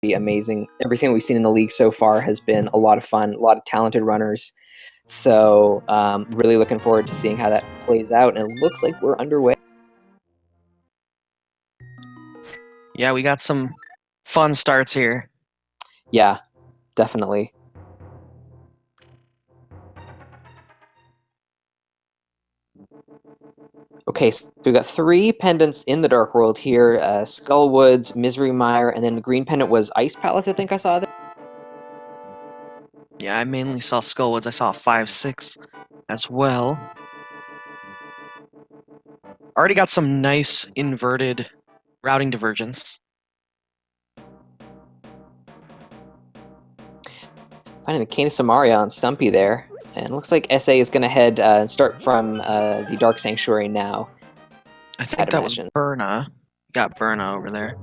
pretty amazing. Everything we've seen in the league so far has been a lot of fun, a lot of talented runners. So really looking forward to seeing how that plays out, and it looks like we're underway. Yeah, we got some fun starts here. Yeah, definitely. Okay, so we've got 3 pendants in the Dark World here, Skullwoods, Misery Mire, and then the green pendant was Ice Palace, I think I saw there. Yeah, I mainly saw Skullwoods. I saw 5-6 as well. Already got some nice inverted routing divergence. Finding the Cane of Samaria on Stumpy there. And looks like SA is going to head and start from the Dark Sanctuary now. I think that was Burna. Got Burna over there.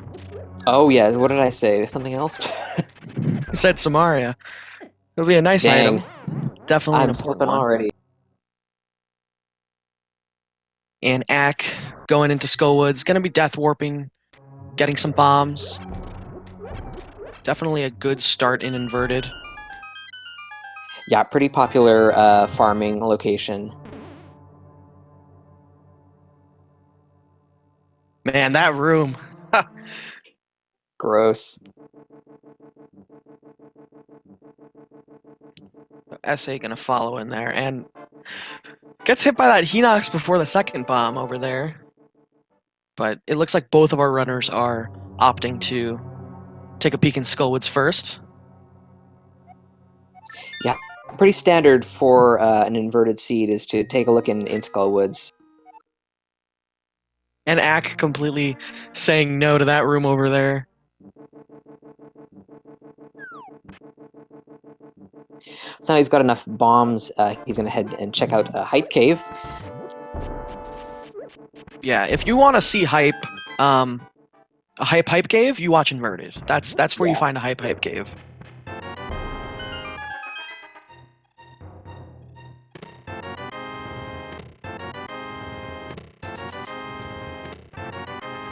Oh yeah, what did I say? Something else? I said Samaria. It'll be a nice Dang. item. Definitely an I'm important slipping one. already. And Ack going into Skullwoods. Gonna be death warping. Getting some bombs. Definitely a good start in inverted. Yeah, pretty popular farming location. Man, that room. Gross. SA gonna follow in there and gets hit by that Hinox before the second bomb over there. But it looks like both of our runners are opting to take a peek in Skullwoods first. Yeah, pretty standard for an inverted seed is to take a look in Skullwoods. And Ack completely saying no to that room over there. So now he's got enough bombs, he's going to head and check out a Hype Cave. Yeah, if you want to see hype, a hype cave, you watch Inverted. That's where you find a hype cave.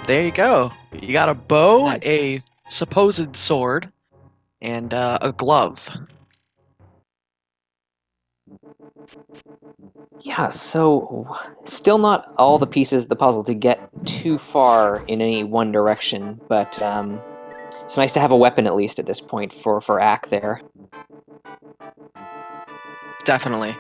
There you go. You got a bow, Nice. a supposed sword, and a glove. Yeah, so still not all the pieces of the puzzle to get too far in any one direction, but it's nice to have a weapon at least at this point for Ack there. Definitely.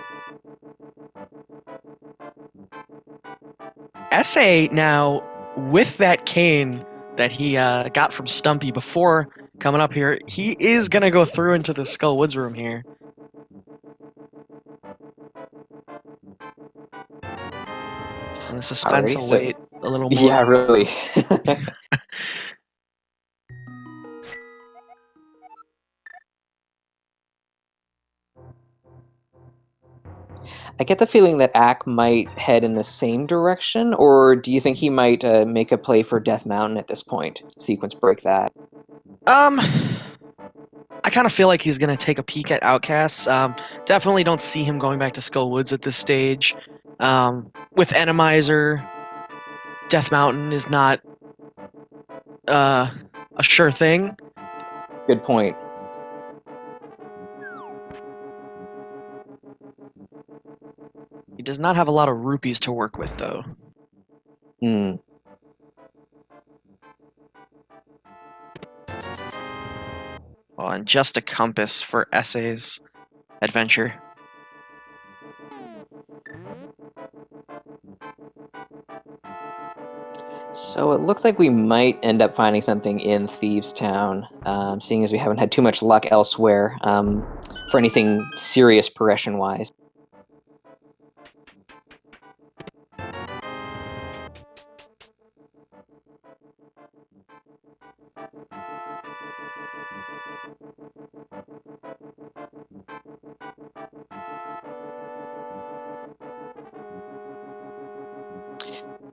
SA now, with that cane that he got from Stumpy before coming up here, he is going to go through into the Skullwoods room here. And the suspense will wait a little more. Yeah, really. I get the feeling that Ack might head in the same direction, or do you think he might make a play for Death Mountain at this point? Sequence break that. I kind of feel like he's going to take a peek at Outcasts. Definitely don't see him going back to Skullwoods at this stage. With Randomizer, Death Mountain is not a sure thing. Good point. He does not have a lot of rupees to work with, though. Hmm. Oh, and just a compass for SA's adventure. So it looks like we might end up finding something in Thieves Town, seeing as we haven't had too much luck elsewhere for anything serious progression-wise.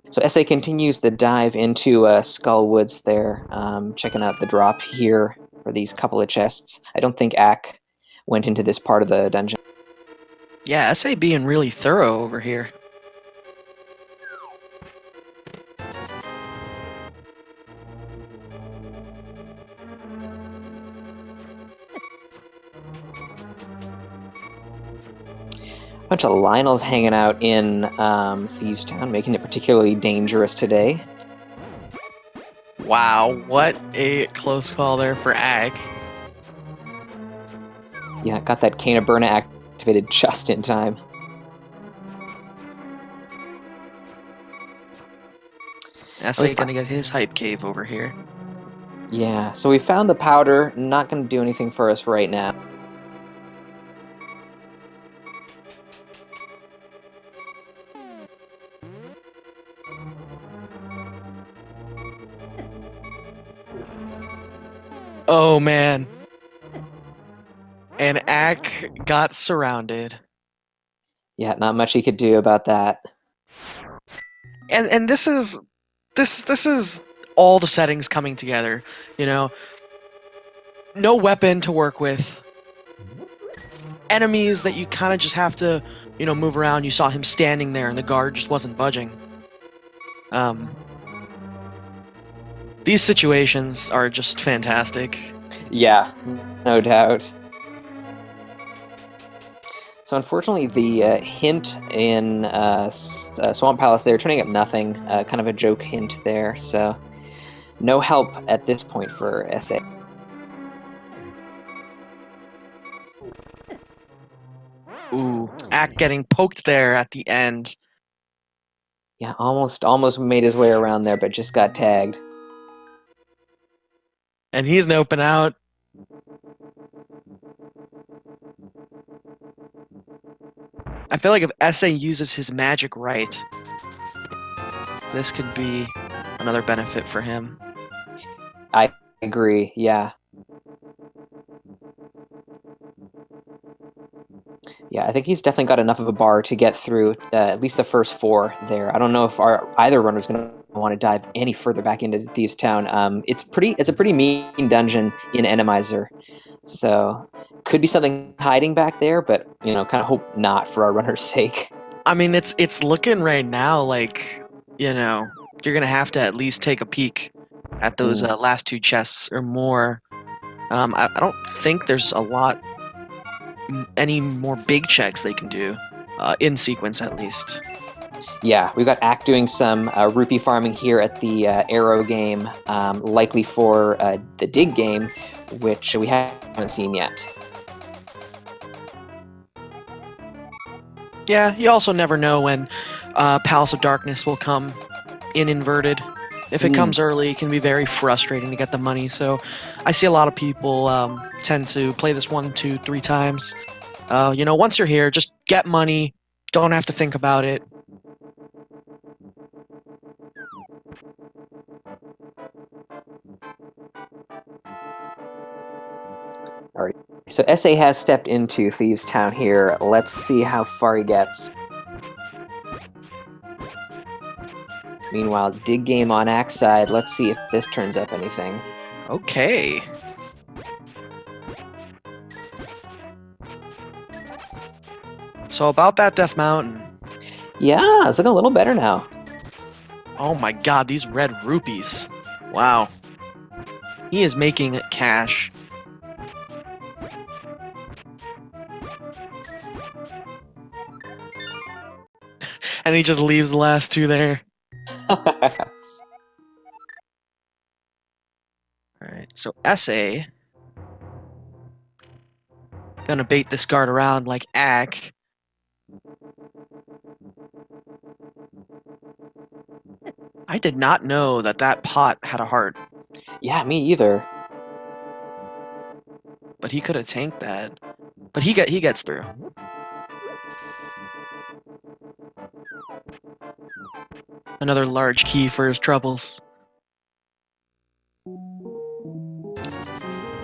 So SA continues the dive into Skullwoods there, checking out the drop here for these couple of chests. I don't think Ack went into this part of the dungeon. Yeah, SA being really thorough over here. Bunch of Lionels hanging out in Thieves Town, making it particularly dangerous today. Wow, what a close call there for Ag. Yeah, got that Cane of Burna activated just in time. SA gonna get his hype cave over here. Yeah, so we found the powder, not going to do anything for us right now. Oh man. And Ack got surrounded. Yeah, not much he could do about that. And this is all the settings coming together, you know. No weapon to work with. Enemies that you kind of just have to, move around. You saw him standing there and the guard just wasn't budging. These situations are just fantastic. Yeah, no doubt. So unfortunately, the hint in Swamp Palace there, turning up nothing, kind of a joke hint there, so no help at this point for SA. Ooh, Ack getting poked there at the end. Yeah, almost made his way around there, but just got tagged. And he's noping out. I feel like if SA uses his magic right, this could be another benefit for him. I agree, yeah. Yeah, I think he's definitely got enough of a bar to get through at least the first 4 there. I don't know if either runner's going to want to dive any further back into Thieves Town. It's a pretty mean dungeon in Randomizer, so could be something hiding back there, but kind of hope not for our runner's sake. I mean, it's looking right now like, you're gonna have to at least take a peek at those last 2 chests or more. I don't think there's a lot, any more big checks they can do, in sequence at least. Yeah, we've got Ack doing some rupee farming here at the Arrow game, likely for the Dig game, which we haven't seen yet. Yeah, you also never know when Palace of Darkness will come in inverted. If it comes early, it can be very frustrating to get the money. So I see a lot of people tend to play this 1, 2, 3 times. Once you're here, just get money. Don't have to think about it. Alright, so SA has stepped into Thieves Town here. Let's see how far he gets. Meanwhile, Dig game on Ack's side. Let's see if this turns up anything. Okay. So about that Death Mountain. Yeah, it's looking a little better now. Oh my god, these red rupees. Wow. He is making cash. And he just leaves the last 2 there. Alright, so SA. Gonna bait this guard around like Ack. I did not know that pot had a heart. Yeah, me either. But he could have tanked that. But he gets through. Another large key for his troubles.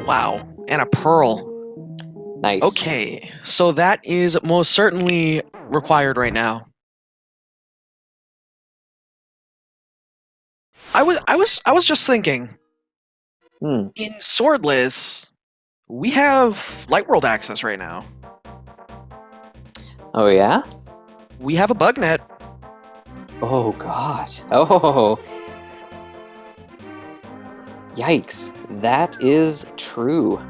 Wow, and a pearl. Nice. Okay, so that is most certainly required right now. I was just thinking. In Swordless, we have Light World access right now. Oh yeah? We have a bug net. Oh god. Oh. Yikes. That is true.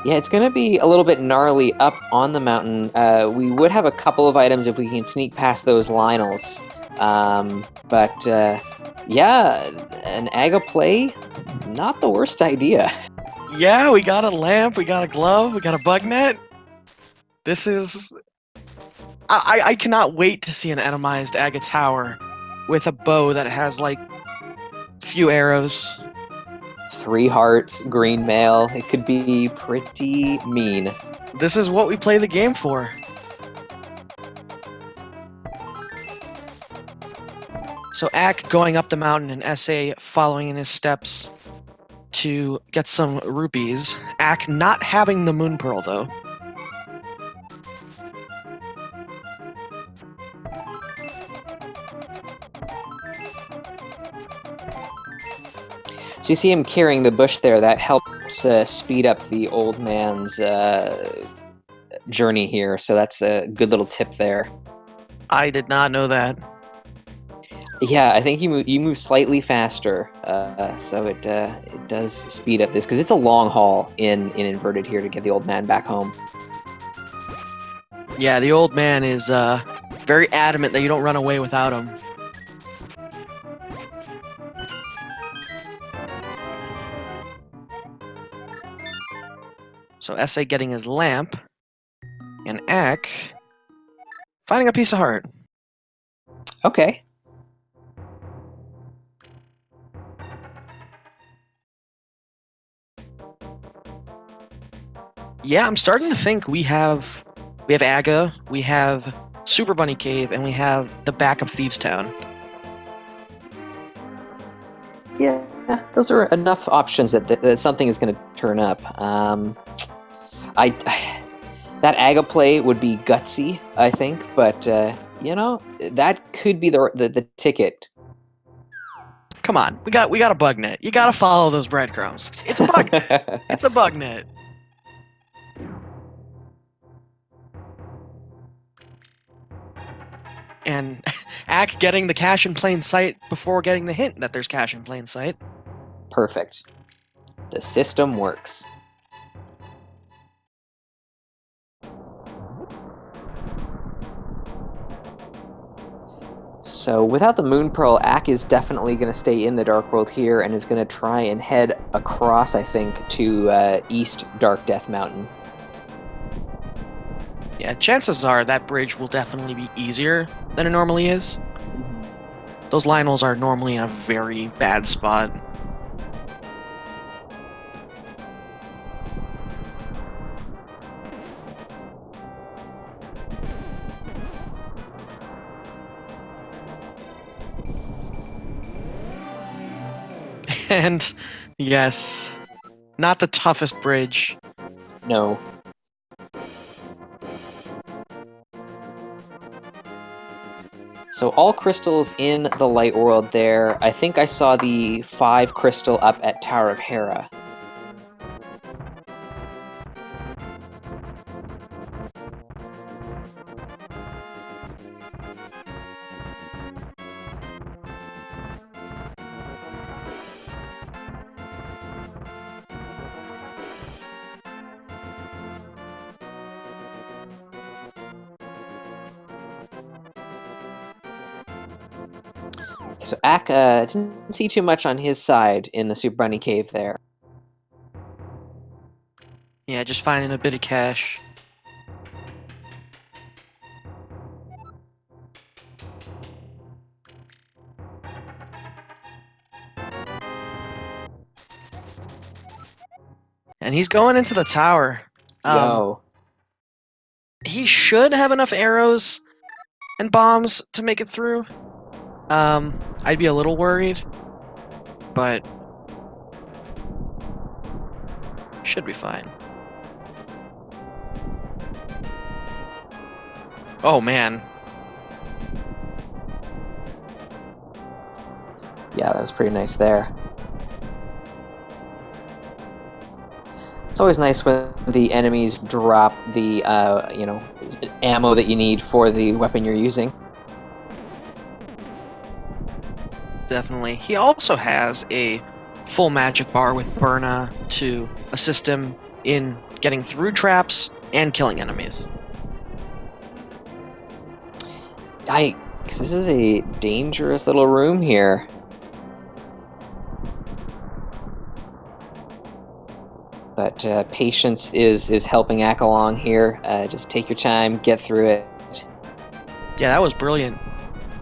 Yeah, it's going to be a little bit gnarly up on the mountain. We would have a couple of items if we can sneak past those Lionels. But yeah, an Aga play, not the worst idea. Yeah, we got a lamp, we got a glove, we got a bug net. This is... I cannot wait to see an atomized Aga Tower with a bow that has, like, few arrows. 3 hearts, green mail. It could be pretty mean. This is what we play the game for. So Ack going up the mountain and SA following in his steps to get some rupees. Ack not having the moon pearl though. So you see him carrying the bush there. That helps speed up the old man's journey here. So that's a good little tip there. I did not know that. Yeah, I think you move slightly faster, so it does speed up this because it's a long haul in inverted here to get the old man back home. Yeah, the old man is very adamant that you don't run away without him. So SA getting his lamp, and Ack finding a piece of heart. Okay. Yeah, I'm starting to think we have Aga, we have Super Bunny Cave, and we have the back of Thieves Town. Yeah, those are enough options that something is going to turn up. I that Aga play would be gutsy, I think, but you know, that could be the ticket. Come on, we got a bug net. You gotta follow those breadcrumbs. It's a bug net. It's a bug net. And Ack getting the cache in plain sight before getting the hint that there's cache in plain sight. Perfect. The system works. So without the Moon Pearl, Ack is definitely going to stay in the Dark World here and is going to try and head across, I think, to East Dark Death Mountain. Yeah, chances are that bridge will definitely be easier than it normally is. Those Lionels are normally in a very bad spot. And yes, not the toughest bridge. No. So all crystals in the Light World there. I think I saw the 5 crystal up at Tower of Hera. So Ack didn't see too much on his side in the Super Bunny Cave there. Yeah, just finding a bit of cash. And he's going into the tower. Yo. He should have enough arrows and bombs to make it through. I'd be a little worried, but should be fine. Oh man. Yeah, that was pretty nice there. It's always nice when the enemies drop the, you know, ammo that you need for the weapon you're using. Definitely. He also has a full magic bar with Burna to assist him in getting through traps and killing enemies. Yikes, this is a dangerous little room here. But patience is helping Ack along here. Just take your time, get through it. Yeah, that was brilliant.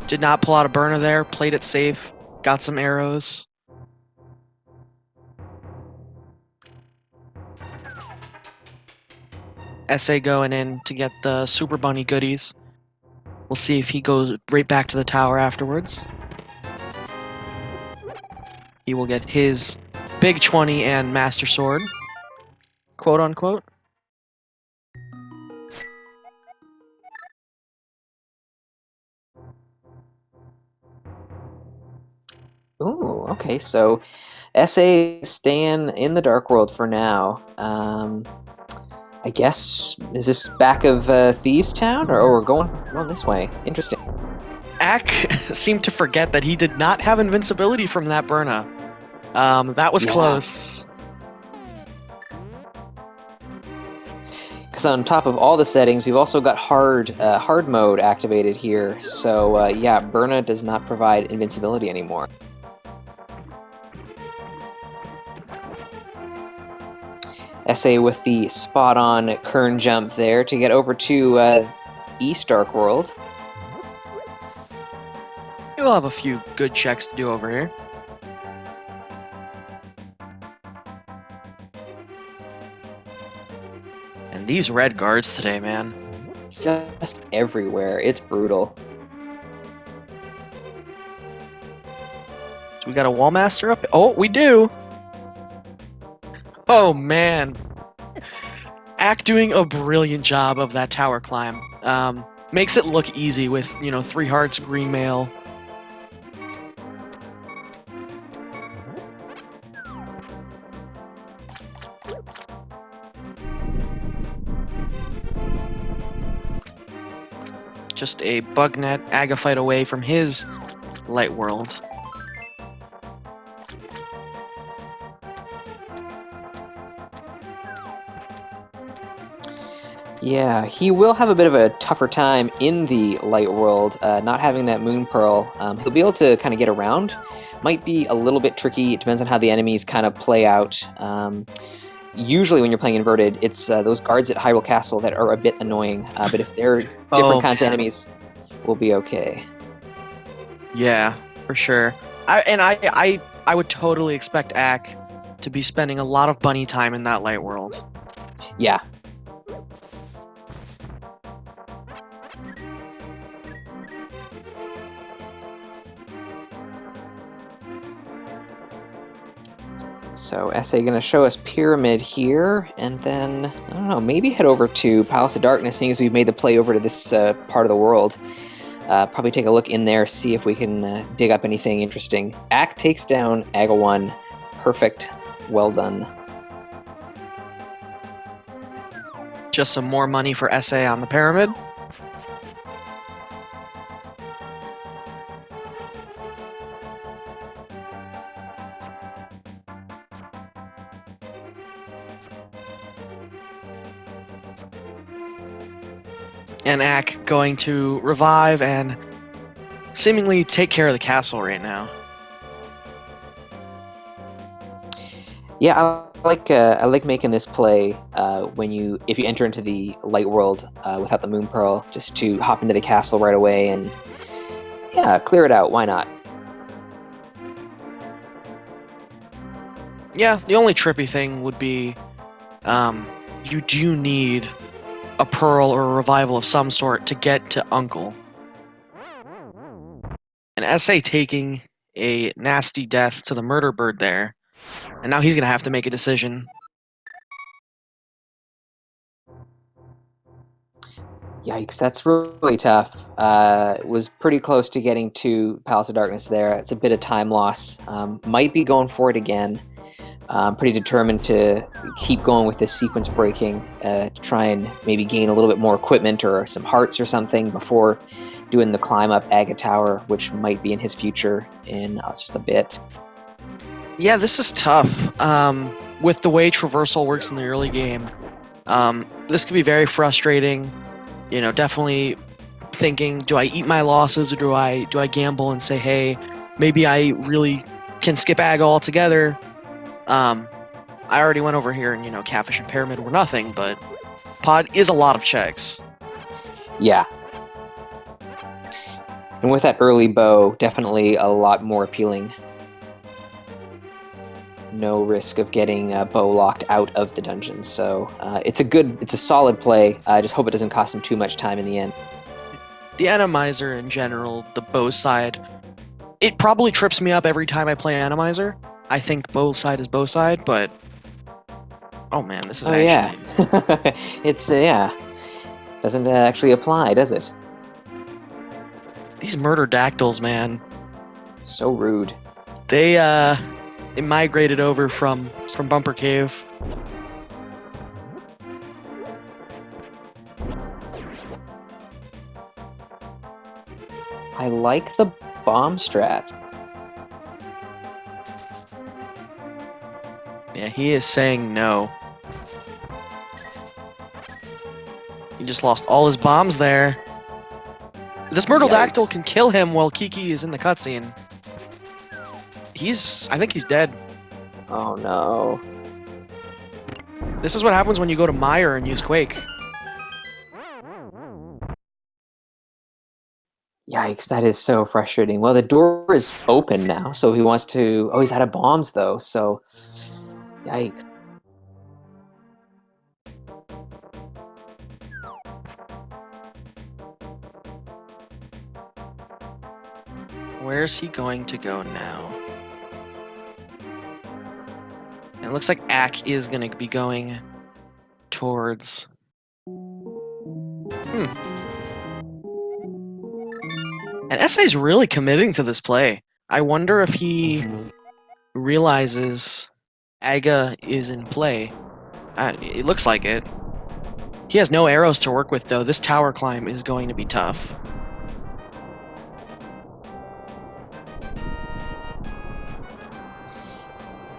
Did not pull out a burner there, played it safe, got some arrows. SA going in to get the Super Bunny goodies. We'll see if he goes right back to the tower afterwards. He will get his Big 20 and Master Sword, quote unquote. Ooh, okay, so SA staying in the Dark World for now. I guess, is this back of Thieves Town, or we're going this way? Interesting. Ack seemed to forget that he did not have invincibility from that Burna. That was close. Because on top of all the settings, we've also got hard mode activated here. So yeah, Burna does not provide invincibility anymore. SA with the spot-on Kern jump there to get over to East Dark World. You'll have a few good checks to do over here. And these red guards today, man. Just everywhere. It's brutal. So we got a Wallmaster up. Oh, we do. Oh, man. Ack doing a brilliant job of that tower climb. Makes it look easy with, 3 hearts, green mail. Just a Bugnet Agaphite away from his light world. Yeah, he will have a bit of a tougher time in the light world, not having that moon pearl. He'll be able to kind of get around. Might be a little bit tricky. It depends on how the enemies kind of play out. Usually when you're playing inverted, it's those guards at Hyrule Castle that are a bit annoying. But if they're different kinds of enemies, we'll be okay. Yeah, for sure. I would totally expect Ack to be spending a lot of bunny time in that light world. Yeah. So SA going to show us Pyramid here, and then, I don't know, maybe head over to Palace of Darkness, seeing as we've made the play over to this part of the world. Probably take a look in there, see if we can dig up anything interesting. Ack takes down Aga 1. Perfect. Well done. Just some more money for SA on the pyramid. And Ack going to revive and seemingly take care of the castle right now. Yeah, I like making this play if you enter into the light world without the moon pearl, just to hop into the castle right away and yeah, clear it out. Why not? Yeah, the only trippy thing would be you do need a pearl or a revival of some sort to get to Uncle. And SA taking a nasty death to the murder bird there. And now he's going to have to make a decision. Yikes, that's really tough. Was pretty close to getting to Palace of Darkness there. It's a bit of time loss. Might be going for it again. Pretty determined to keep going with this sequence breaking to try and maybe gain a little bit more equipment or some hearts or something before doing the climb up Aga Tower, which might be in his future in just a bit. Yeah, this is tough. With the way traversal works in the early game, this could be very frustrating. You know, definitely thinking, do I eat my losses or do I gamble and say, hey, maybe I really can skip ag altogether? I already went over here and catfish and pyramid were nothing, but pod is a lot of checks. Yeah. And with that early bow, definitely a lot more appealing. No risk of getting bow locked out of the dungeon, so it's a solid play. I just hope it doesn't cost him too much time in the end. The Randomizer in general, the bow side, it probably trips me up every time I play Randomizer. I think bow side is bow side, but oh man, this is Oh yeah, actually it's yeah, doesn't actually apply, does it? these murder dactyls, man. So rude. They it migrated over from Bumper Cave. I like the bomb strats. Yeah, he is saying no. He just lost all his bombs there. This Myrtle Dactyl Yikes. can kill him while Kiki is in the cutscene. I think he's dead. Oh no. This is what happens when you go to Mire and use Quake. Yikes, that is so frustrating. Well, the door is open now, so he wants to... Oh, he's out of bombs, though, so... Yikes. Where's he going to go now? It looks like Ack is going to be going towards... And SA's really committing to this play. I wonder if he realizes Aga is in play. It looks like it. He has no arrows to work with, though. This tower climb is going to be tough.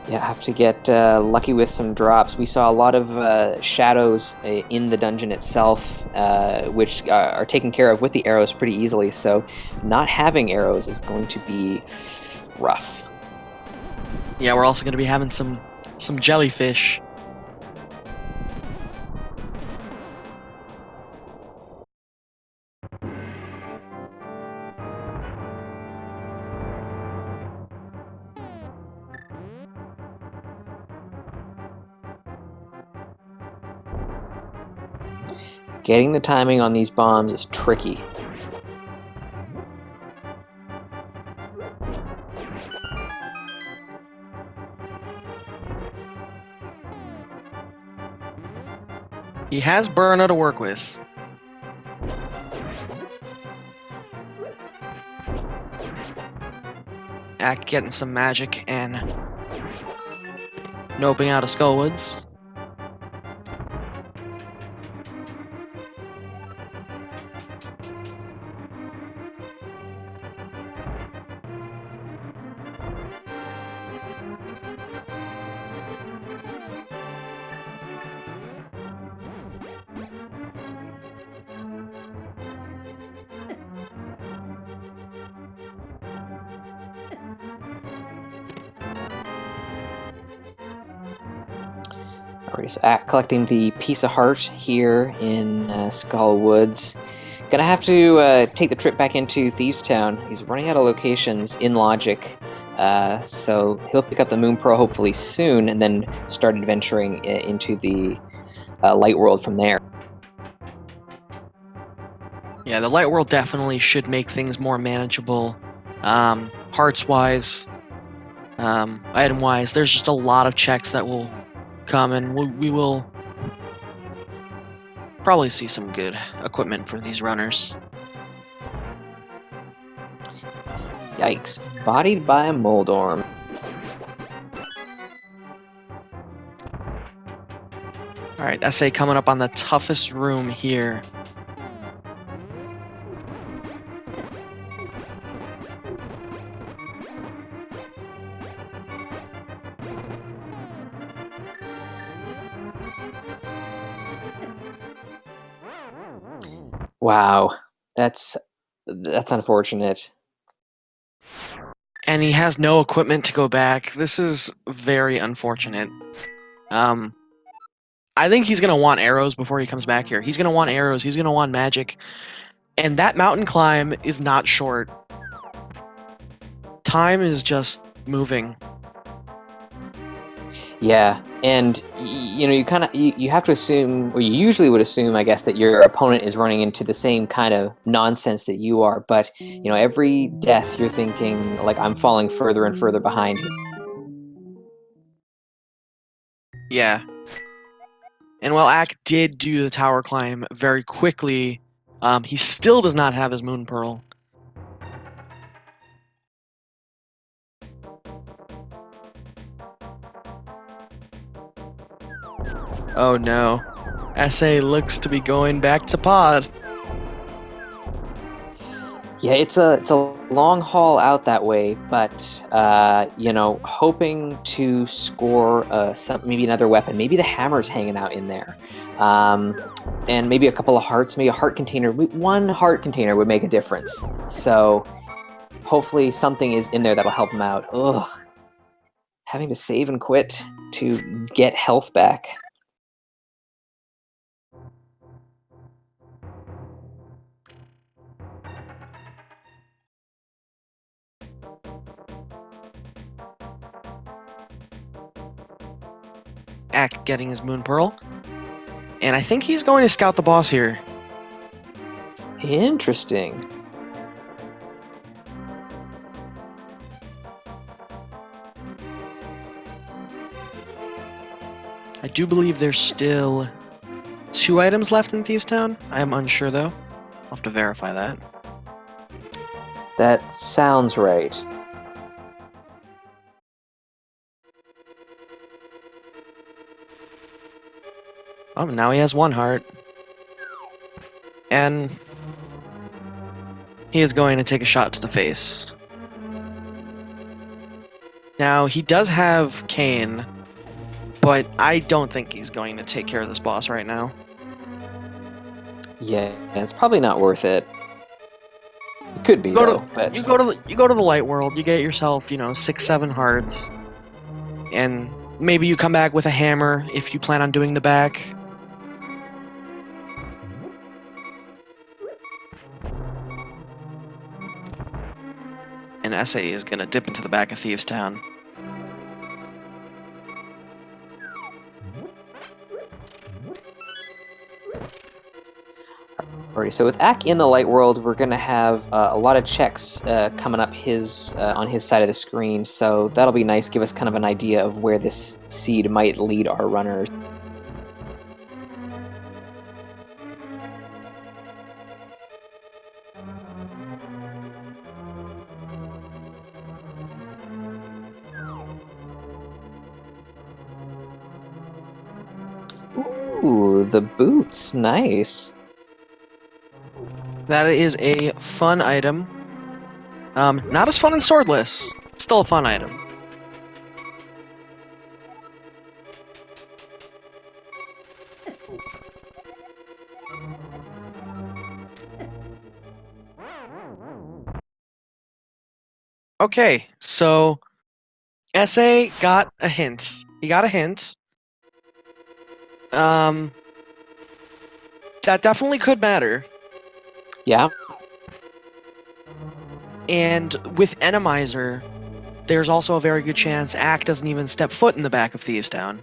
Yeah, have to get lucky with some drops. We saw a lot of shadows in the dungeon itself, which are taken care of with the arrows pretty easily, so not having arrows is going to be rough. Yeah, we're also going to be having some jellyfish. Getting the timing on these bombs is tricky. He has Burna to work with. Ack getting some magic and noping out of Skullwoods. Alright, so collecting the piece of heart here in Skull Woods. Gonna have to take the trip back into Thieves Town. He's running out of locations in Logic, so he'll pick up the Moon Pearl hopefully soon, and then start adventuring into the Light World from there. Yeah, the Light World definitely should make things more manageable. Hearts-wise, item-wise, there's just a lot of checks that will come, and we will probably see some good equipment for these runners. Yikes. Bodied by a Moldorm. Alright, SA coming up on the toughest room here. Wow, that's unfortunate. And he has no equipment to go back. This is very unfortunate. Um, I think he's gonna want arrows before he comes back here. He's gonna want arrows. He's gonna want magic. And that mountain climb is not short. Time is just moving. Yeah, and you kind of you have to assume, or you usually would assume, I guess, that your opponent is running into the same kind of nonsense that you are. But every death, you're thinking like, I'm falling further and further behind. Yeah. And while Ack did do the tower climb very quickly, he still does not have his Moon Pearl. Oh no. SA looks to be going back to pod. Yeah, it's a long haul out that way, but hoping to score maybe another weapon, maybe the hammer's hanging out in there, and maybe a couple of hearts, maybe a heart container. One heart container would make a difference. So hopefully something is in there that'll help him out. Ugh, having to save and quit to get health back. Ack getting his Moon Pearl. And I think he's going to scout the boss here. Interesting. I do believe there's still 2 items left in Thieves Town. I am unsure though. I'll have to verify that. That sounds right. Oh, now he has 1 heart. And he is going to take a shot to the face. Now, he does have Kane, but I don't think he's going to take care of this boss right now. Yeah, it's probably not worth it. It could be, Go though, to but... you go to the light world. You get yourself 6-7 hearts, and maybe you come back with a hammer if you plan on doing the back. And SA is gonna dip into the back of Thieves Town. Alrighty, so with Ack in the light world, we're gonna have a lot of checks coming up on his side of the screen, so that'll be nice. Give us kind of an idea of where this seed might lead our runners. Ooh, the boots, nice. That is a fun item. Not as fun as Swordless. Still a fun item. Okay, so SA got a hint. He got a hint. That definitely could matter. Yeah. And with Randomizer, there's also a very good chance Ack doesn't even step foot in the back of Thieves Town.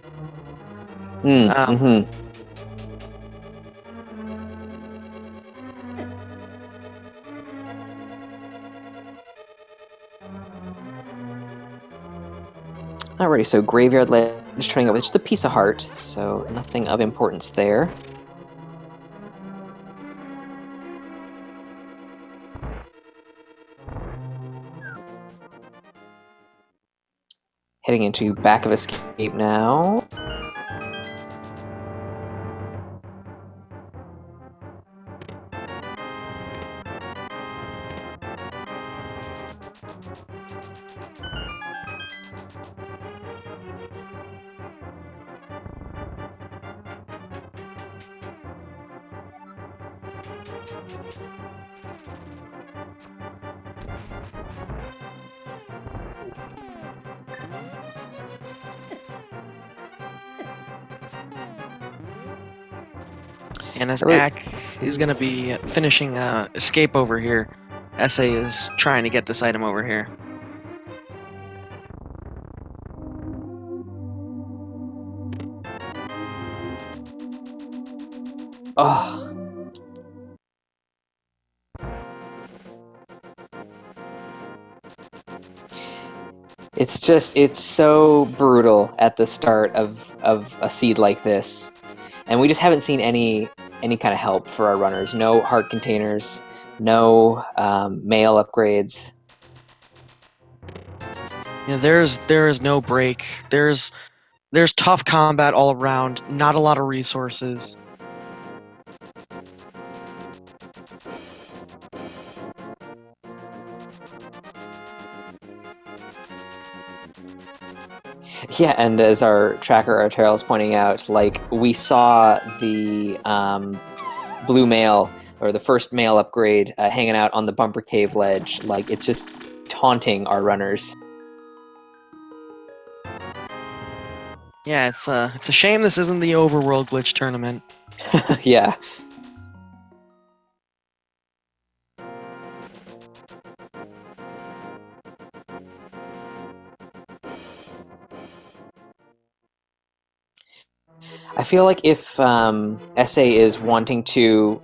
Mm-hmm. Alrighty, so Graveyard Ledge turning up with just a piece of heart, so nothing of importance there. Heading into Back of Escape now. And as Really- Ack is going to be finishing escape over here, SA is trying to get this item over here. Oh. It's so brutal at the start of a seed like this. And we just haven't seen any kind of help for our runners. No heart containers, no mail upgrades. Yeah, there is no break. There's tough combat all around, not a lot of resources. Yeah, and as our tracker Arterial is pointing out, like we saw the blue mail or the first mail upgrade hanging out on the bumper cave ledge. Like it's just taunting our runners. Yeah, it's a shame this isn't the overworld glitch tournament. Yeah. I feel like if SA is wanting to,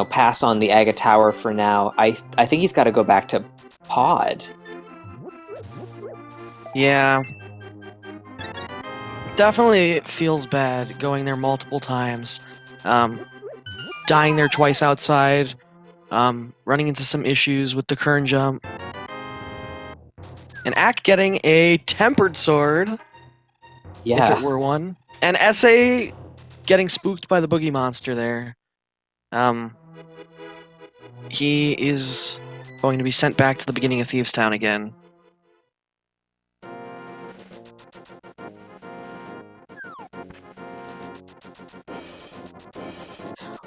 pass on the Aga Tower for now, I think he's got to go back to Pod. Yeah. Definitely feels bad going there multiple times. Dying there twice outside. Running into some issues with the kern jump. And Ack getting a tempered sword, if Yeah. it were one. And SA getting spooked by the boogie monster there. He is going to be sent back to the beginning of Thieves Town again.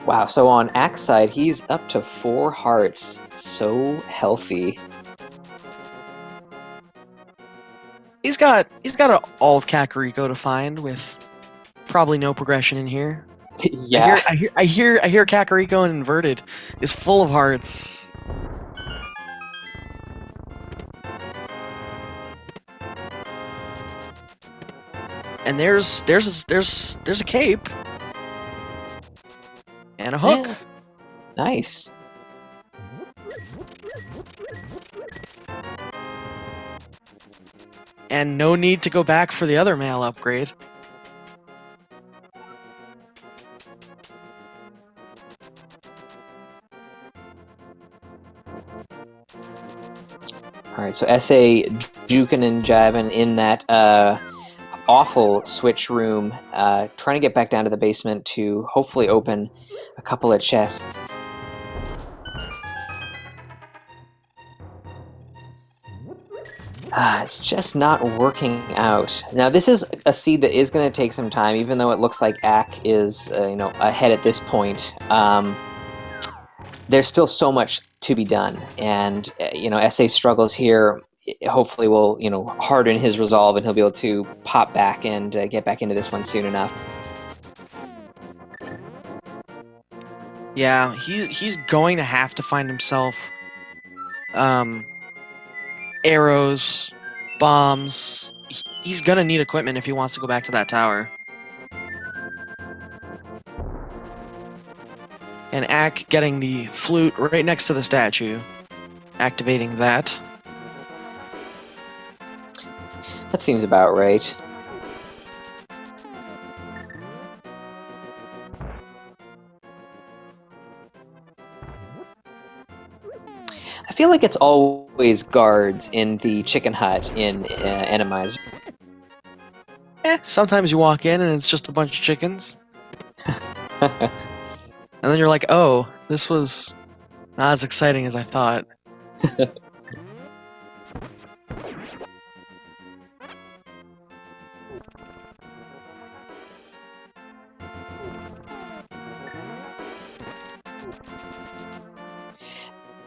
Wow, so on Axe side, he's up to 4 hearts. So healthy. He's got all of Kakariko to find with probably no progression in here. Yeah. I hear Kakariko and inverted is full of hearts. And there's a cape and a hook. Yeah. Nice. And no need to go back for the other mail upgrade. Alright, so SA juking and jiving in that awful switch room, trying to get back down to the basement to hopefully open a couple of chests. It's just not working out. Now, this is a seed that is going to take some time, even though it looks like Ack is, ahead at this point. There's still so much to be done, and SA struggles here. Hopefully, will harden his resolve, and he'll be able to pop back and get back into this one soon enough. Yeah, he's going to have to find himself arrows, bombs. He's gonna need equipment if he wants to go back to that tower. And Ack getting the flute right next to the statue, activating that. That seems about right. I feel like it's always guards in the chicken hut in Randomizer. Sometimes you walk in and it's just a bunch of chickens. And then you're like, oh, this was not as exciting as I thought.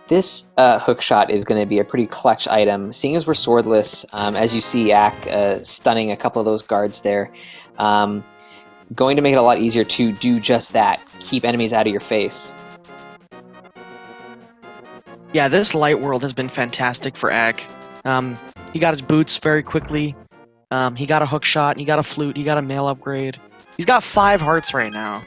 This hook shot is going to be a pretty clutch item. Seeing as we're swordless, as you see Ack stunning a couple of those guards there, going to make it a lot easier to do just that. Keep enemies out of your face. Yeah, this light world has been fantastic for Ack. He got his boots very quickly. He got a hook shot, he got a flute, he got a mail upgrade. He's got 5 hearts right now.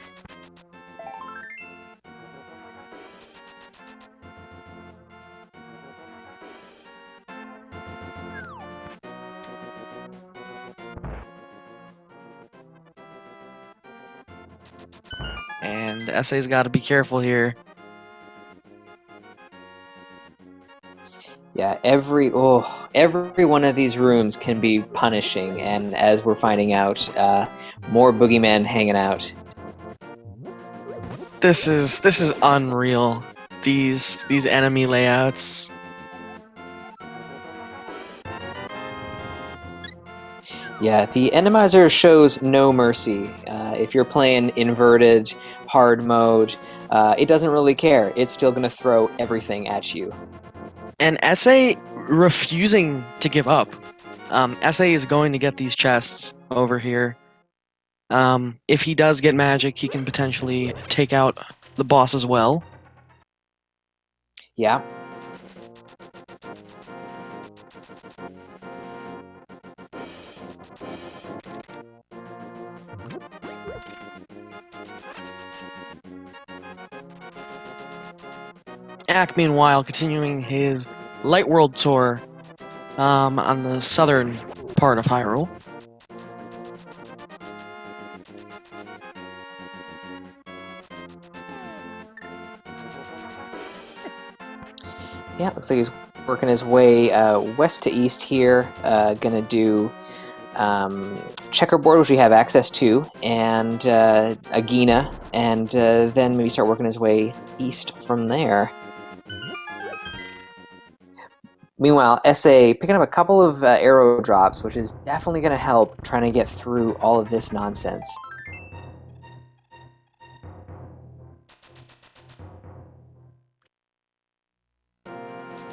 And SA's got to be careful here. Yeah, every one of these rooms can be punishing, and as we're finding out, more boogeymen hanging out. This is unreal. These enemy layouts. Yeah, the Randomizer shows no mercy. If you're playing inverted, hard mode, it doesn't really care. It's still going to throw everything at you. And SA refusing to give up. SA is going to get these chests over here. If he does get magic, he can potentially take out the boss as well. Yeah. Ack, meanwhile, continuing his Light World tour on the southern part of Hyrule. Yeah, looks like he's working his way west to east here. Gonna do checkerboard, which we have access to, and Agina, and then maybe start working his way east from there. Meanwhile, SA picking up a couple of arrow drops, which is definitely going to help trying to get through all of this nonsense.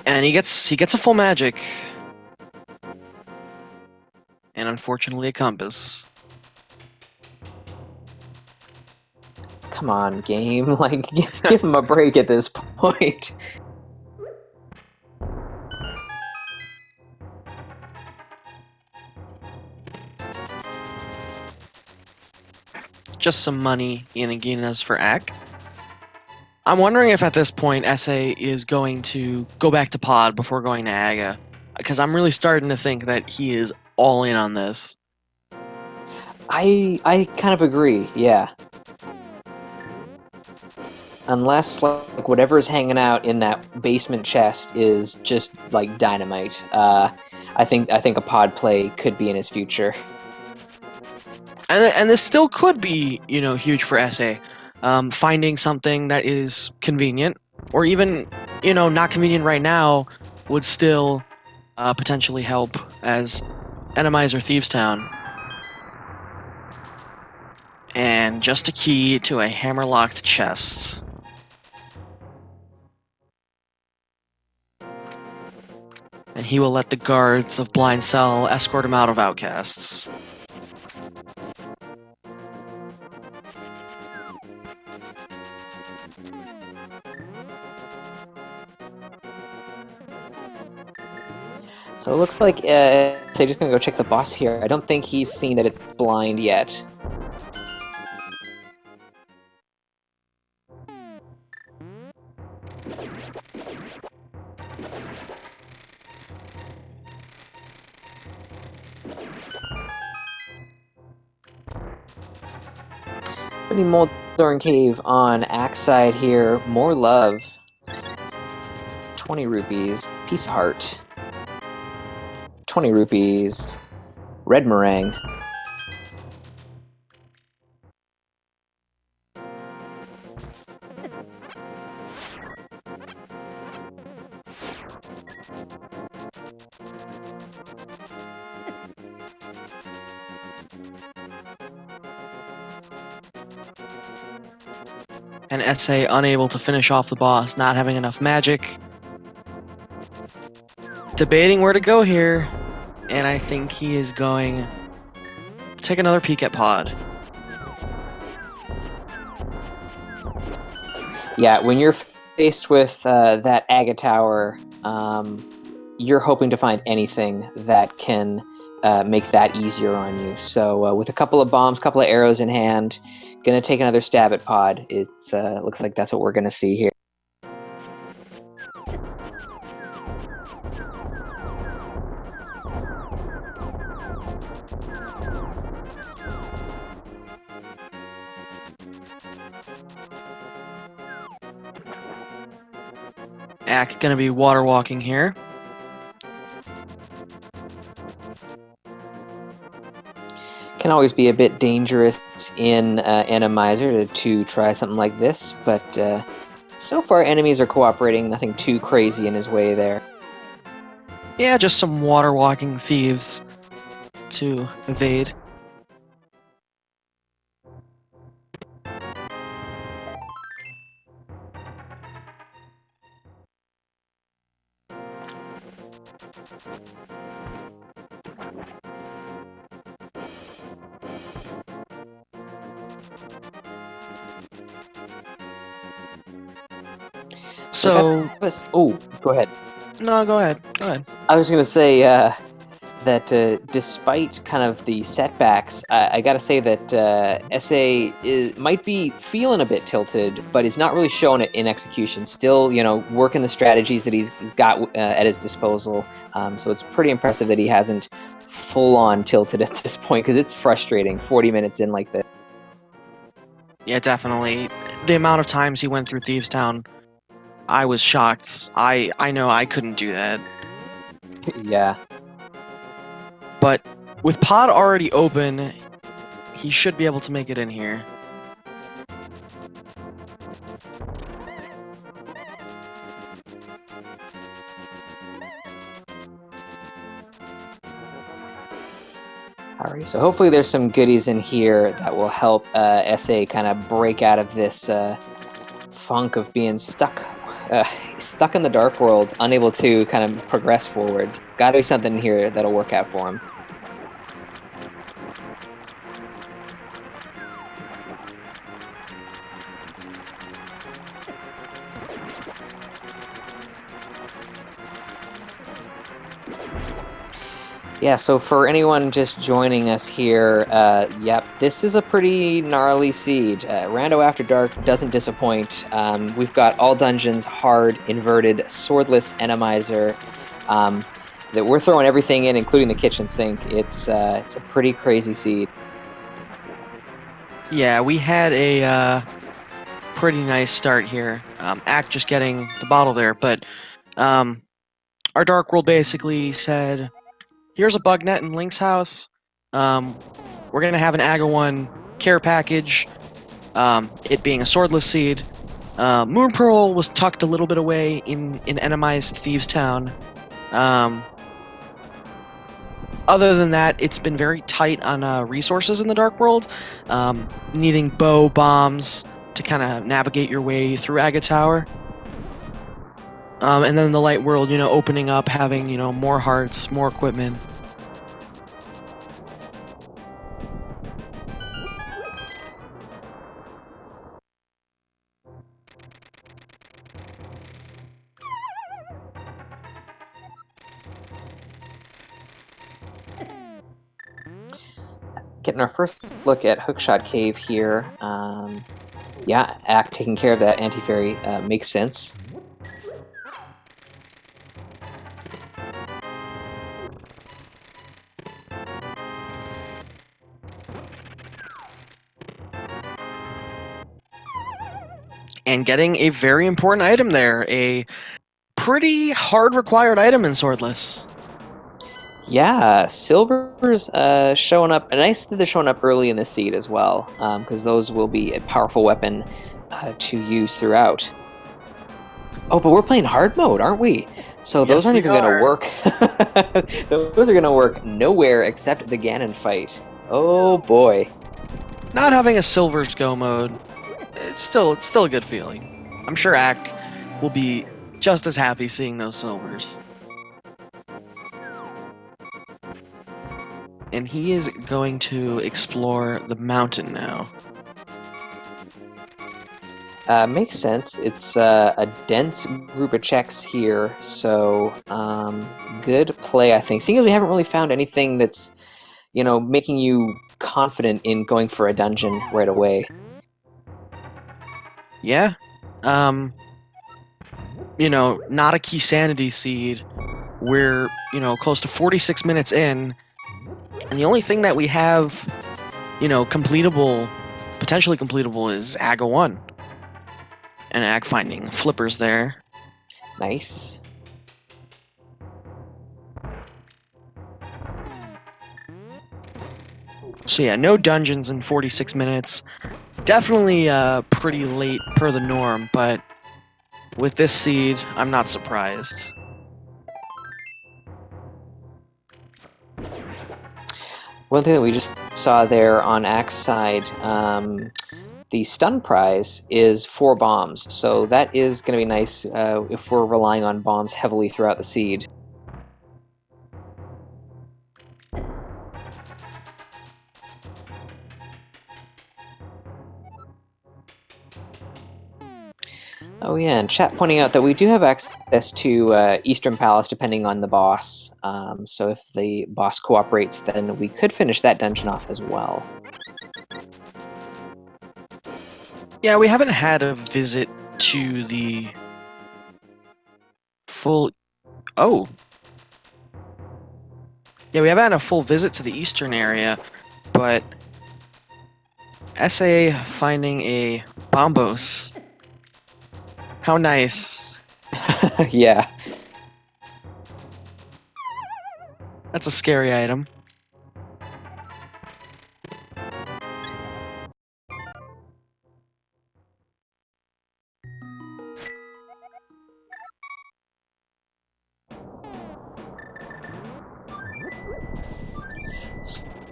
And he gets a full magic. And unfortunately a compass. Come on, game. Like, give him a break at this point. Just some money in Agina's for Ack. I'm wondering if at this point SA is going to go back to Pod before going to Aga. Because I'm really starting to think that he is all in on this. I kind of agree, yeah. Unless, like, whatever's hanging out in that basement chest is just, like, dynamite. I think a pod play could be in his future. And this still could be, huge for SA. Finding something that is convenient, or even, not convenient right now, would still potentially help as Randomizer Thieves Town. And just a key to a hammer-locked chest. And he will let the guards of Blind Cell escort him out of Outcasts. So it looks like they're just gonna go check the boss here. I don't think he's seen that it's blind yet. Pretty Moldorn Cave on Axe side here. More love. 20 rupees. Peace Heart. 20 rupees. Red Meringue. And SA unable to finish off the boss, not having enough magic. debating where to go here, and I think he is going to take another peek at Pod. Yeah, when you're faced with that Aga Tower, you're hoping to find anything that can make that easier on you. So with a couple of bombs, couple of arrows in hand, gonna take another stab at Pod. It's looks like that's what we're gonna see here. Ack gonna be water walking here. Can always be a bit dangerous in Randomizer to try something like this, but so far enemies are cooperating. Nothing too crazy in his way there. Yeah, just some water walking thieves to evade. So, oh, go ahead. no, go ahead. Go ahead. I was gonna say that despite kind of the setbacks, I gotta say that might be feeling a bit tilted, but is not really showing it in execution. Still, working the strategies that he's got at his disposal. So it's pretty impressive that he hasn't full on tilted at this point, because it's frustrating 40 minutes in like this. Yeah, definitely. The amount of times he went through Thieves Town, I was shocked. I know I couldn't do that. Yeah. But with Pod already open, he should be able to make it in here. Alright, so hopefully there's some goodies in here that will help SA kind of break out of this funk of being stuck in the dark world, unable to kind of progress forward. Gotta be something here that'll work out for him. Yeah, so for anyone just joining us here, yep, this is a pretty gnarly seed. Rando After Dark doesn't disappoint. We've got all dungeons, hard, inverted, swordless Randomizer. That we're throwing everything in, including the kitchen sink. It's a pretty crazy seed. Yeah, we had a pretty nice start here. Ack just getting the bottle there, but our Dark World basically said, here's a bug net in Link's house. We're gonna have an Aga 1 care package, it being a swordless seed. Moon Pearl was tucked a little bit away in Enemized Thieves Town. Other than that, it's been very tight on resources in the Dark World, needing bow bombs to kind of navigate your way through Aga Tower. And then the Light World, opening up, having, more hearts, more equipment. Getting our first look at Hookshot Cave here. Yeah, Ack taking care of that anti-fairy makes sense. And getting a very important item there, a pretty hard required item in Swordless. Yeah, silver's showing up. Nice that they're showing up early in the seed as well, because those will be a powerful weapon to use throughout. Oh, but we're playing hard mode, aren't we? So those aren't even going to work. Those are going to work nowhere except the Ganon fight. Oh boy. Not having a Silver's Go mode, it's still a good feeling. I'm sure Ack will be just as happy seeing those silvers. And he is going to explore the mountain now. Makes sense. It's a dense group of checks here, so good play, I think. Seeing as we haven't really found anything that's, making you confident in going for a dungeon right away. Yeah. Not a key sanity seed. We're, close to 46 minutes in, and the only thing that we have, potentially completable is AGA 1. And Ag finding flippers there. Nice. So yeah, no dungeons in 46 minutes. Definitely pretty late per the norm, but with this seed, I'm not surprised. One thing that we just saw there on Axe side, the stun prize is 4 bombs, so that is going to be nice if we're relying on bombs heavily throughout the seed. Oh yeah, and chat pointing out that we do have access to Eastern Palace depending on the boss, so if the boss cooperates, then we could finish that dungeon off as well. Yeah, we haven't had a visit to the full... Oh! Yeah, we haven't had a full visit to the eastern area, but SA finding a Bombos. How nice. Yeah. That's a scary item.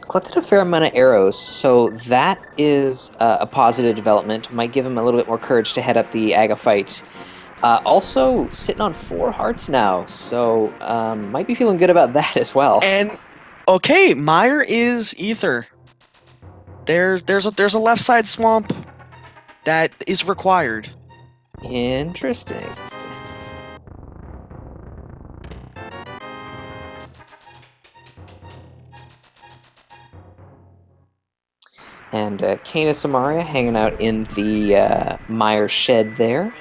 Collected a fair amount of arrows, so that is a positive development. Might give him a little bit more courage to head up the Aga fight. Also, sitting on 4 hearts now, so might be feeling good about that as well. And okay, Meyer is ether. There's a left side swamp that is required. Interesting. And Kana Samaria hanging out in the Meyer shed there.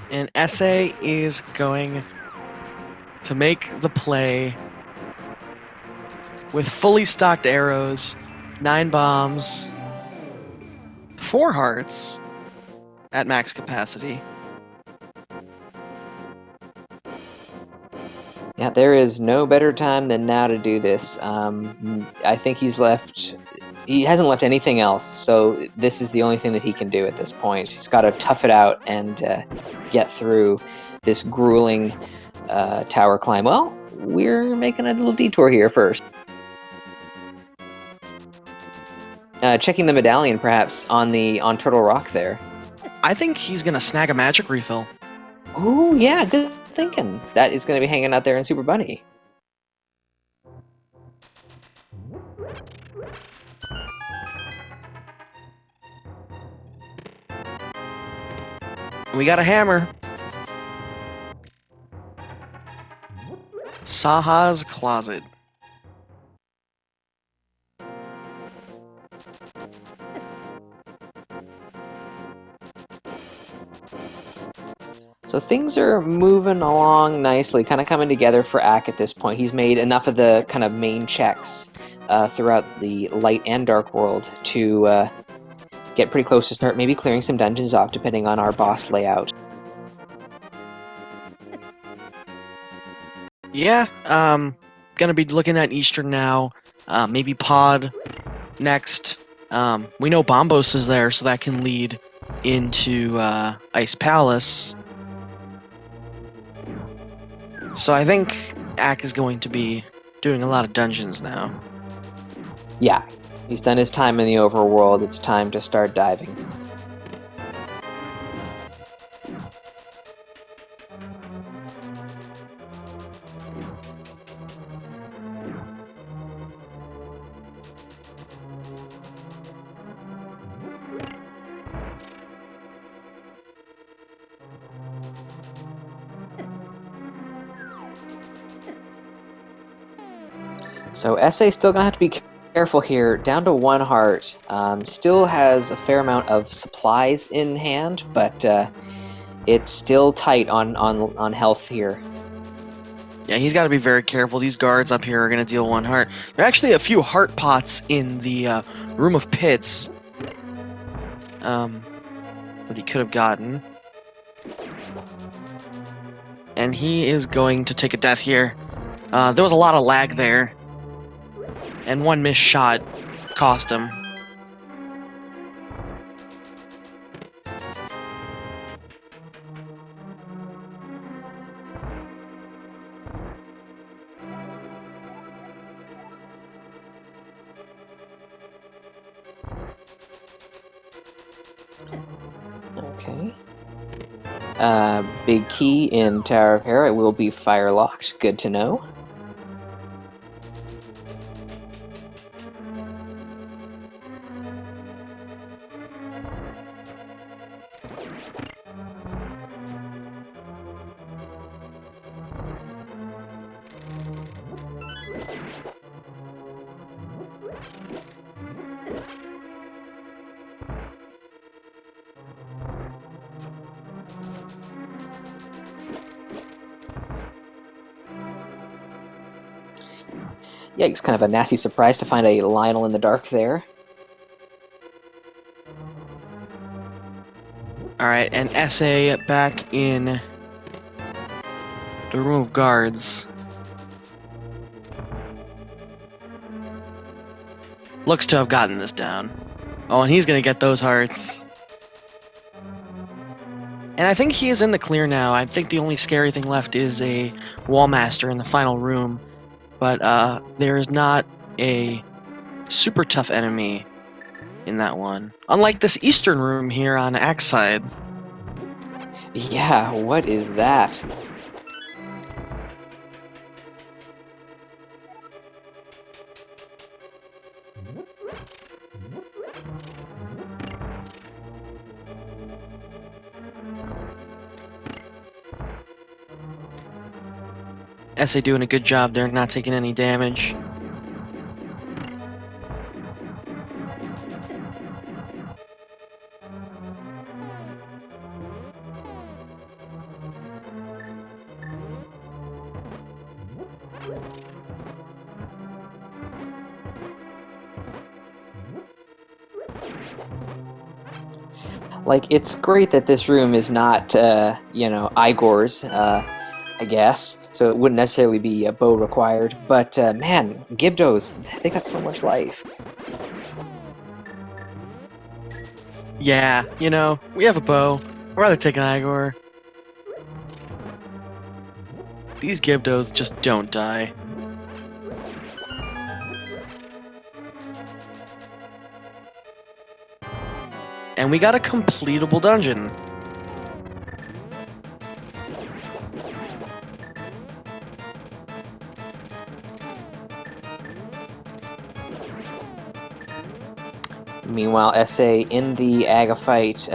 And SA is going to make the play with fully stocked arrows, 9 bombs, 4 hearts at max capacity. Yeah, there is no better time than now to do this. I think he hasn't left anything else, so this is the only thing that he can do at this point. He's got to tough it out and get through this grueling tower climb. Well, we're making a little detour here first. Checking the medallion, perhaps, on Turtle Rock there. I think he's gonna snag a magic refill. Oh, yeah, good thinking. That is going to be hanging out there in Super Bunny. We got a hammer. Saha's closet. So things are moving along nicely, kind of coming together for Ack at this point. He's made enough of the kind of main checks throughout the light and dark world to get pretty close to start maybe clearing some dungeons off, depending on our boss layout. Yeah, gonna be looking at Eastern now. Maybe Pod next. We know Bombos is there, so that can lead into Ice Palace. So I think Ack is going to be doing a lot of dungeons now. Yeah, he's done his time in the overworld. It's time to start diving. So SA still gonna have to be careful here. Down to 1 heart. Still has a fair amount of supplies in hand, but it's still tight on health here. Yeah, he's got to be very careful. These guards up here are going to deal 1 heart. There are actually a few heart pots in the room of pits. That he could have gotten. And he is going to take a death here. There was a lot of lag there. And 1 missed shot cost him. Okay. Big key in Tower of Hera. It will be fire locked. Good to know. Yikes, kind of a nasty surprise to find a Lionel in the dark there. Alright, and SA back in the room of guards. Looks to have gotten this down. Oh, and he's going to get those hearts. And I think he is in the clear now. I think the only scary thing left is a Wallmaster in the final room. But there is not a super tough enemy in that one. Unlike this eastern room here on Axe side. Yeah, what is that? SA doing a good job there, not taking any damage. Like, it's great that this room is not, Igor's, I guess, so it wouldn't necessarily be a bow required, but, man, Gibdos, they got so much life. Yeah, we have a bow. I'd rather take an Igor. These Gibdos just don't die. And we got a completable dungeon. Meanwhile, SA in the Aga fight,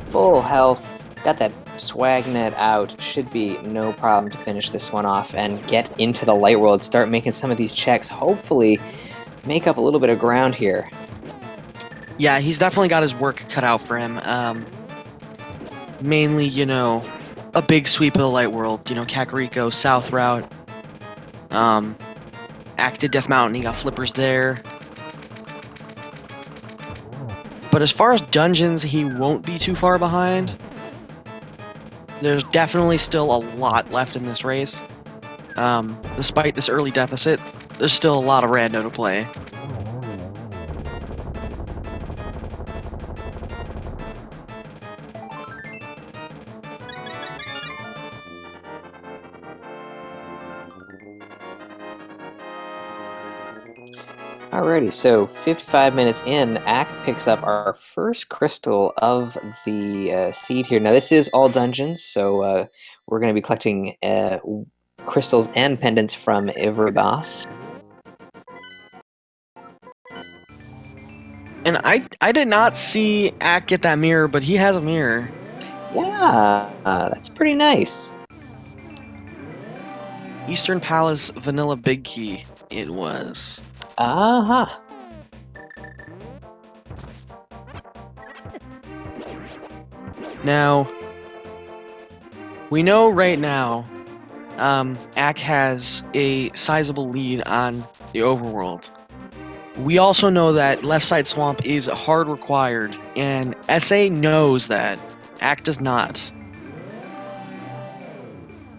full health, got that swag net out, should be no problem to finish this one off and get into the light world, start making some of these checks, hopefully make up a little bit of ground here. Yeah, he's definitely got his work cut out for him. Mainly, a big sweep of the light world. Kakariko, South Route. Acted Death Mountain, he got flippers there. But as far as dungeons, he won't be too far behind. There's definitely still a lot left in this race. Despite this early deficit, there's still a lot of rando to play. Alrighty, so 55 minutes in, Ack picks up our first crystal of the seed here. Now, this is all dungeons, so we're going to be collecting crystals and pendants from every boss. And I did not see Ack get that mirror, but he has a mirror. Yeah, that's pretty nice. Eastern Palace Vanilla Big Key. it was. Aha. Now, we know right now, Ack has a sizable lead on the overworld. We also know that Left Side Swamp is hard required, and SA knows that. Ack does not.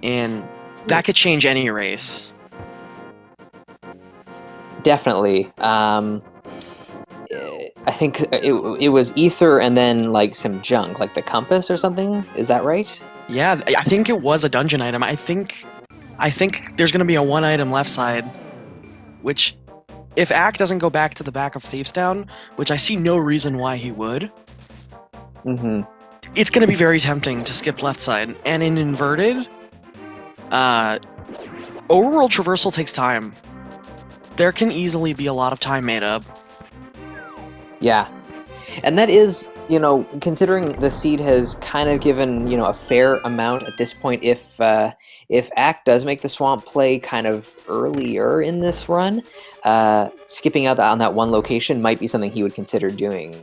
And that could change any race. Definitely. I think it was ether and then like some junk, like the compass or something. Is that right? Yeah, I think it was a dungeon item. I think there's gonna be a one item left side, which if Ack doesn't go back to the back of Thievestown, which I see no reason why he would, Mm-hmm. it's gonna be very tempting to skip left side. And in inverted, overworld traversal takes time. There can easily be a lot of time made up. Yeah, and that is, considering the seed has kind of given, a fair amount at this point. If Ack does make the swamp play kind of earlier in this run, skipping out on that one location might be something he would consider doing.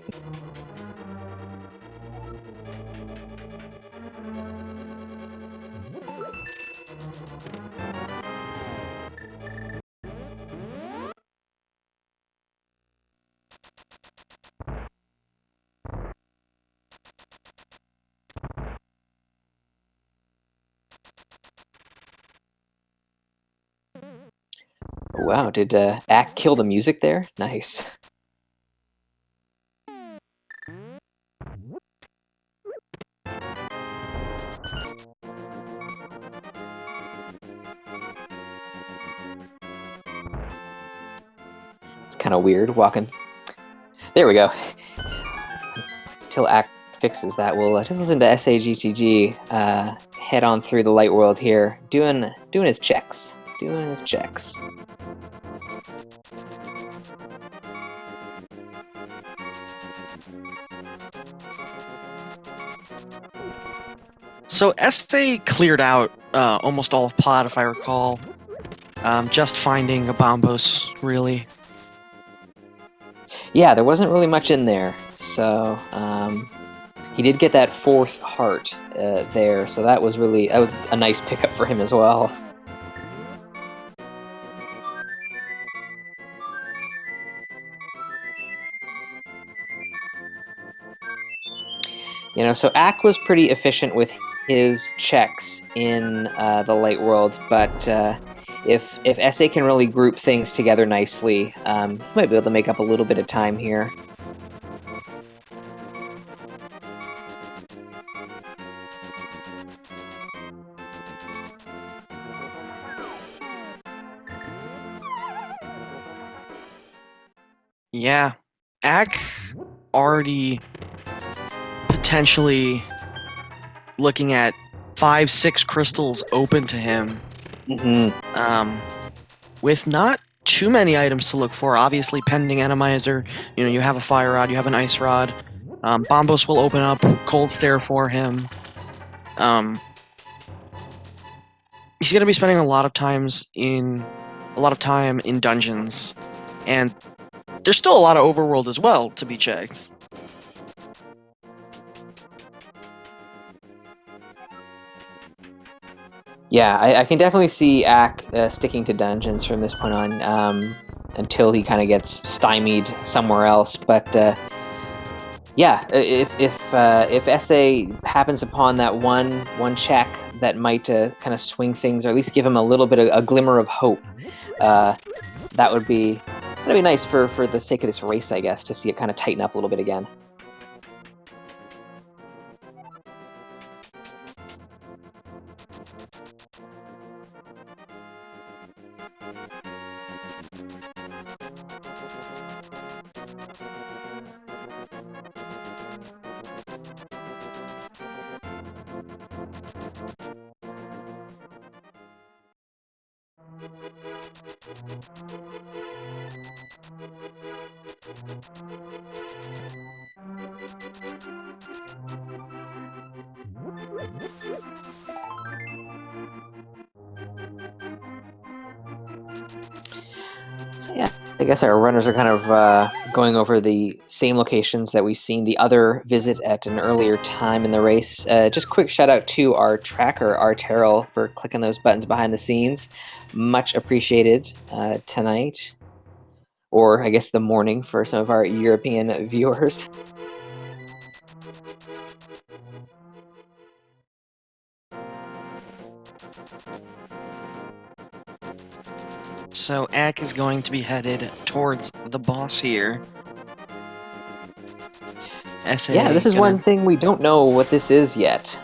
Wow, did Ack kill the music there? Nice. It's kind of weird walking. There we go. Until Ack fixes that, we'll just listen to SAGTG head on through the light world here, doing his checks. Doing his checks. So SA cleared out almost all of Pod, if I recall. Just finding a Bombos, really. Yeah, there wasn't really much in there, so he did get that fourth heart there, so that was a nice pickup for him as well. So Ack was pretty efficient with his checks in the light world, but if SA can really group things together nicely, he might be able to make up a little bit of time here. Yeah, Ack already potentially looking at 5-6 crystals open to him. Mm-hmm. With not too many items to look for. Obviously, pending Randomizer, you have a fire rod, you have an ice rod. Bombos will open up cold stare for him. He's gonna be spending a lot of time in dungeons, and there's still a lot of overworld as well to be checked. Yeah, I can definitely see Ack sticking to dungeons from this point on, until he kind of gets stymied somewhere else. But yeah, if SA happens upon that one check that might kind of swing things, or at least give him a little bit of a glimmer of hope, that'd be nice for the sake of this race, I guess, to see it kind of tighten up a little bit again. So yeah, I guess our runners are kind of going over the same locations that we've seen the other visit at an earlier time in the race. Just quick shout out to our tracker, Arterral, for clicking those buttons behind the scenes. Much appreciated tonight, or I guess the morning for some of our European viewers. So Ack is going to be headed towards the boss here. SA Yeah, this is one thing we don't know what this is yet.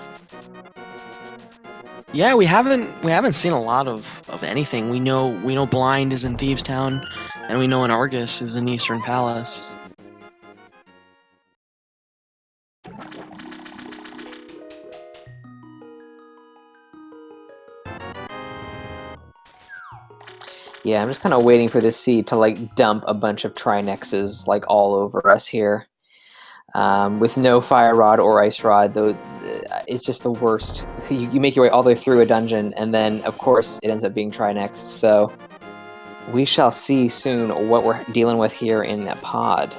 Yeah, we haven't seen a lot of anything. We know Blind is in Thieves Town, and we know an Argus is in Eastern Palace. Yeah, I'm just kind of waiting for this seed to like dump a bunch of Trinexes like all over us here. With no Fire Rod or Ice Rod, though, it's just the worst. You make your way all the way through a dungeon, and then, of course, it ends up being Trinex, so we shall see soon what we're dealing with here in Pod.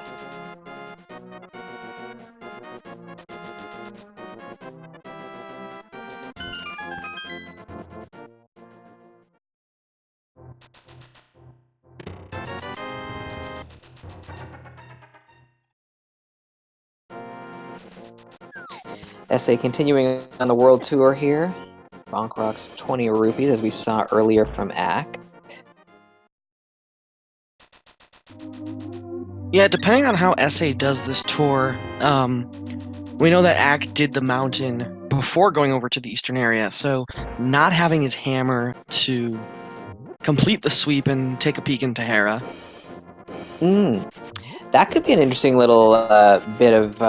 SA continuing on the world tour here. Bonk rocks 20 rupees, as we saw earlier from Ack. Yeah, depending on how SA does this tour, we know that Ack did the mountain before going over to the eastern area, so not having his hammer to complete the sweep and take a peek into Hera. That could be an interesting little bit of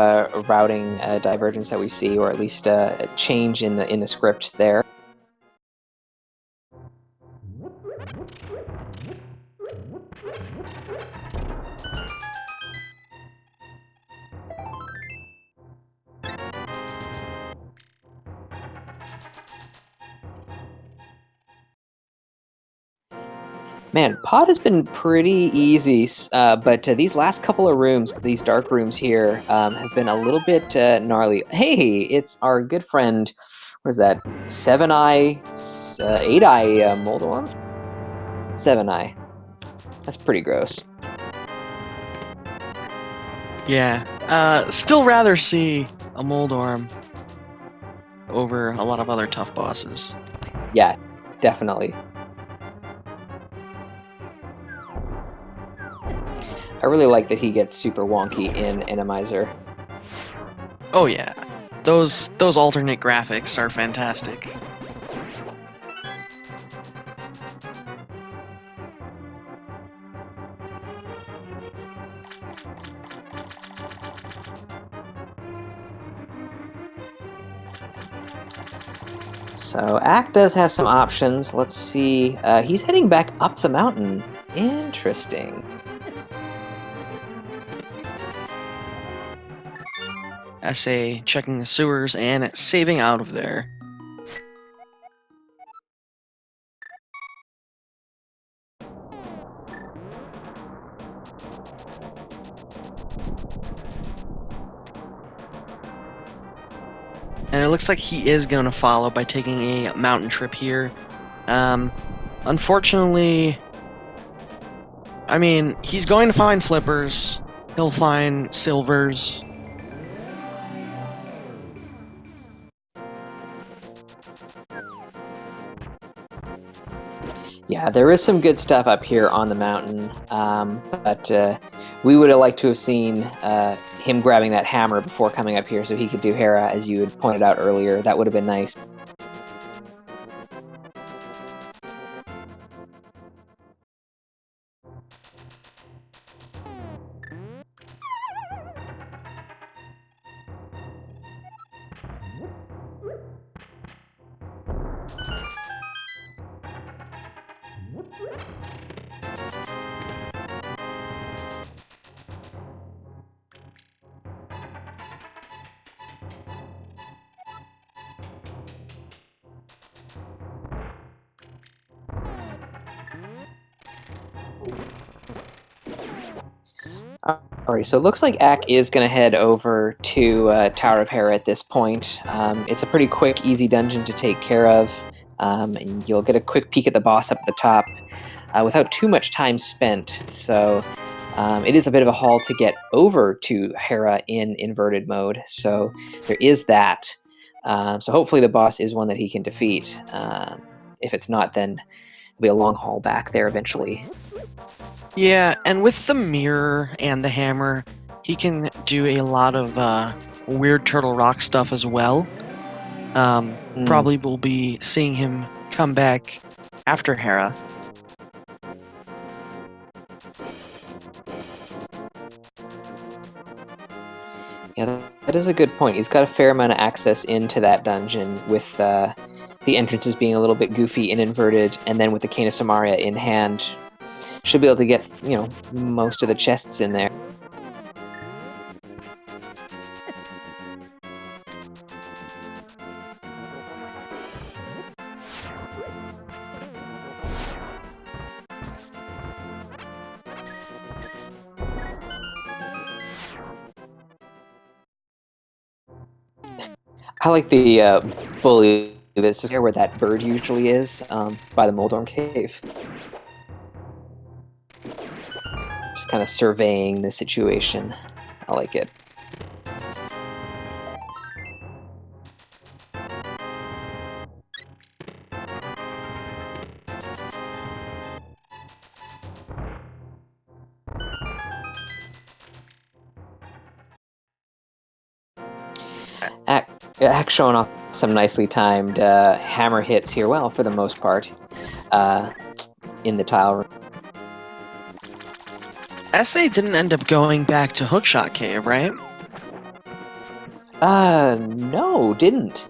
routing divergence that we see, or at least a change in the script there. Man, Pod has been pretty easy, but these last couple of rooms, these dark rooms here, have been a little bit gnarly. Hey, it's our good friend, what is that, 7-Eye, 8-Eye Moldorm? 7-Eye. That's pretty gross. Yeah, still rather see a Moldorm over a lot of other tough bosses. Yeah, definitely. I really like that he gets super wonky in Randomizer. Oh yeah, those alternate graphics are fantastic. So Ack does have some options. Let's see. He's heading back up the mountain. Interesting. SA checking the sewers and saving out of there. And it looks like he is going to follow by taking a mountain trip here. Unfortunately, I mean, he's going to find flippers. He'll find silvers. Yeah, there is some good stuff up here on the mountain, but we would have liked to have seen him grabbing that hammer before coming up here so he could do Hera, as you had pointed out earlier. That would have been nice. Alrighty, so it looks like Ack is going to head over to Tower of Hera at this point. It's a pretty quick, easy dungeon to take care of, and you'll get a quick peek at the boss up at the top without too much time spent. So it is a bit of a haul to get over to Hera in inverted mode, so there is that. So hopefully the boss is one that he can defeat. If it's not, then it'll be a long haul back there eventually. Yeah, and with the mirror and the hammer, he can do a lot of weird Turtle Rock stuff as well. Probably will be seeing him come back after Hera. Yeah, that is a good point. He's got a fair amount of access into that dungeon with the entrances being a little bit goofy and inverted, and then with the Cane of Samaria in hand, should be able to get, most of the chests in there. I like the bully that's just here where that bird usually is, by the Moldorm Cave. Just kind of surveying the situation. I like it. Ack showing off some nicely timed hammer hits here, well, for the most part, in the tile room. SA didn't end up going back to Hookshot Cave, right? No, didn't.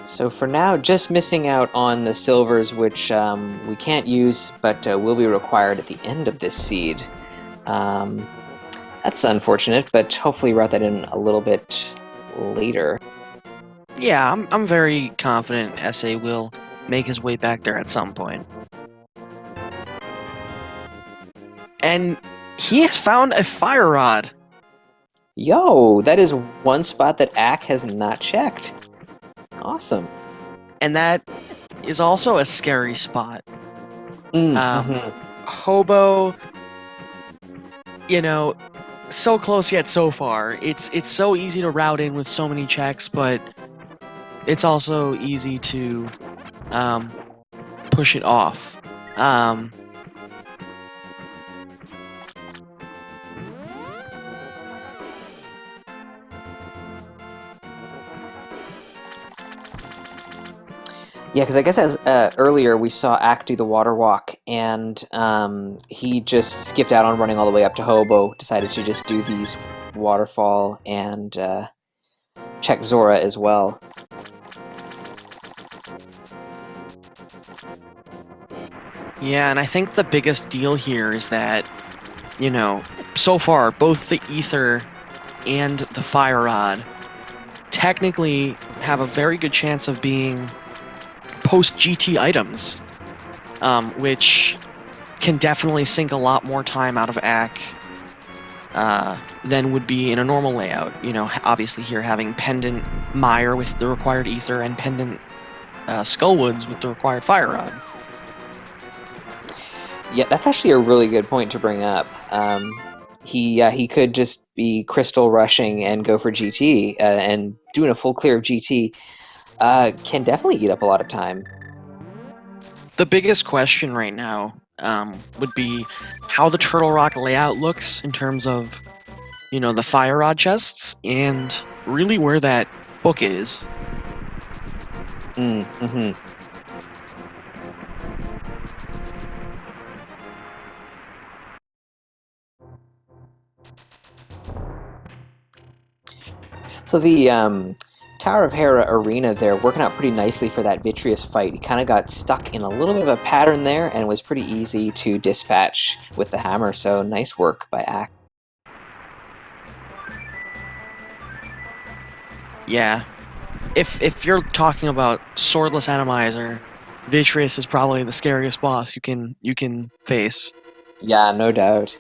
So for now, just missing out on the silvers, which we can't use, but will be required at the end of this seed. That's unfortunate, but hopefully route that in a little bit later. Yeah, I'm very confident SA will make his way back there at some point. And he has found a fire rod. Yo, that is one spot that Ack has not checked. Awesome. And that is also a scary spot. Mm-hmm. Hobo, so close yet so far. It's so easy to route in with so many checks, but it's also easy to push it off. Yeah, because I guess as earlier we saw Ack do the water walk, and he just skipped out on running all the way up to Hobo, decided to just do these waterfall and check Zora as well. Yeah, and I think the biggest deal here is that, so far, both the Ether and the Fire Rod technically have a very good chance of being post-GT items, which can definitely sink a lot more time out of Ack than would be in a normal layout. Obviously here having Pendant Mire with the required Ether and Pendant Skullwoods with the required Fire Rod. Yeah, that's actually a really good point to bring up. He could just be crystal rushing and go for GT, and doing a full clear of GT can definitely eat up a lot of time. The biggest question right now would be how the Turtle Rock layout looks in terms of, the Fire Rod chests, and really where that book is. Mm-hmm. So the Tower of Hera arena there working out pretty nicely for that Vitreous fight. He kind of got stuck in a little bit of a pattern there and was pretty easy to dispatch with the hammer, so nice work by Ack. Yeah. If you're talking about Swordless Randomizer Vitreous is probably the scariest boss you can face. Yeah, no doubt.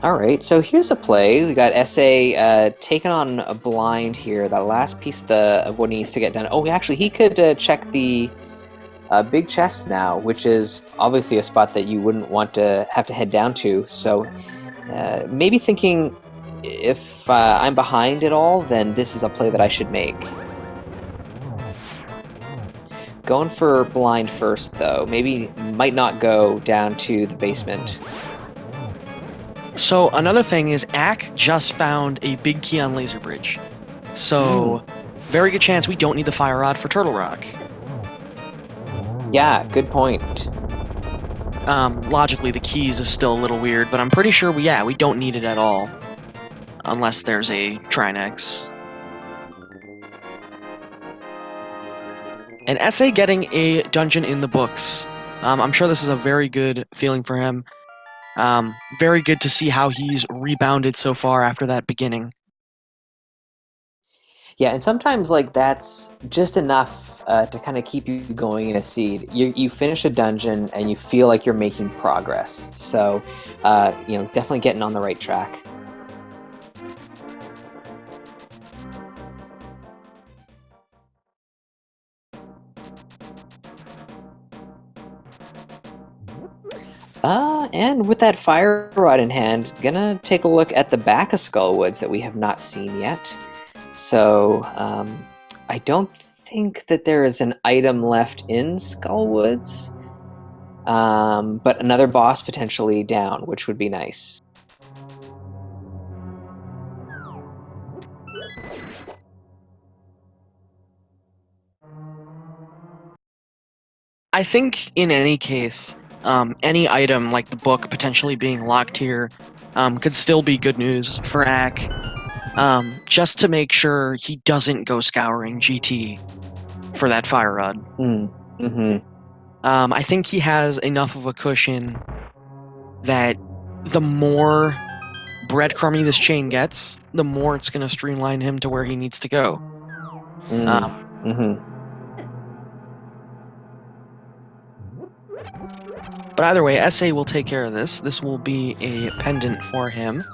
All right, so here's a play. We got SA taking on a blind here. That last piece of what he needs to get done. Oh, actually, he could check the big chest now, which is obviously a spot that you wouldn't want to have to head down to. So maybe thinking if I'm behind it all, then this is a play that I should make. Going for blind first, though. Maybe might not go down to the basement. So another thing is Ack just found a big key on Laser Bridge. So very good chance we don't need the Fire Rod for Turtle Rock. Yeah, good point. Logically, the keys is still a little weird, but I'm pretty sure we don't need it at all. Unless there's a Trinex. And SA getting a dungeon in the books. I'm sure this is a very good feeling for him. Very good to see how he's rebounded so far after that beginning. Yeah, and sometimes like that's just enough to kind of keep you going in a seed. You finish a dungeon and you feel like you're making progress. So, definitely getting on the right track. And with that fire rod in hand, gonna take a look at the back of Skullwoods that we have not seen yet. So, I don't think that there is an item left in Skullwoods, but another boss potentially down, which would be nice. I think in any case, any item like the book potentially being locked here could still be good news for Ack. Just to make sure he doesn't go scouring GT for that fire rod. Mm-hmm. I think he has enough of a cushion that the more breadcrumby this chain gets, the more it's going to streamline him to where he needs to go. Mm-hmm. But either way, SA will take care of this. This will be a pendant for him.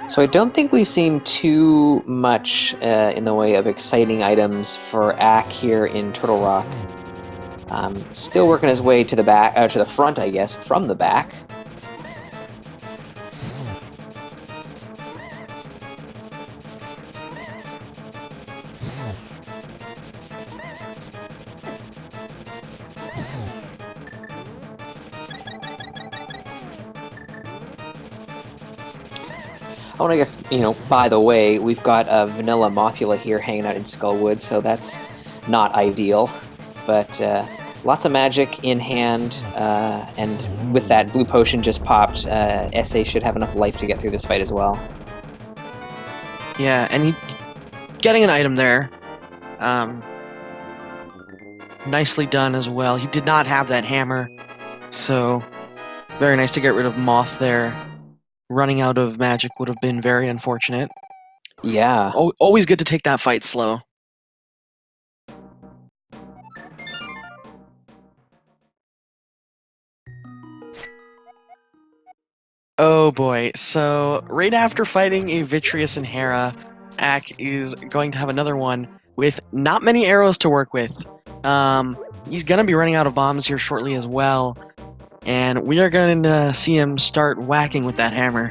So I don't think we've seen too much in the way of exciting items for Ack here in Turtle Rock. Still working his way to the back, to the front, I guess, from the back. Oh, and I guess, by the way, we've got Vanilla Mothula here hanging out in Skullwood, so that's not ideal. But lots of magic in hand, and with that blue potion just popped, SA should have enough life to get through this fight as well. Yeah, and he getting an item there. Nicely done as well. He did not have that hammer, so very nice to get rid of Moth there. Running out of magic would have been very unfortunate. Yeah. Always good to take that fight slow. Oh boy, so right after fighting a Vitreous and Hera, Ack is going to have another one with not many arrows to work with. He's going to be running out of bombs here shortly as well, and we are going to see him start whacking with that hammer.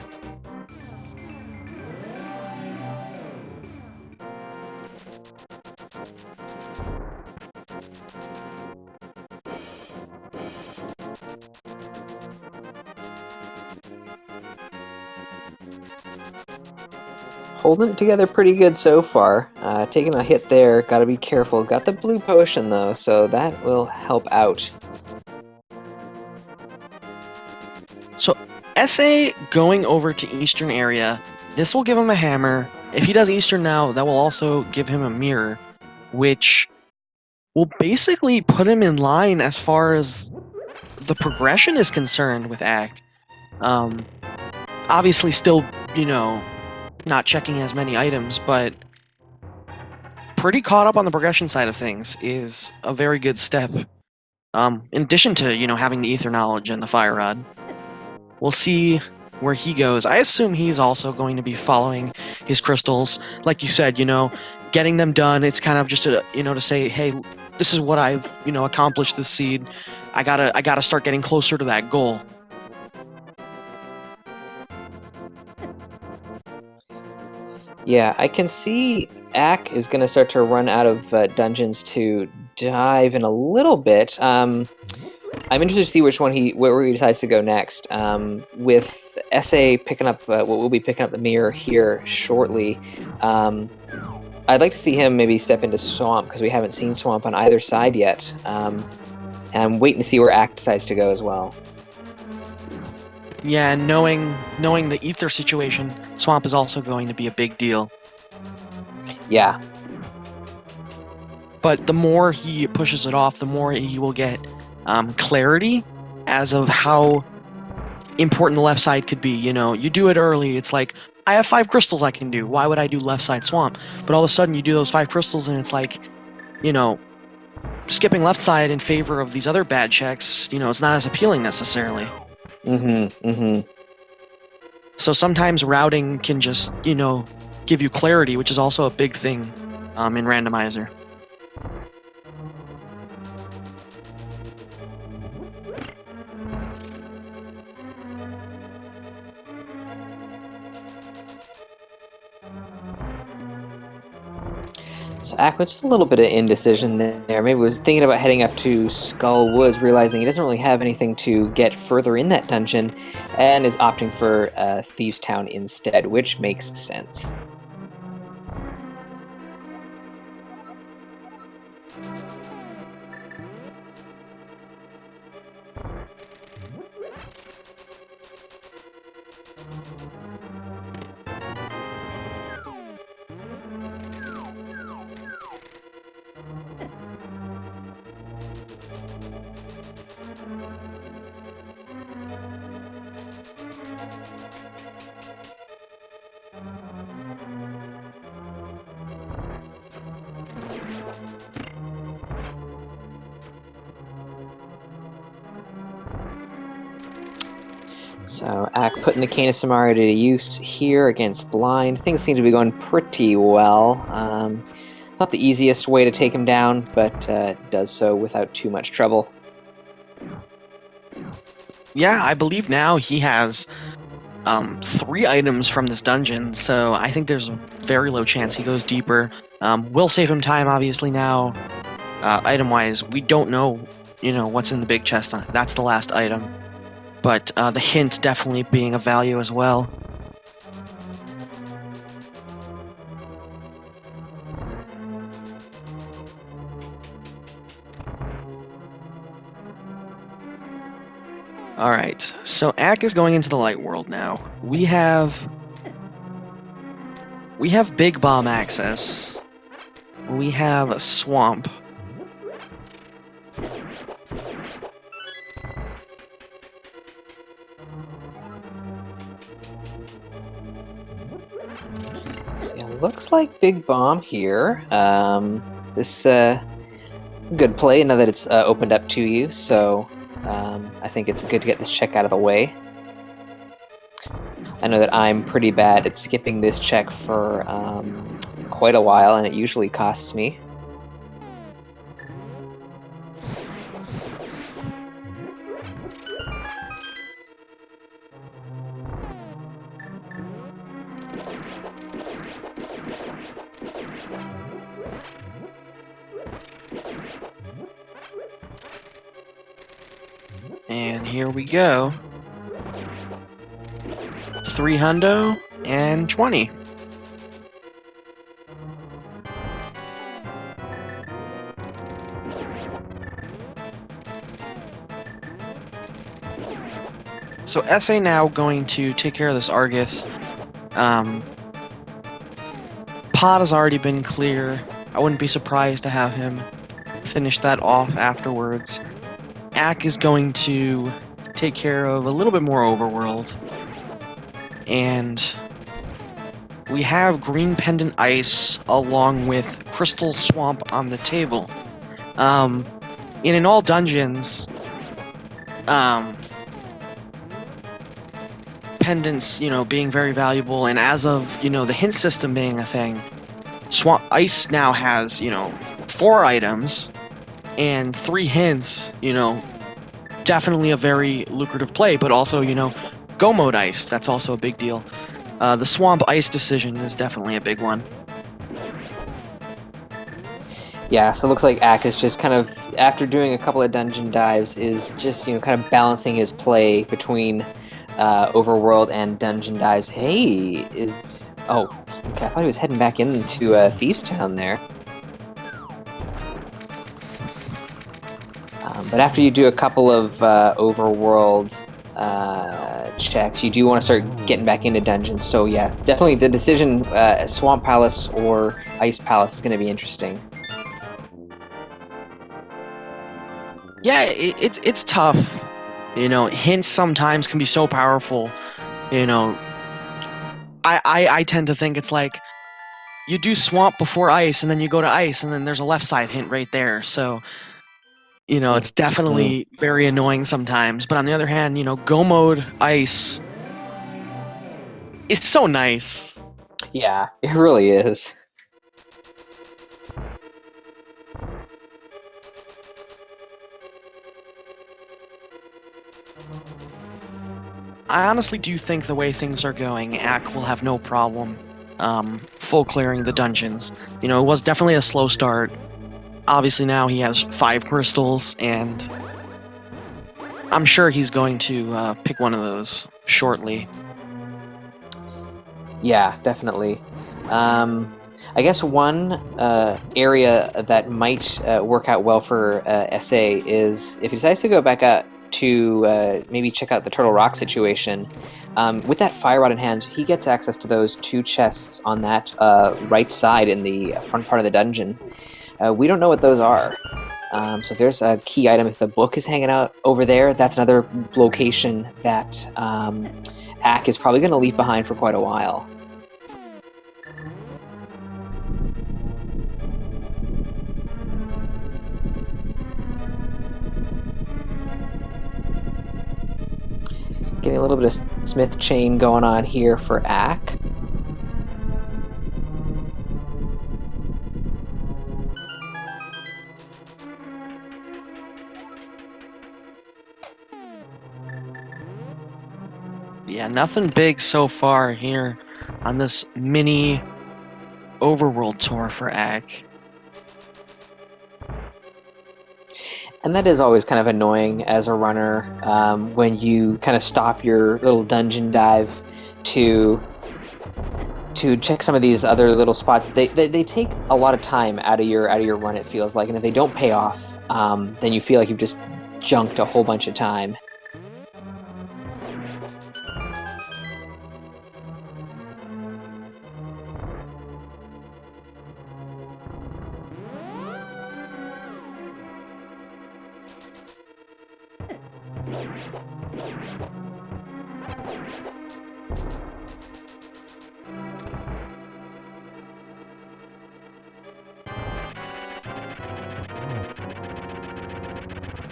Holding it together pretty good so far. Taking a hit there, gotta be careful. Got the blue potion though, so that will help out. So SA going over to Eastern area, this will give him a hammer. If he does Eastern now, that will also give him a mirror. which will basically put him in line as far as the progression is concerned with Ack. Obviously, still, not checking as many items, but pretty caught up on the progression side of things is a very good step. In addition to, having the ether knowledge and the fire rod. We'll see where he goes. I assume he's also going to be following his crystals. Like you said, getting them done, it's kind of just to say, hey, this is what I've, accomplished this seed. I gotta start getting closer to that goal. Yeah, I can see Ack is going to start to run out of dungeons to dive in a little bit. I'm interested to see where he decides to go next. With SA picking up what we'll be picking up the mirror here shortly. I'd like to see him maybe step into Swamp because we haven't seen Swamp on either side yet. And I'm waiting to see where Ack decides to go as well. Yeah, and knowing the ether situation, Swamp is also going to be a big deal. Yeah. But the more he pushes it off, the more he will get clarity as of how important the left side could be. You do it early, it's like, I have 5 crystals I can do. Why would I do left side Swamp? But all of a sudden you do those 5 crystals and it's like, skipping left side in favor of these other bad checks, it's not as appealing necessarily. So sometimes routing can just, give you clarity, which is also a big thing in Randomizer. So Ack with just a little bit of indecision there. Maybe was thinking about heading up to Skull Woods, realizing he doesn't really have anything to get further in that dungeon, and is opting for Thieves Town instead, which makes sense. So Ack putting the Cane of Samara to use here against Blind. Things seem to be going pretty well. It's not the easiest way to take him down, but does so without too much trouble. Yeah, I believe now he has 3 items from this dungeon, so I think there's a very low chance he goes deeper. Will save him time, obviously, now. Item-wise, we don't know, what's in the big chest. That's the last item. But the hint definitely being of value as well. Alright, so Ack is going into the light world now. We have Big Bomb access. We have a Swamp. So yeah, looks like Big Bomb here. This good play now that it's opened up to you, so I think it's good to get this check out of the way. I know that I'm pretty bad at skipping this check for quite a while, and it usually costs me. And here we go. 3 hundo and 20. So SA now going to take care of this Argus. Pod has already been clear. I wouldn't be surprised to have him finish that off afterwards. Ack is going to take care of a little bit more overworld. And we have Green Pendant Ice along with Crystal Swamp on the table. And in all dungeons, pendants, being very valuable, and as of, the hint system being a thing, Swamp Ice now has, 4 items and 3 hints, definitely a very lucrative play, but also, Go Mode Ice, that's also a big deal. The Swamp Ice decision is definitely a big one. Yeah, so it looks like Ack is just kind of, after doing a couple of dungeon dives, is just, kind of balancing his play between overworld and dungeon dives. Hey, oh, okay, I thought he was heading back into Thieves Town there. But after you do a couple of overworld checks, you do want to start getting back into dungeons. So yeah, definitely the decision, Swamp Palace or Ice Palace, is going to be interesting. Yeah, it's tough. Hints sometimes can be so powerful. I tend to think it's like you do Swamp before Ice, and then you go to Ice, and then there's a left side hint right there. So, it's definitely very annoying sometimes. But on the other hand, Go Mode Ice is so nice. Yeah, it really is. I honestly do think the way things are going, Ack will have no problem full clearing the dungeons. It was definitely a slow start. Obviously now he has 5 crystals, and I'm sure he's going to pick one of those shortly. Yeah, definitely. I guess one area that might work out well for SA is if he decides to go back out to maybe check out the Turtle Rock situation. With that fire rod in hand, he gets access to those 2 chests on that right side in the front part of the dungeon. We don't know what those are. So there's a key item. If the book is hanging out over there, that's another location that Ack is probably going to leave behind for quite a while. Getting a little bit of Smith chain going on here for Ack. Yeah, nothing big so far here on this mini overworld tour for Ack. And that is always kind of annoying as a runner when you kind of stop your little dungeon dive to check some of these other little spots. They take a lot of time out of your run, it feels like, and if they don't pay off, then you feel like you've just junked a whole bunch of time.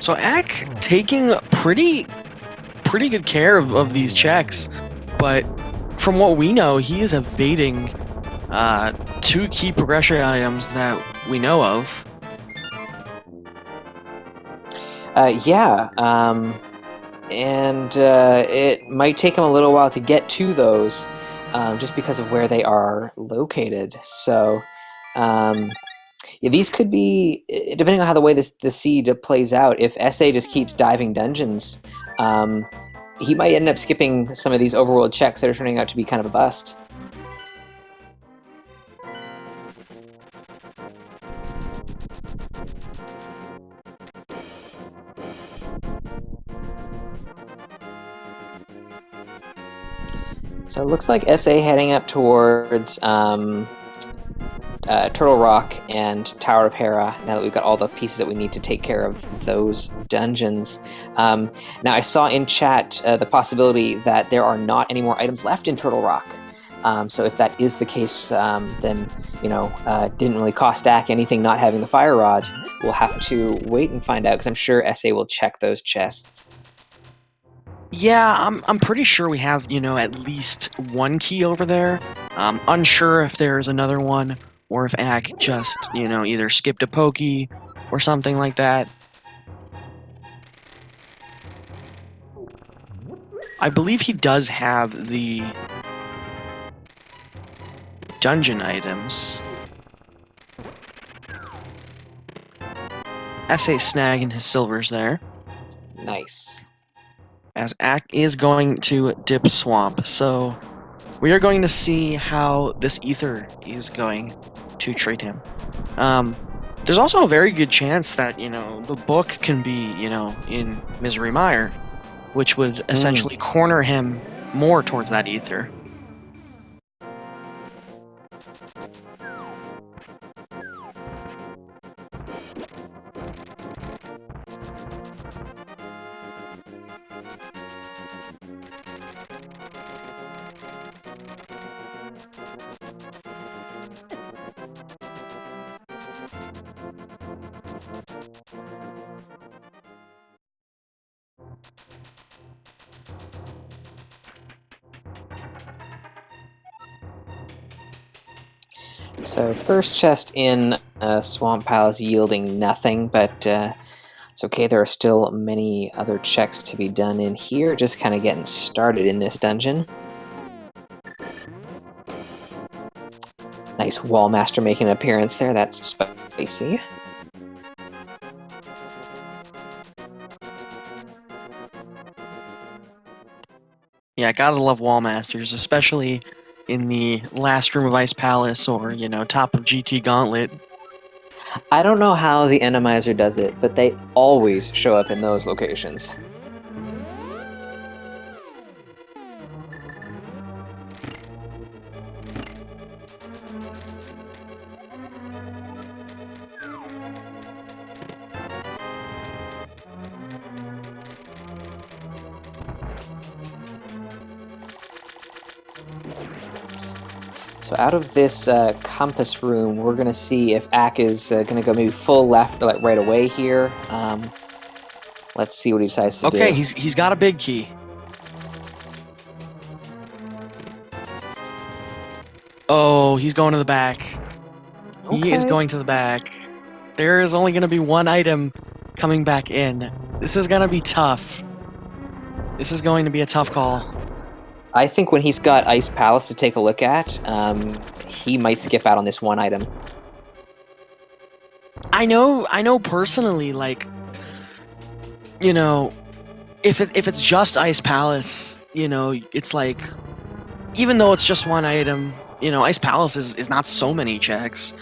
So Ack taking pretty good care of these checks, but from what we know, he is evading 2 key progression items that we know of. Yeah, and it might take him a little while to get to those, just because of where they are located. So, yeah, these could be, depending on how the seed plays out. If SA just keeps diving dungeons, he might end up skipping some of these overworld checks that are turning out to be kind of a bust. So it looks like SA heading up towards Turtle Rock and Tower of Hera, now that we've got all the pieces that we need to take care of those dungeons. Now, I saw in chat the possibility that there are not any more items left in Turtle Rock. So if that is the case, then, didn't really cost Ack anything not having the Fire Rod. We'll have to wait and find out, because I'm sure SA will check those chests. Yeah, I'm pretty sure we have, at least one key over there. Unsure if there's another one, or if Ack just, either skipped a pokey or something like that. I believe he does have the dungeon items. SA snagging his silvers there. Nice. As Ack is going to dip swamp, so we are going to see how this ether is going to treat him. There's also a very good chance that, the book can be, in Misery Mire, which would essentially corner him more towards that ether. So first chest in Swamp Palace yielding nothing, but it's okay. There are still many other checks to be done in here. Just kind of getting started in this dungeon. Nice Wallmaster making an appearance there. That's spicy. Yeah, gotta love Wallmasters, especially in the last room of Ice Palace or, top of GT Gauntlet. I don't know how the Randomizer does it, but they always show up in those locations. So out of this compass room, we're going to see if Ack is going to go maybe full left, like right away here. Let's see what he decides to do. Okay, he's got a big key. Oh, he's going to the back. He is going to the back. There is only going to be one item coming back in. This is going to be tough. This is going to be a tough call. I think when he's got Ice Palace to take a look at, he might skip out on this one item. I know personally, like, if it's just Ice Palace, it's like, even though it's just one item, Ice Palace is not so many checks.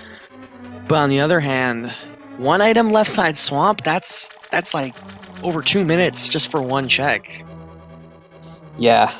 But on the other hand, one item left side swamp, that's like over 2 minutes just for one check. Yeah.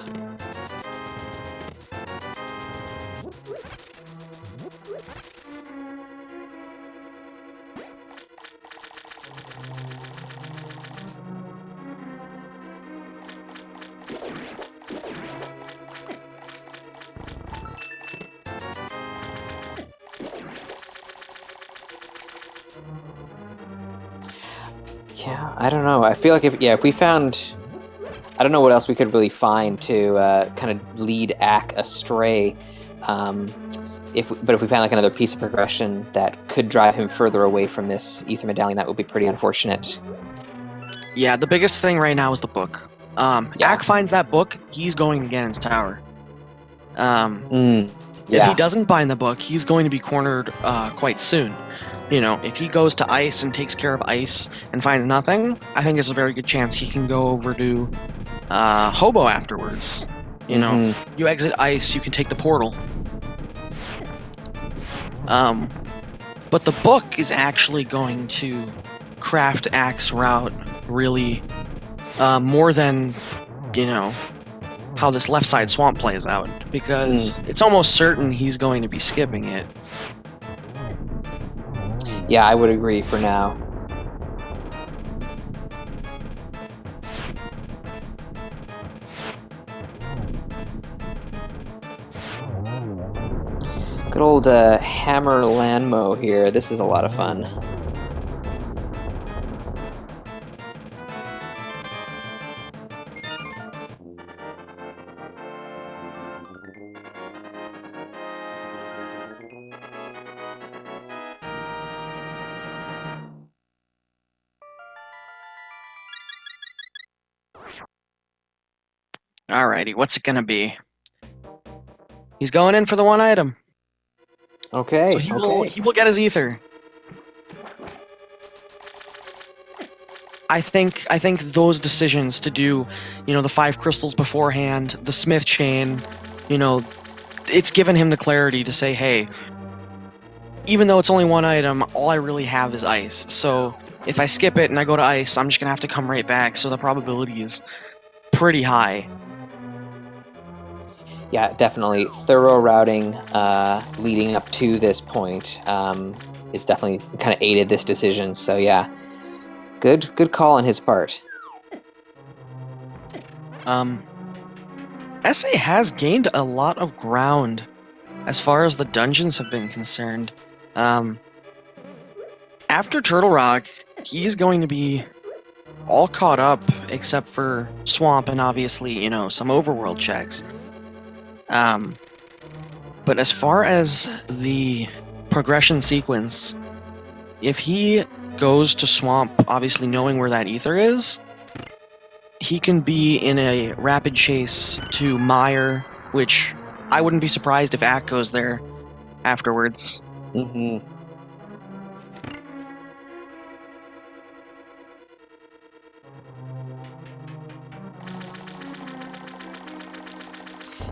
Yeah, I don't know. I feel like if we found, I don't know what else we could really find to kind of lead Ack astray. If we found like another piece of progression that could drive him further away from this Ether Medallion, that would be pretty unfortunate. Yeah, the biggest thing right now is the book. Ack finds that book, he's going to Ganon's Tower. If he doesn't find the book, he's going to be cornered quite soon. If he goes to Ice and takes care of Ice and finds nothing, I think there's a very good chance he can go over to Hobo afterwards. You exit Ice, you can take the portal. But the book is actually going to craft Ack's route really more than, how this left side swamp plays out, because it's almost certain he's going to be skipping it. Yeah, I would agree for now. Good old hammer landmo here. This is a lot of fun. Alrighty, what's it gonna be? He's going in for the one item, so Okay, he okay. will get his ether. I think those decisions to do, the 5 crystals beforehand, the smith chain, it's given him the clarity to say, hey, even though it's only one item, all I really have is ice. So if I skip it and I go to ice, I'm just gonna have to come right back. So the probability is pretty high. Yeah, definitely. Thorough routing leading up to this point is definitely kind of aided this decision. So yeah, good call on his part. SA has gained a lot of ground as far as the dungeons have been concerned. After Turtle Rock, he's going to be all caught up except for Swamp and obviously, some overworld checks. But as far as the progression sequence, if he goes to Swamp, obviously knowing where that ether is, he can be in a rapid chase to Mire, which I wouldn't be surprised if Ack goes there afterwards. Mm-hmm.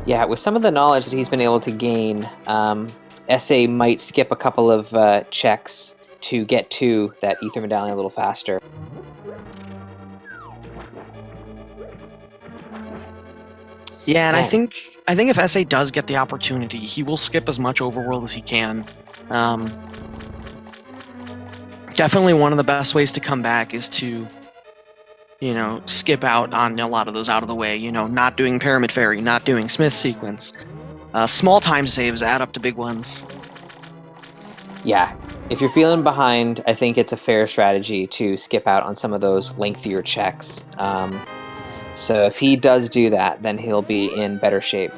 Yeah, with some of the knowledge that he's been able to gain, SA might skip a couple of checks to get to that ether medallion a little faster. Yeah, and I Man. think if SA does get the opportunity, he will skip as much overworld as he can. Definitely one of the best ways to come back is to, skip out on a lot of those out of the way. Not doing Pyramid Fairy, not doing Smith Sequence. Small time saves add up to big ones. Yeah, if you're feeling behind, I think it's a fair strategy to skip out on some of those lengthier checks. So if he does do that, then he'll be in better shape.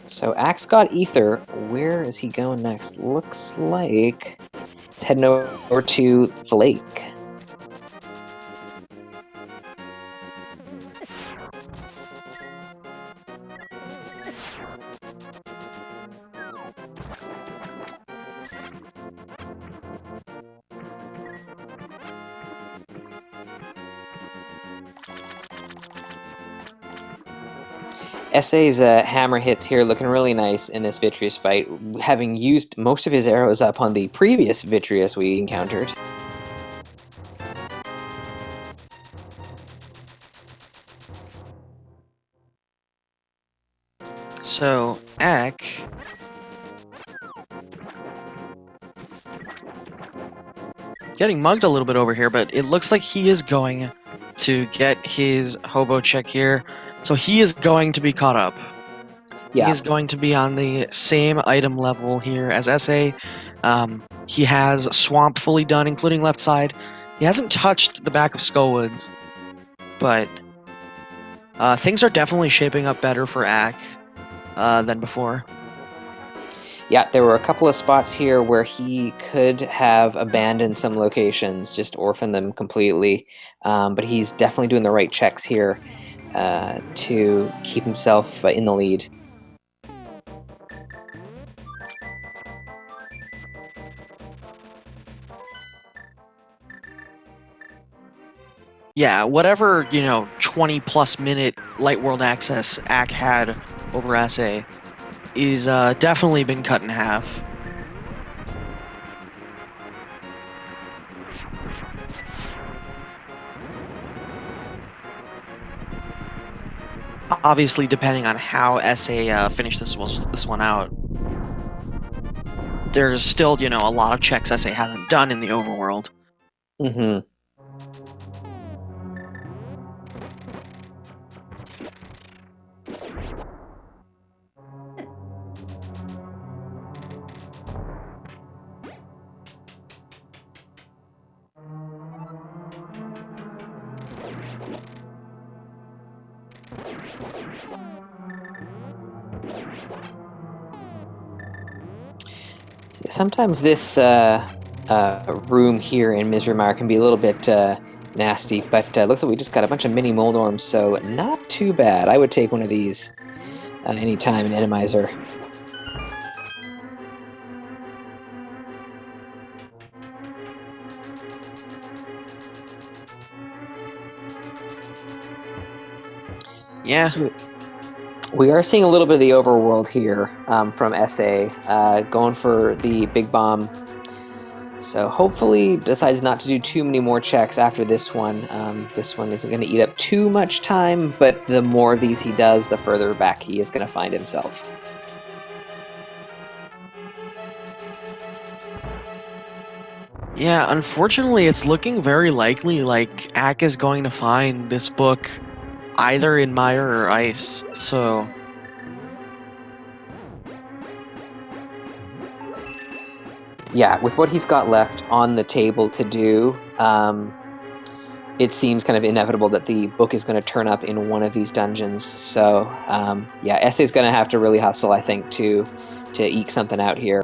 So Axe got Ether. Where is he going next? Looks like he's heading over to the lake. SA's hammer hits here looking really nice in this Vitreous fight, having used most of his arrows up on the previous Vitreous we encountered. So, Ack getting mugged a little bit over here, but it looks like he is going to get his hobo check here. So he is going to be caught up. Yeah. He is going to be on the same item level here as SA. He has Swamp fully done, including left side. He hasn't touched the back of Skullwoods, but things are definitely shaping up better for Ack than before. Yeah, there were a couple of spots here where he could have abandoned some locations, just orphaned them completely. But he's definitely doing the right checks here to keep himself in the lead. Yeah, whatever, 20 plus minute light world access Ack had over SA is definitely been cut in half. obviously, depending on how SA finish this one out, there's still, you know, a lot of checks SA hasn't done in the overworld. Mm-hmm. Sometimes this room here in Misery Mire can be a little bit nasty, but looks like we just got a bunch of mini mold orms, so not too bad. I would take one of these anytime in Randomizer. Yeah. So we are seeing a little bit of the overworld here from SA, going for the big bomb. So hopefully decides not to do too many more checks after this one. This one isn't going to eat up too much time, but the more of these he does, the further back he is going to find himself. Yeah, unfortunately, it's looking very likely like Ack is going to find this book either in Mire or Ice, so... Yeah, with what he's got left on the table to do, it seems kind of inevitable that the book is going to turn up in one of these dungeons. So, yeah, Essay's going to have to really hustle, I think, to eke something out here.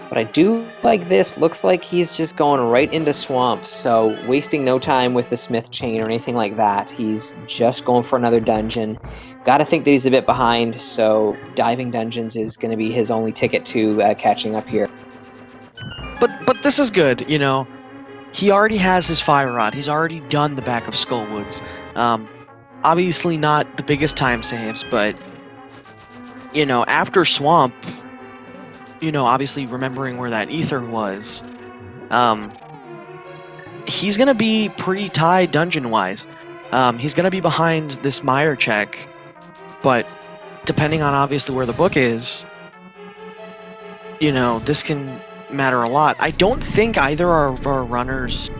But I do like this. Looks like he's just going right into swamps, so wasting no time with the smith chain or anything like that. He's just going for another dungeon. Gotta think that he's a bit behind, so diving dungeons is going to be his only ticket to catching up here. But this is good, you know. He already has his fire rod. He's already done the back of Skullwoods. Obviously not the biggest time saves, but, you know, after Swamp, you know, obviously remembering where that ether was, he's gonna be pretty tied dungeon-wise. He's gonna be behind this Mire check, but depending on obviously where the book is, you know, this can matter a lot. I don't think either of our runners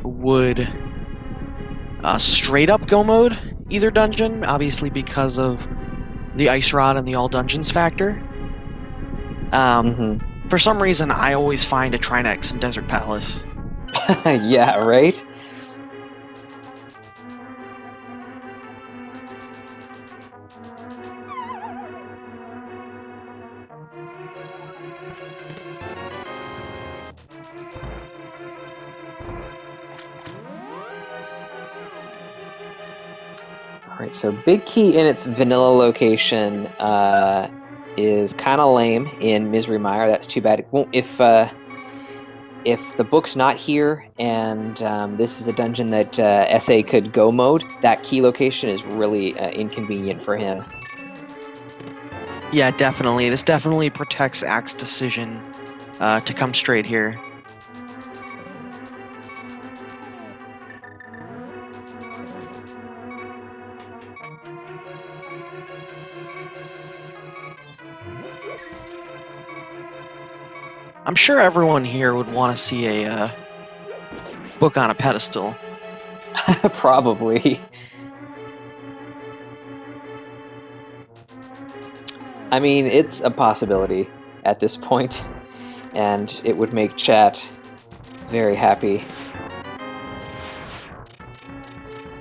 would straight up go mode either dungeon, obviously because of the Ice Rod and the all dungeons factor. For some reason, I always find a Trinex in Desert Palace. Yeah, right? Alright, so Big Key in its vanilla location is kind of lame in Misery Mire. That's too bad. It won't, if the book's not here and this is a dungeon that SA could go mode, that key location is really inconvenient for him. Yeah, definitely. This definitely protects Ack's decision to come straight here. I'm sure everyone here would want to see a book on a pedestal. Probably. I mean, it's a possibility at this point, and it would make chat very happy.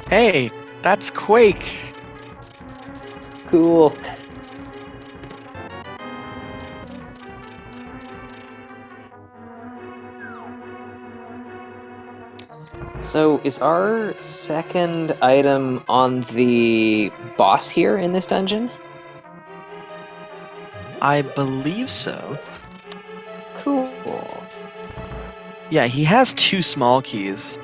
Hey, that's Quake! Cool. So, is our second item on the boss here in this dungeon? I believe so. Cool. Yeah, he has 2 small keys.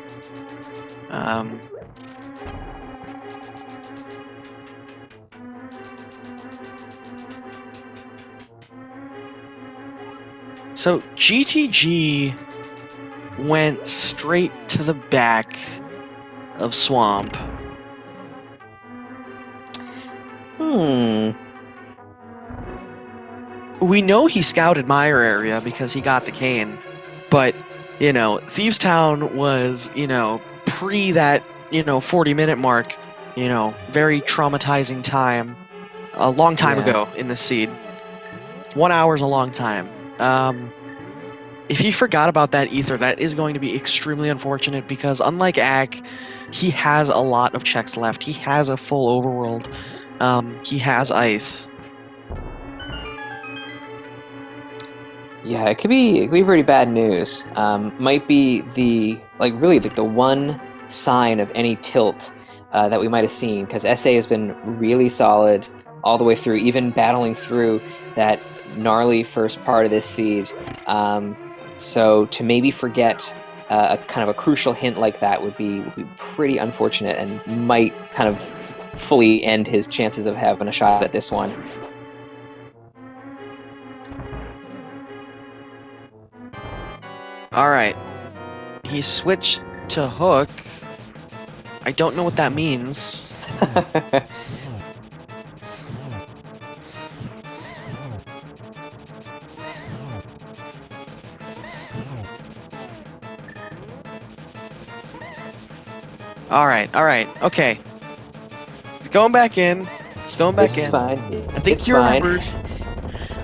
So GTG went straight to the back of Swamp. We know he scouted Mire area because he got the cane, but, Thieves Town was, pre that, 40-minute mark, very traumatizing time, a long time Yeah. ago in the seed. 1 hour is a long time. If he forgot about that ether, that is going to be extremely unfortunate because unlike Ack, he has a lot of checks left. He has a full overworld. He has ice. Yeah, it could be pretty bad news. Might be really the one sign of any tilt that we might have seen, because SA has been really solid all the way through, even battling through that gnarly first part of this seed. So to maybe forget a kind of a crucial hint like that would be pretty unfortunate, and might kind of fully end his chances of having a shot at this one. All right. He switched to Hook. I don't know what that means. All right. Okay. He's going back in. This is fine. I think It's he fine. remembered.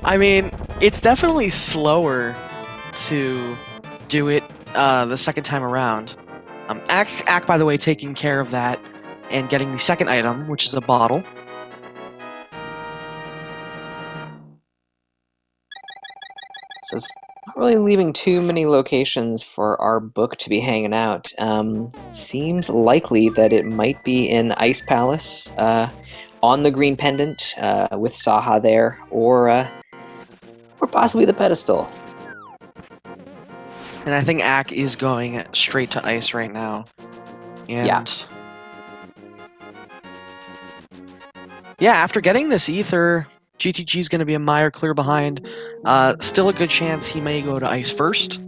I mean, it's definitely slower to do it the second time around. Ack, by the way, taking care of that and getting the second item, which is a bottle. So it's not really leaving too many locations for our book to be hanging out. Seems likely that it might be in Ice Palace, on the Green Pendant, with Saha there, or possibly the pedestal. And I think Ack is going straight to ice right now. And Yeah. Yeah, after getting this ether, GTG is going to be a Mire clear behind. Still a good chance he may go to ice first.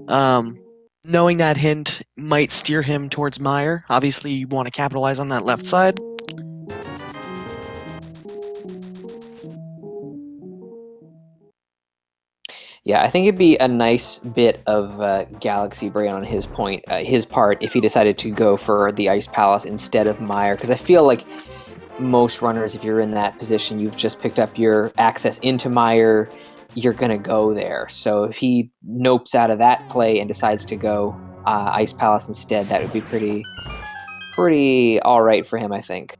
Knowing that hint might steer him towards Mire. Obviously, you want to capitalize on that left side. Yeah, I think it'd be a nice bit of Galaxy Brain on his part, if he decided to go for the Ice Palace instead of Mire, because I feel like most runners, if you're in that position, you've just picked up your access into Mire, you're gonna go there. So if he nopes out of that play and decides to go Ice Palace instead, that would be pretty all right for him, I think.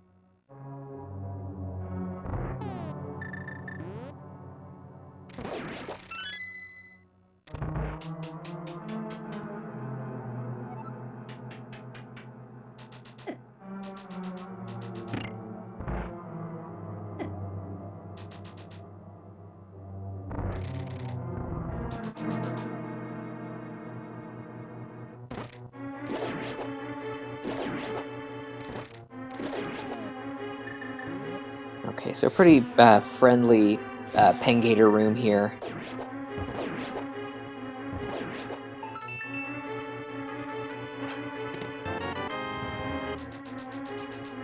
Okay, so pretty friendly Pengator room here.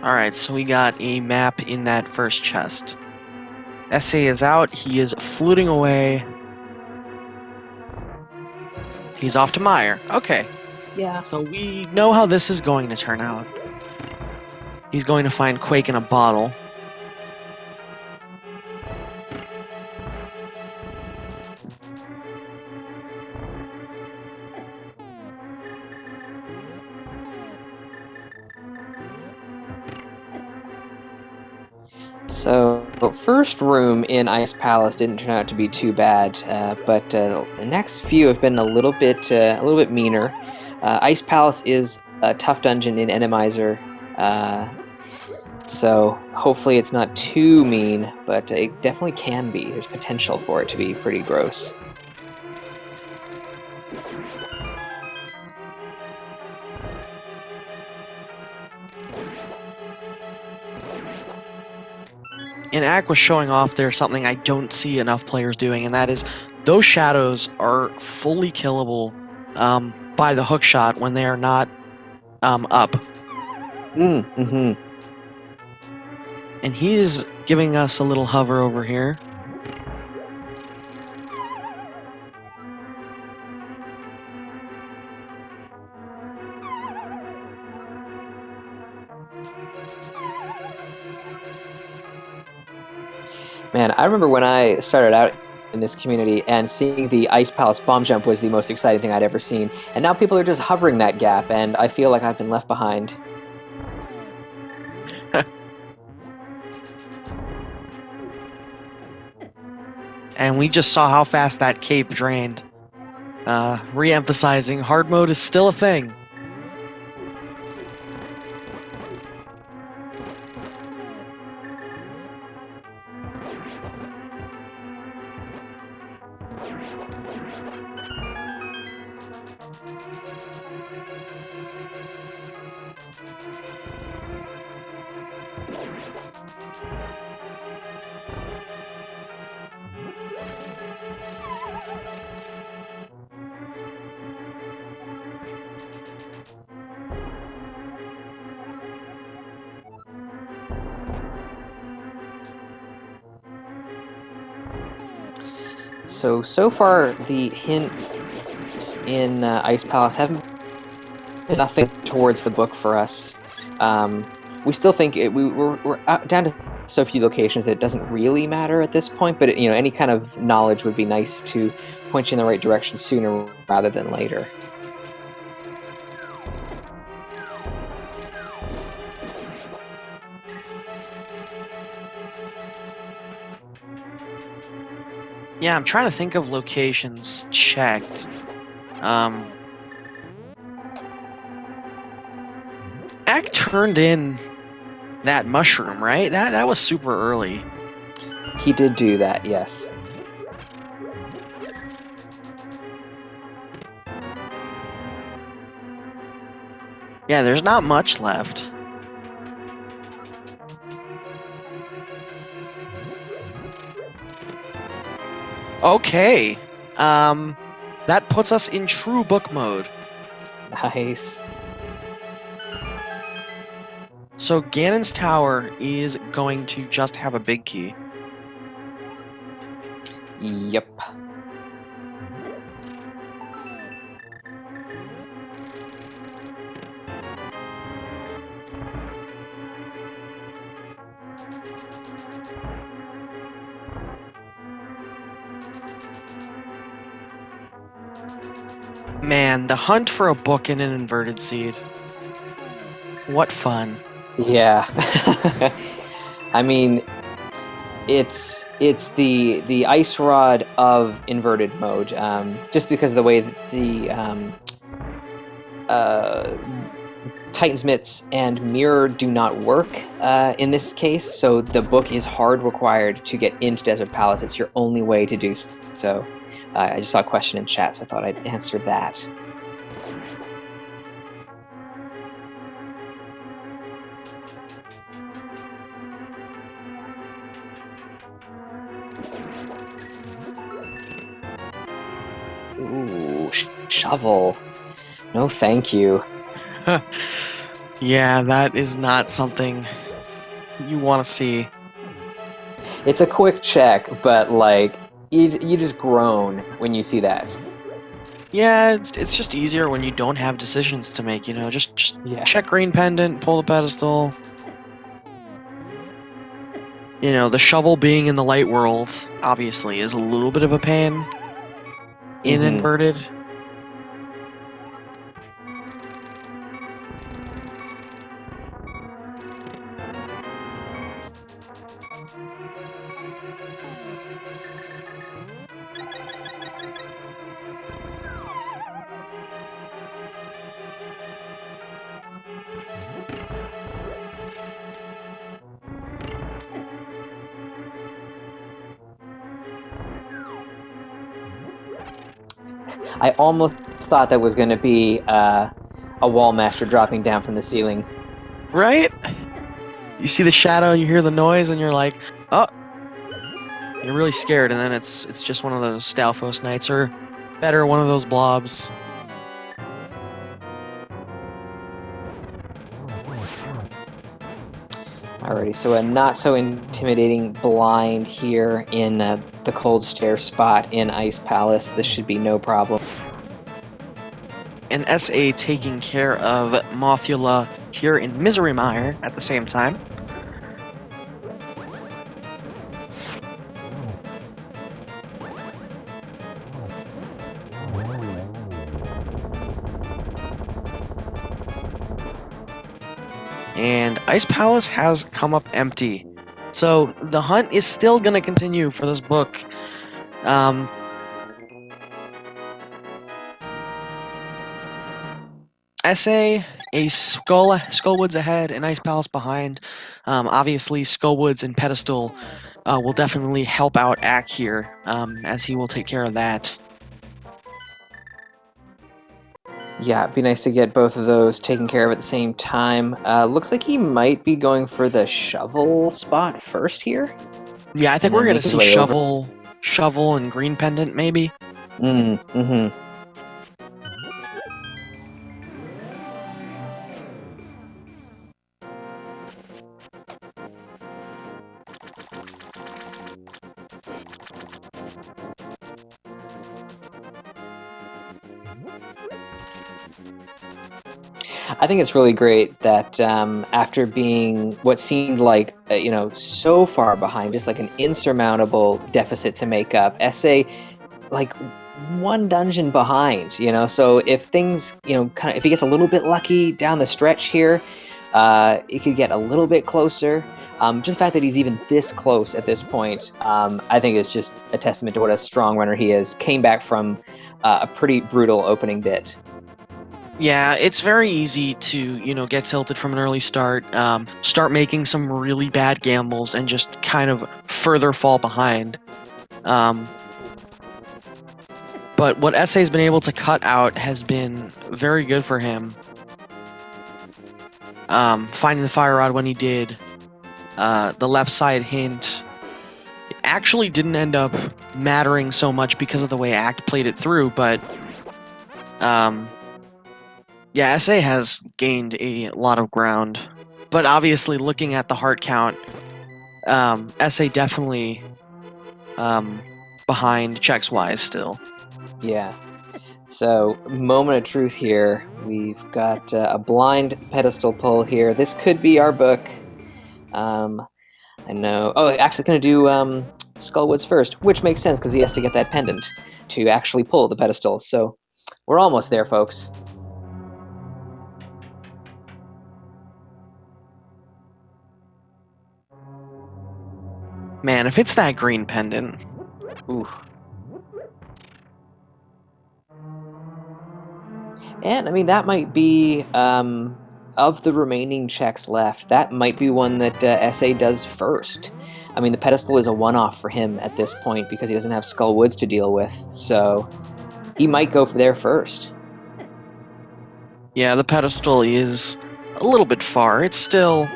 Alright, so we got a map in that first chest. SA is out. He is fluting away. He's off to Mire. Okay. Yeah. So we know how this is going to turn out. He's going to find Quake in a bottle. So first room in Ice Palace didn't turn out to be too bad, but the next few have been a little bit meaner. Ice Palace is a tough dungeon in Randomizer, so hopefully it's not too mean, but it definitely can be. There's potential for it to be pretty gross. And Ack was showing off there something I don't see enough players doing, and that is those shadows are fully killable by the hook shot when they are not up. Mm-hmm. And he is giving us a little hover over here. Man, I remember when I started out in this community and seeing the Ice Palace bomb jump was the most exciting thing I'd ever seen. And now people are just hovering that gap, and I feel like I've been left behind. And we just saw how fast that cape drained. Re-emphasizing, hard mode is still a thing. So far, the hints in Ice Palace haven't been nothing towards the book for us. We still think we're out, down to so few locations that it doesn't really matter at this point, but any kind of knowledge would be nice to point you in the right direction sooner rather than later. Yeah, I'm trying to think of locations checked. Ack turned in that mushroom, right? That was super early. He did do that, yes. Yeah, there's not much left. Okay. That puts us in true book mode. Nice. So Ganon's tower is going to just have a big key. Yep. Man, the hunt for a book in an inverted seed. What fun. Yeah. I mean, it's the ice rod of inverted mode, just because of the way that the Titan's Mitts and Mirror do not work in this case, so the book is hard required to get into Desert Palace. It's your only way to do so. I just saw a question in chat, so I thought I'd answer that. Ooh, shovel. No, thank you. Yeah, that is not something you want to see. It's a quick check, but like you just groan when you see that. Yeah, it's just easier when you don't have decisions to make, just Yeah. check green pendant, pull the pedestal. The shovel being in the light world obviously is a little bit of a pain in inverted. I almost thought that was going to be a wall master dropping down from the ceiling. Right? You see the shadow, you hear the noise, and you're like, oh. You're really scared, and then it's just one of those Stalfos knights, or better, one of those blobs. Alrighty, so a not so intimidating blind here in the cold stare spot in Ice Palace. This should be no problem. And SA taking care of Mothula here in Misery Mire at the same time. And Ice Palace has come up empty. So the hunt is still going to continue for this book. SA, a Skullwoods ahead, and Ice Palace behind. Obviously, Skullwoods and Pedestal will definitely help out Ack here, as he will take care of that. Yeah, it'd be nice to get both of those taken care of at the same time. Looks like he might be going for the shovel spot first here. Yeah, I think And we're then going to make his see way over. Shovel, and Green Pendant, maybe. Mm-hmm. I think it's really great that after being what seemed like so far behind, just like an insurmountable deficit to make up, SA like one dungeon behind. So if things if he gets a little bit lucky down the stretch here, it could get a little bit closer. Just the fact that he's even this close at this point, I think is just a testament to what a strong runner he is. Came back from a pretty brutal opening bit. Yeah, it's very easy to, get tilted from an early start, start making some really bad gambles, and just kind of further fall behind. But what SA's been able to cut out has been very good for him. Finding the fire rod when he did, the left side hint, it actually didn't end up mattering so much because of the way Act played it through, but yeah, SA has gained a lot of ground. But obviously, looking at the heart count, SA definitely behind checks-wise still. Yeah. So, moment of truth here. We've got a blind pedestal pull here. This could be our book. I know. Oh, actually, going to do Skullwoods first, which makes sense because he has to get that pendant to actually pull the pedestal. So, we're almost there, folks. Man, if it's that green pendant. Ooh. And I mean, that might be of the remaining checks left. That might be one that SA does first. I mean, the pedestal is a one-off for him at this point because he doesn't have Skullwoods to deal with. So he might go for there first. Yeah, the pedestal is a little bit far. It's still,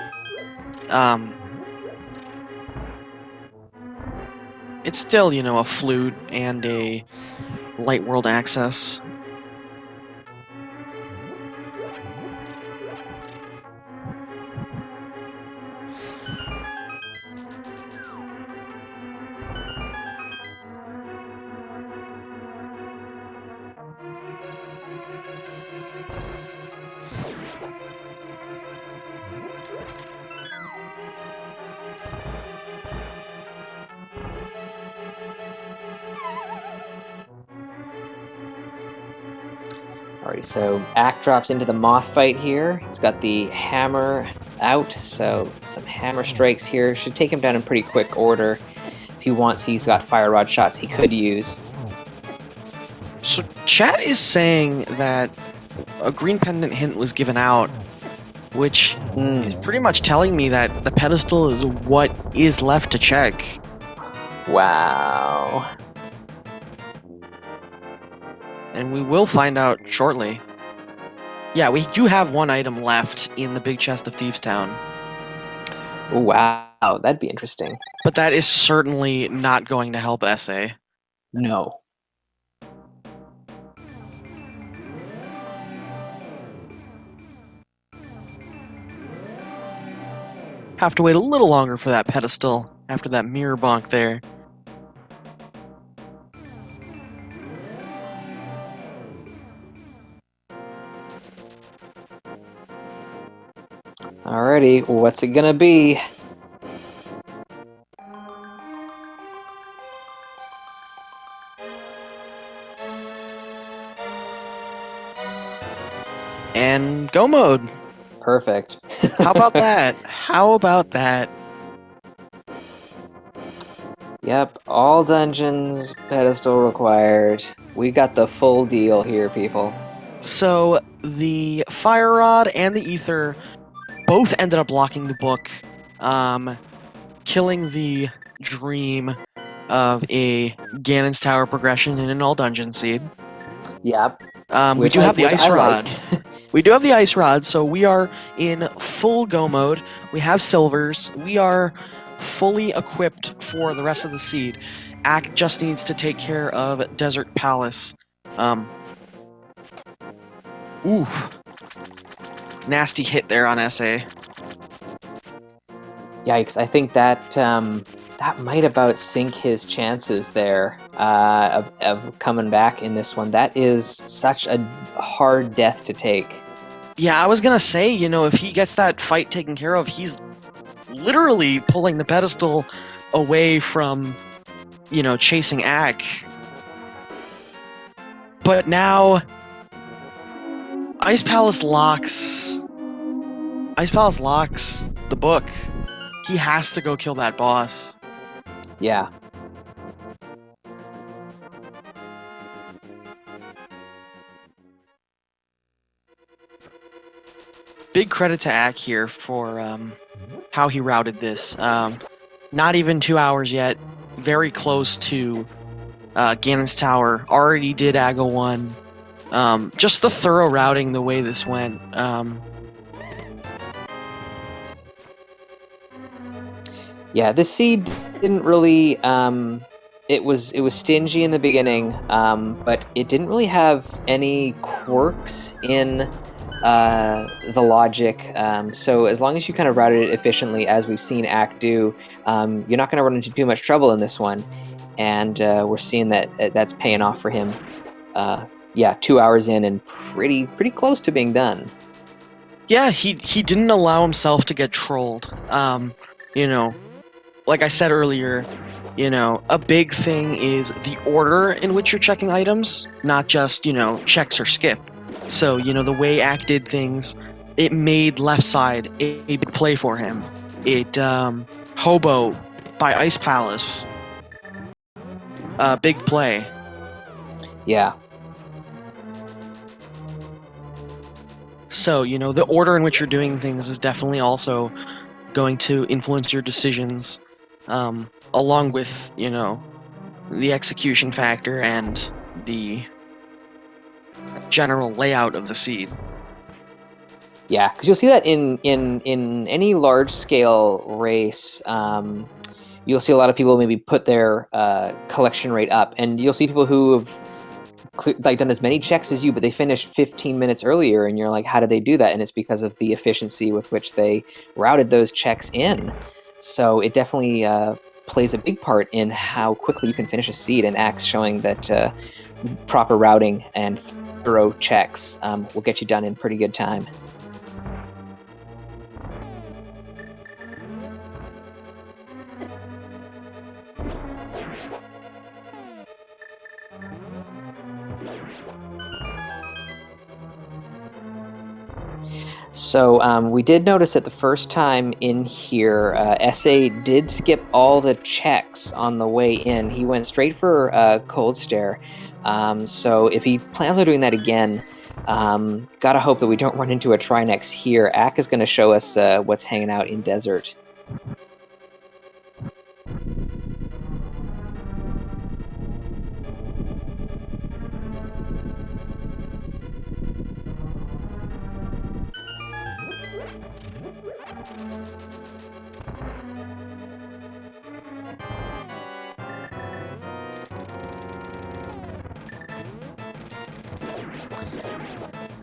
a flute and a light world access. Alrighty, so Ack drops into the moth fight here. He's got the hammer out, so some hammer strikes here. Should take him down in pretty quick order. If he wants, he's got fire rod shots he could use. So chat is saying that a green pendant hint was given out, which is pretty much telling me that the pedestal is what is left to check. Wow. And we will find out shortly. Yeah, we do have one item left in the big chest of Thieves Town. Wow, that'd be interesting. But that is certainly not going to help SA. No. have to wait a little longer for that pedestal after that mirror bonk there. Alrighty, what's it gonna be? And go mode. Perfect. How about that? How about that? Yep, all dungeons, pedestal required. We got the full deal here, people. So the fire rod and the ether both ended up blocking the book, killing the dream of a Ganon's Tower progression in an all dungeon seed. Yep. We do have the ice rod. Like. We do have the ice rod, so we are in full go mode. We have silvers. We are fully equipped for the rest of the seed. Ack just needs to take care of Desert Palace. Ooh. Nasty hit there on SA. Yikes! I think that that might about sink his chances there of coming back in this one. That is such a hard death to take. Yeah, I was gonna say, if he gets that fight taken care of, he's literally pulling the pedestal away from, chasing Ack. But now, Ice Palace locks the book. He has to go kill that boss. Yeah. Big credit to Ack here for how he routed this. Not even 2 hours yet. Very close to Ganon's Tower. Already did Aga 1. Just the thorough routing, the way this went. Yeah, this seed didn't really. It was stingy in the beginning, but it didn't really have any quirks in the logic. So as long as you kind of routed it efficiently, as we've seen Ack do, you're not going to run into too much trouble in this one. And we're seeing that that's paying off for him. Yeah, 2 hours in and pretty close to being done. Yeah, he didn't allow himself to get trolled. Like I said earlier, a big thing is the order in which you're checking items, not just, checks or skip. So, the way Ack did things, it made left side a big play for him. It, Hobo by Ice Palace, big play. Yeah. So, the order in which you're doing things is definitely also going to influence your decisions, along with, the execution factor and the general layout of the seed. Yeah, because you'll see that in any large scale race, you'll see a lot of people maybe put their collection rate up, and you'll see people who have done as many checks as you, but they finished 15 minutes earlier, and you're like, how did they do that? And it's because of the efficiency with which they routed those checks in. So it definitely plays a big part in how quickly you can finish a seed, and Axe showing that proper routing and thorough checks will get you done in pretty good time. So we did notice that the first time in here, SA did skip all the checks on the way in. He went straight for Cold Stare. So if he plans on doing that again, gotta hope that we don't run into a Trinex here. Ack is going to show us what's hanging out in Desert.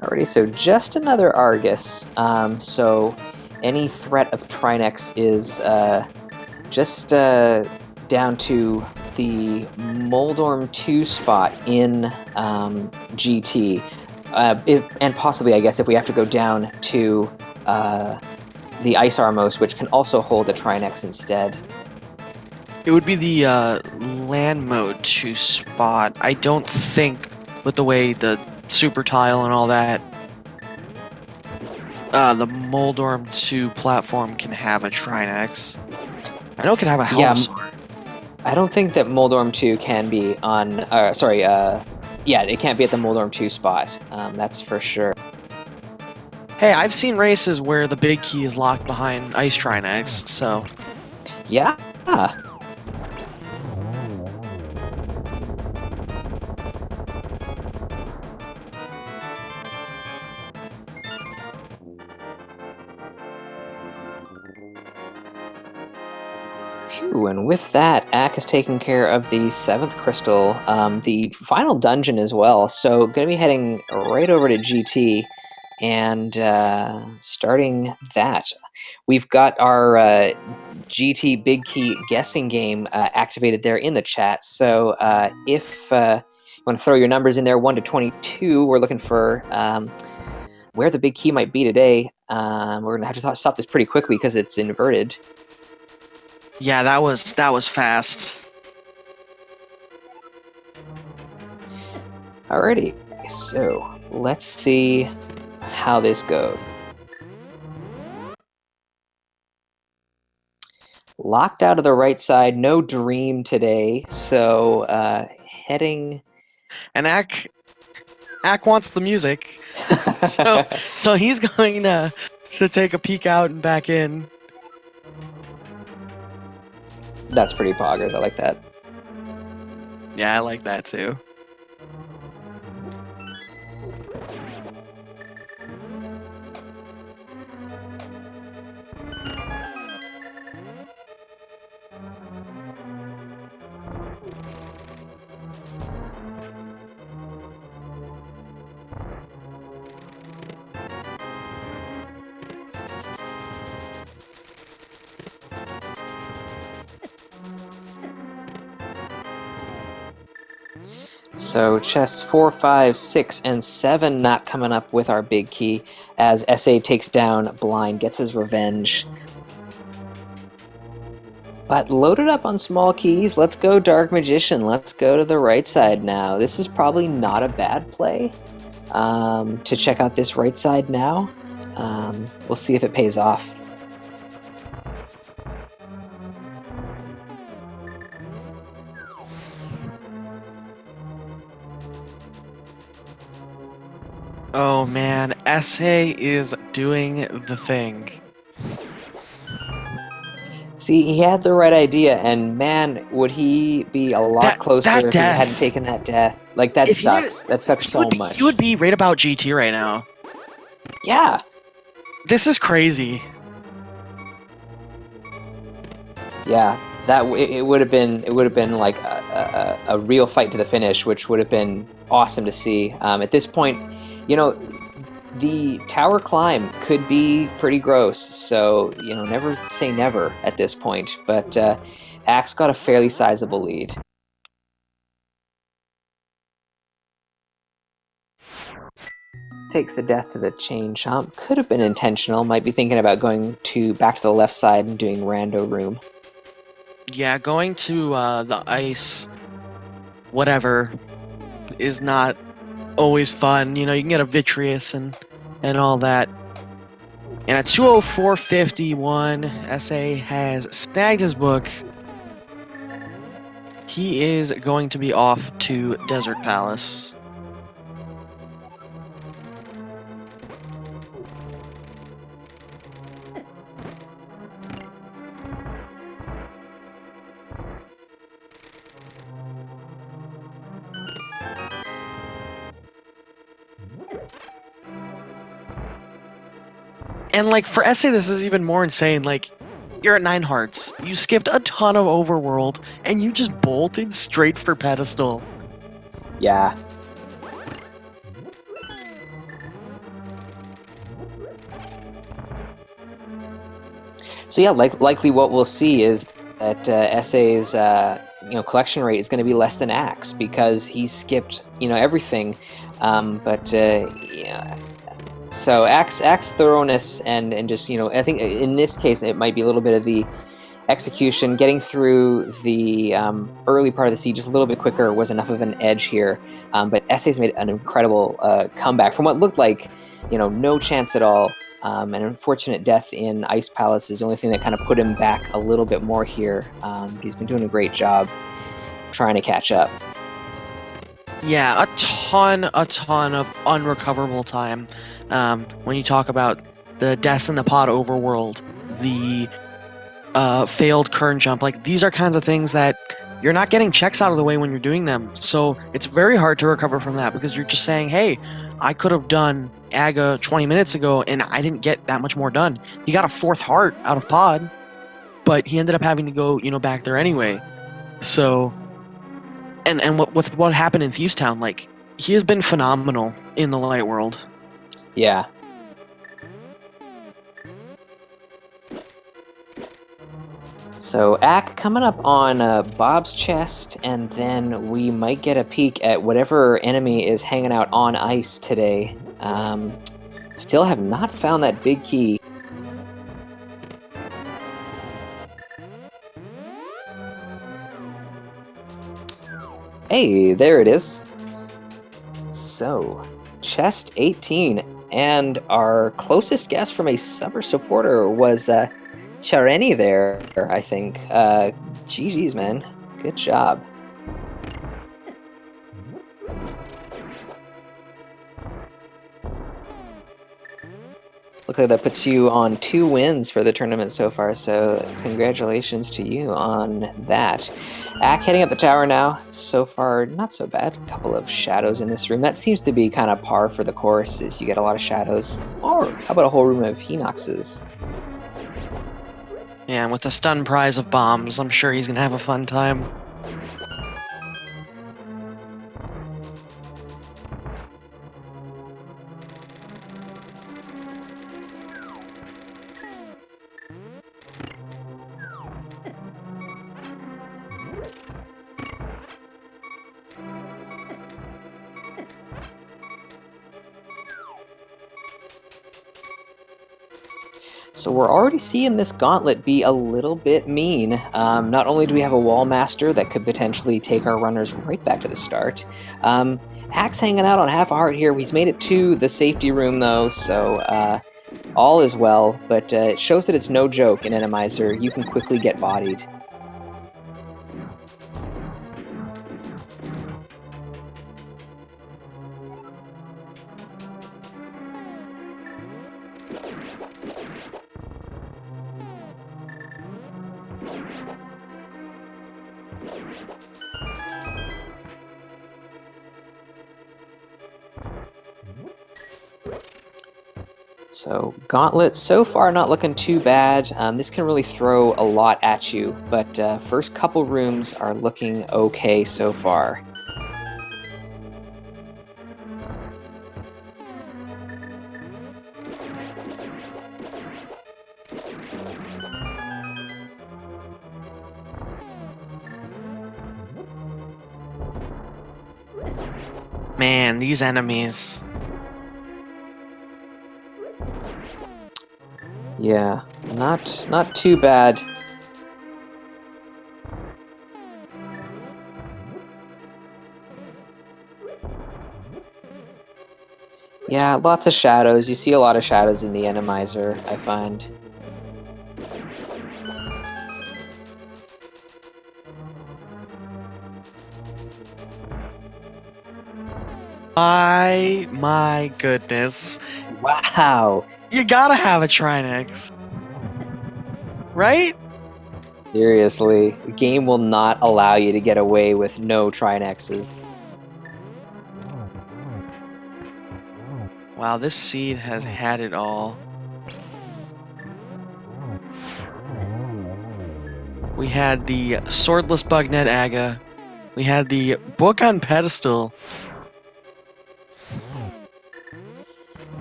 Alrighty, so just another Argus. So any threat of Trinex is just down to the Moldorm 2 spot in GT. And possibly, I guess, if we have to go down to the Ice Armos, which can also hold a Trinex instead. It would be the land mode 2 spot. I don't think, with the way the super tile and all that, the Moldorm 2 platform can have a Trinex. I know it can have a Helmasaur. I don't think that Moldorm 2 can be on... yeah, it can't be at the Moldorm 2 spot. That's for sure. Hey, I've seen races where the big key is locked behind Ice Trinex, so... Yeah. Phew, and with that, Ack has taken care of the 7th crystal, the final dungeon as well. So, going to be heading right over to GT and starting that. We've got our GT Big Key guessing game activated there in the chat. So, if you want to throw your numbers in there, 1 to 22, we're looking for where the big key might be today. We're going to have to stop this pretty quickly because it's inverted. Yeah, that was fast. Alrighty, so let's see how this goes. Locked out of the right side, no dream today, so heading... And Ack wants the music, so he's going to take a peek out and back in. That's pretty poggers, I like that. Yeah, I like that too. So chests 4, 5, 6, and 7 not coming up with our big key as SA takes down Blind, gets his revenge. But loaded up on small keys, let's go Dark Magician. Let's go to the right side now. This is probably not a bad play to check out this right side now. We'll see if it pays off. Oh man, SA is doing the thing. See, he had the right idea, and man, would he be a lot closer if he hadn't taken that death. Like, that sucks. That sucks so much. He would be right about GT right now. Yeah. This is crazy. Yeah, it would have been like a real fight to the finish, which would have been awesome to see. At this point, you know, the tower climb could be pretty gross, so, you know, never say never at this point. But Axe got a fairly sizable lead. Takes the death to the chain chomp. Could have been intentional. Might be thinking about going back to the left side and doing rando room. Yeah, going to the ice, whatever, is not always fun. You know, you can get a Vitreous and all that. And at 204.51, SA has snagged his book. He is going to be off to Desert Palace. And, like, for SA, this is even more insane. Like, you're at 9 hearts. You skipped a ton of overworld, and you just bolted straight for pedestal. Yeah. So yeah, likely what we'll see is that SA's collection rate is going to be less than Axe because he skipped everything. Yeah. So Axe thoroughness and just I think in this case it might be a little bit of the execution. Getting through the early part of the siege just a little bit quicker was enough of an edge here. But SA's made an incredible comeback from what looked like no chance at all. An unfortunate death in Ice Palace is the only thing that kind of put him back a little bit more here. He's been doing a great job trying to catch up. Yeah, a ton of unrecoverable time. When you talk about the deaths in the pod overworld, the failed kern jump, like these are kinds of things that you're not getting checks out of the way when you're doing them. So it's very hard to recover from that because you're just saying, hey, I could have done Aga 20 minutes ago and I didn't get that much more done. He got a 4th heart out of pod, but he ended up having to go, back there anyway. So, and with what happened in Thieves Town, like he has been phenomenal in the light world. Yeah. So Ack coming up on Bob's chest, and then we might get a peek at whatever enemy is hanging out on ice today. Still have not found that big key. Hey, there it is. So, chest 18, and our closest guess from a summer supporter was Chareni there, I think. GG's, man. Good job. Look like that puts you on 2 wins for the tournament so far, so congratulations to you on that. Ack heading up the tower now. So far, not so bad. A couple of shadows in this room. That seems to be kind of par for the course, is you get a lot of shadows. Or how about a whole room of Henoxes? Yeah, and with the stun prize of bombs, I'm sure he's gonna have a fun time. So we're already seeing this gauntlet be a little bit mean. Not only do we have a wall master that could potentially take our runners right back to the start. Axe hanging out on half a heart here. He's made it to the safety room though, so all is well. But it shows that it's no joke in Randomizer. You can quickly get bodied. So Gauntlet so far not looking too bad. This can really throw a lot at you, but first couple rooms are looking okay so far. Man, these enemies. Yeah, not too bad. Yeah, lots of shadows. You see a lot of shadows in the Randomizer, I find. My goodness. Wow! You gotta have a Trinex. Right? Seriously, the game will not allow you to get away with no Trinexes. Wow, this seed has had it all. We had the Swordless Bugnet Aga. We had the Book on Pedestal.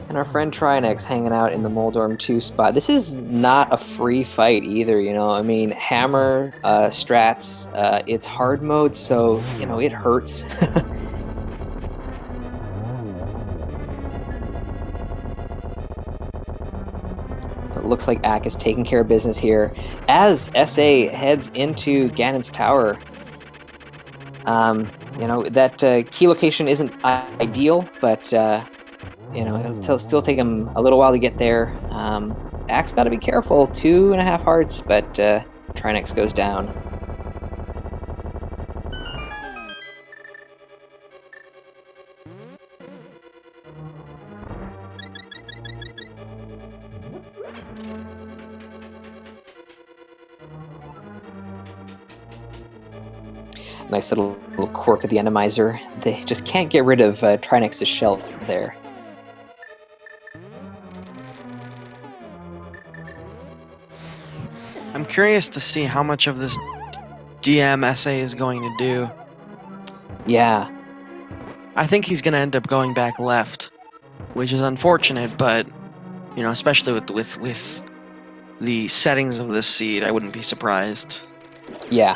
And our friend Trinex hanging out in the Moldorm 2 spot. This is not a free fight either, you know. I mean, hammer, strats, it's hard mode, so, you know, it hurts. But it looks like Ack is taking care of business here as SA heads into Ganon's tower. You know, that key location isn't ideal, but you know, it'll still take him a little while to get there. Axe got to be careful. 2.5 hearts, but Trinex goes down. Nice little quirk of the Randomizer. They just can't get rid of Trinex's shell there. I'm curious to see how much of this DMSA is going to do. Yeah. I think he's going to end up going back left, which is unfortunate, but you know, especially with the settings of this seed, I wouldn't be surprised. Yeah.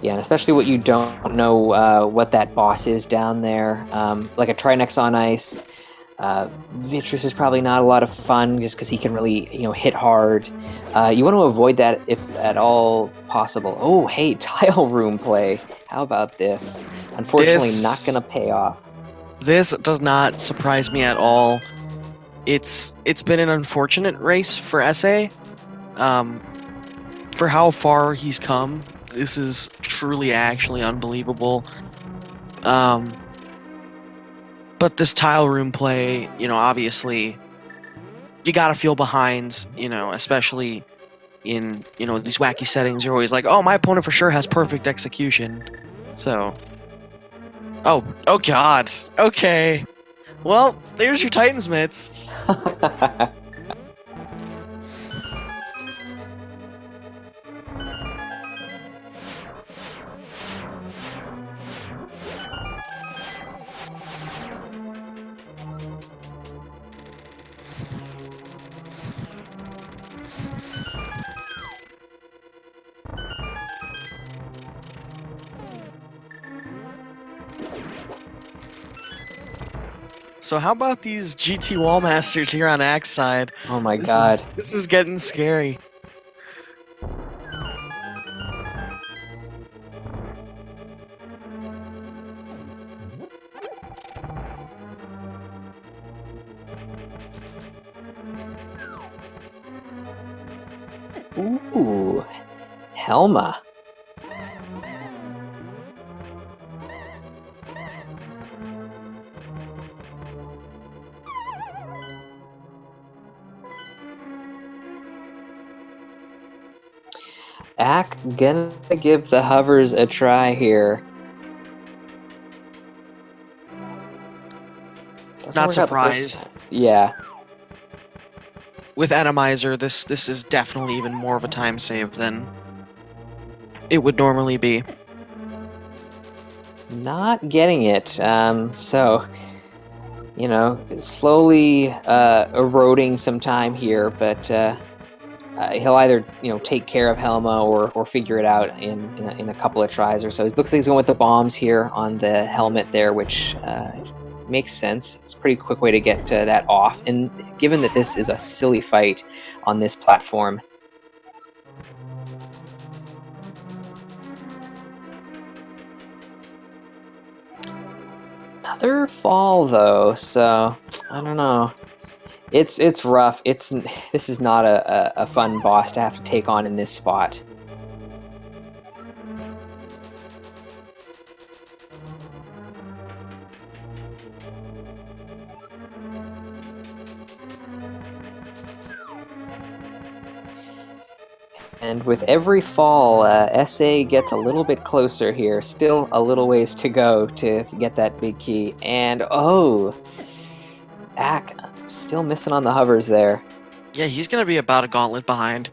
Yeah, and especially what you don't know what that boss is down there. Like a Trinex on ice. Vitrus is probably not a lot of fun just because he can really, you know, hit hard. You want to avoid that if at all possible. Oh, hey, tile room play. How about this? Unfortunately, not going to pay off. This does not surprise me at all. It's been an unfortunate race for SA. For how far he's come, this is truly actually unbelievable. But this tile room play, you know, obviously, you gotta feel behind, you know, especially in, you know, these wacky settings. You're always like, oh, my opponent for sure has perfect execution. So, oh God, okay. Well, there's your Titan's Mitts. So how about these GT Wallmasters here on Axe side? Oh my god. This is getting scary. Ooh, Helma. Ack gonna give the hovers a try here. Doesn't Not work out the first surprised. time. Yeah. With Randomizer, this is definitely even more of a time save than it would normally be. Not getting it. So, you know, slowly eroding some time here, but he'll either, you know, take care of Helma or figure it out in a couple of tries or so. It looks like he's going with the bombs here on the helmet there, which makes sense. It's a pretty quick way to get that off. And given that this is a silly fight on this platform, another fall though, so I don't know. It's rough. This is not a fun boss to have to take on in this spot. And with every fall, SA gets a little bit closer here. Still a little ways to go to get that big key. And oh, Ack still missing on the hovers there. Yeah, he's gonna be about a gauntlet behind.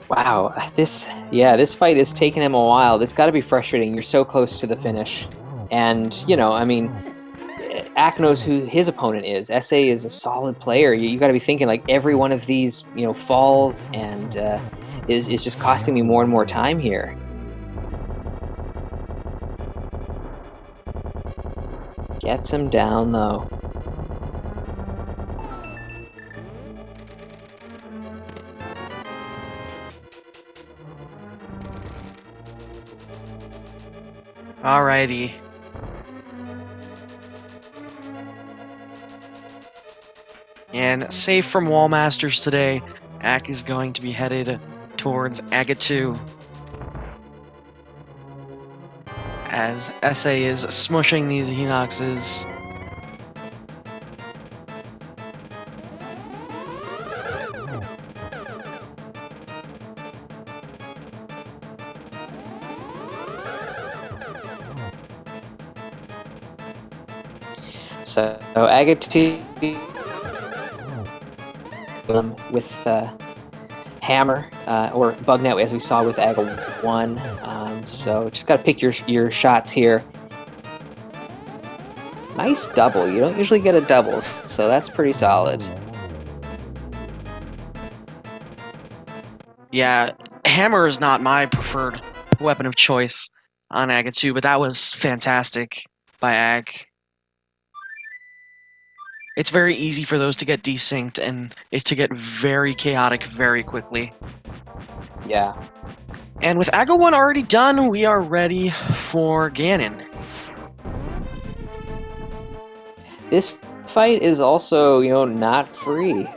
Wow, this fight is taking him a while. This got to be frustrating. You're so close to the finish, and I mean, Ack knows who his opponent is. SA is a solid player. You got to be thinking like every one of these, falls and is just costing me more and more time here. Gets him down though. Alrighty. And safe from Wall Masters today, Ack is going to be headed towards Aga 2. As SA is smushing these Hinoxes. So Aggett with Hammer or Bugnet, as we saw with Aga 1. So just got to pick your shots here. Nice double. You don't usually get a double, so that's pretty solid. Yeah, Hammer is not my preferred weapon of choice on Aga 2, but that was fantastic by Ag. It's very easy for those to get desynced and it to get very chaotic very quickly. Yeah. And with Aga 1 already done, we are ready for Ganon. This fight is also, not free.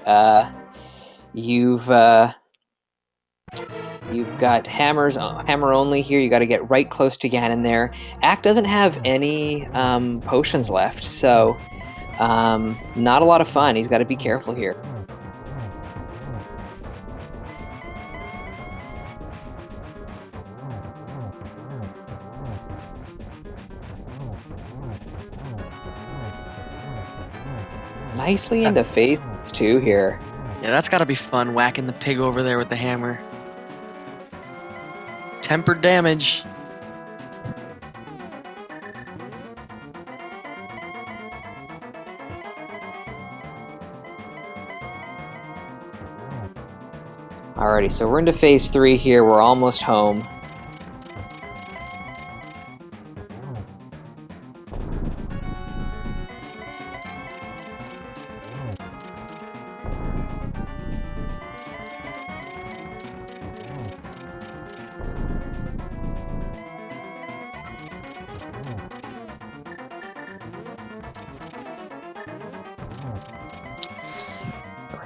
You've got hammer only here. You got to get right close to Ganon there. Ack doesn't have any potions left, so not a lot of fun. He's got to be careful here. Nicely into phase 2 here. Yeah, that's gotta be fun, whacking the pig over there with the hammer. Tempered damage. Alrighty, so we're into phase 3 here. We're almost home.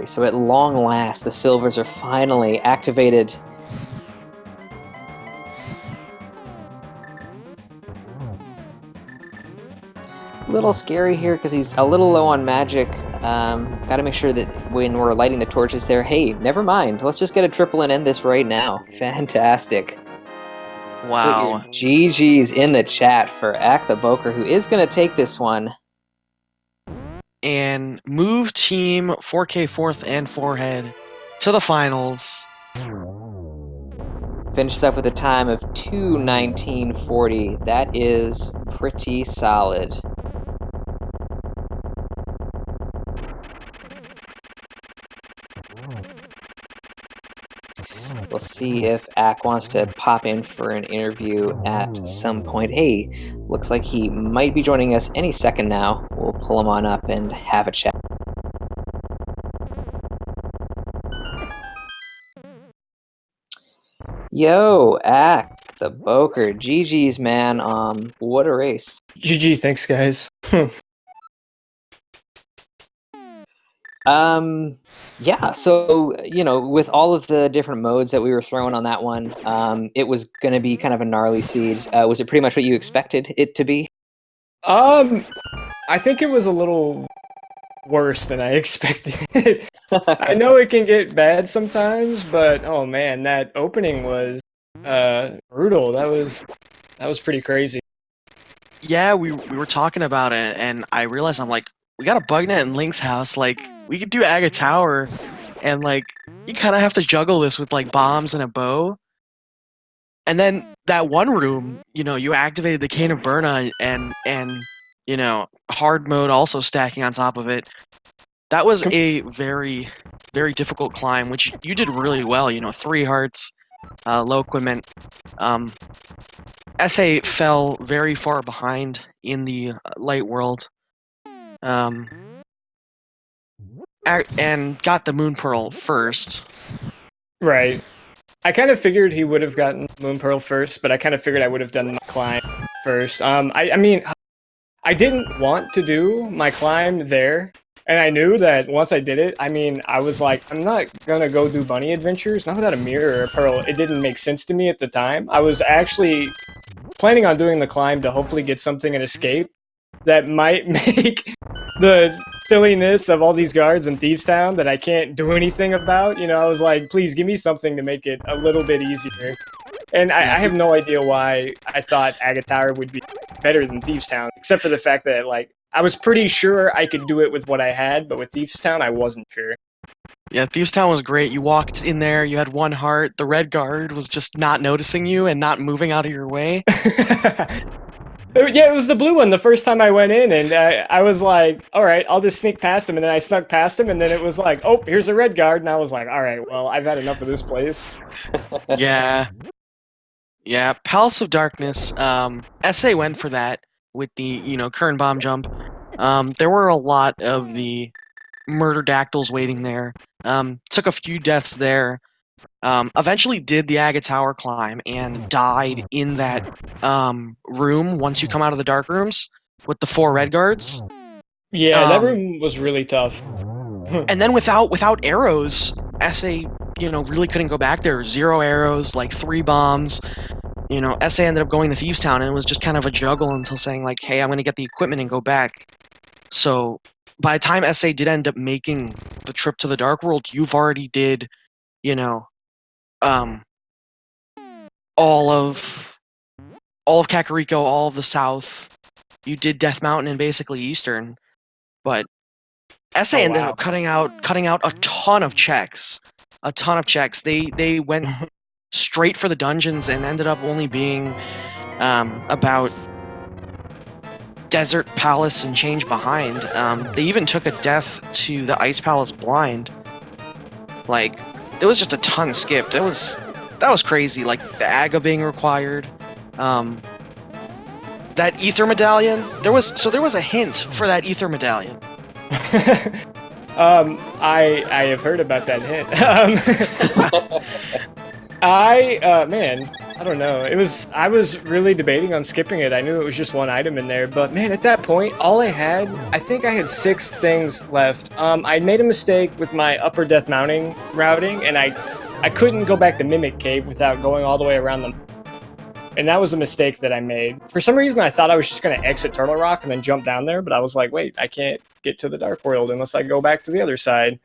So at long last, the silvers are finally activated. A little scary here because he's a little low on magic. Got to make sure that when we're lighting the torches there, hey, never mind. Let's just get a triple and end this right now. Fantastic. Wow. Put your GG's in the chat for Acktheboker, who is going to take this one. And move team 4K 4th and forehead to the finals. Finishes up with a time of 2:19:40. That is pretty solid. We'll see if Ack wants to pop in for an interview at some point. Hey, looks like he might be joining us any second now. We'll pull him on up and have a chat. Yo, Acktheboker, GG's, man. What a race. GG, thanks guys. Yeah, so, with all of the different modes that we were throwing on that one, it was going to be kind of a gnarly seed. Was it pretty much what you expected it to be? I think it was a little worse than I expected. I know it can get bad sometimes, but oh man, that opening was brutal. That was pretty crazy. Yeah, we were talking about it, and I realized I'm like, we got a bug net in Link's house. Like, we could do Aga Tower and like you kind of have to juggle this with like bombs and a bow. And then that one room, you activated the Cane of Burna and hard mode also stacking on top of it. That was a very, very difficult climb, which you did really well. 3 hearts, low equipment. SA fell very far behind in the light world, and got the Moon Pearl first. Right. I kind of figured he would have gotten Moon Pearl first, but I kind of figured I would have done my climb first. I mean, I didn't want to do my climb there, and I knew that once I did it, I mean, I was like, I'm not gonna go do bunny adventures, not without a mirror or a pearl. It didn't make sense to me at the time. I was actually planning on doing the climb to hopefully get something and escape that might make the silliness of all these guards in Thieves Town that I can't do anything about. I was like, please give me something to make it a little bit easier. And I have no idea why I thought Acktheboker would be better than Thieves Town, except for the fact that, like, I was pretty sure I could do it with what I had, but with Thieves Town, I wasn't sure. Yeah, Thieves Town was great. You walked in there, you had 1 heart. The red guard was just not noticing you and not moving out of your way. Yeah, it was the blue one the first time I went in, and I was like, all right, I'll just sneak past him, and then I snuck past him, and then it was like, oh, here's a red guard, and I was like, all right, well, I've had enough of this place. Yeah. Yeah, Palace of Darkness, SA went for that with the, Kern bomb jump. There were a lot of the murder dactyls waiting there. Took a few deaths there. Eventually did the Aga Tower climb and died in that room once you come out of the dark rooms with the 4 red guards. Yeah, that room was really tough. And then without arrows, SA, really couldn't go back there. 0 arrows, like 3 bombs. SA ended up going to Thieves Town, and it was just kind of a juggle until saying, like, hey, I'm going to get the equipment and go back. So by the time SA did end up making the trip to the Dark World, you've already did, all of Kakariko, all of the South. You did Death Mountain and basically Eastern, but SA ended up cutting out a ton of checks. They went straight for the dungeons and ended up only being about Desert Palace and change behind. They even took a death to the Ice Palace blind. Like, there was just a ton skipped. That was crazy. Like the Aga being required. That Ether Medallion. There was a hint for that Ether Medallion. I have heard about that hint. Man, I don't know. I was really debating on skipping it. I knew it was just 1 item in there, but man, at that point, I think I had 6 things left. I made a mistake with my upper death mounting routing, and I couldn't go back to Mimic Cave without going all the way around them. And that was a mistake that I made. For some reason, I thought I was just going to exit Turtle Rock and then jump down there, but I was like, wait, I can't get to the Dark World unless I go back to the other side.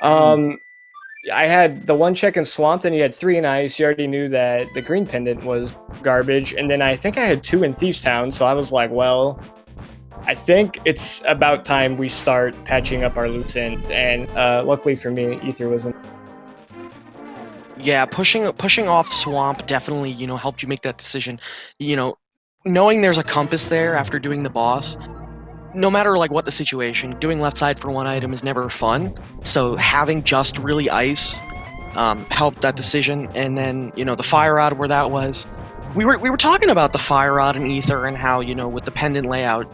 I had the 1 check in Swamp, and you had 3 in Ice. You already knew that the green pendant was garbage. And then I think I had 2 in Thieves Town, so I was like, well, I think it's about time we start patching up our loose end. And luckily for me, Ether wasn't. Yeah, pushing off Swamp definitely, helped you make that decision. Knowing there's a compass there after doing the boss, no matter like what the situation, doing left side for 1 item is never fun. So having just really Ice helped that decision. And then, the Fire Rod where that was. We were talking about the Fire Rod and Ether and how, with the pendant layout,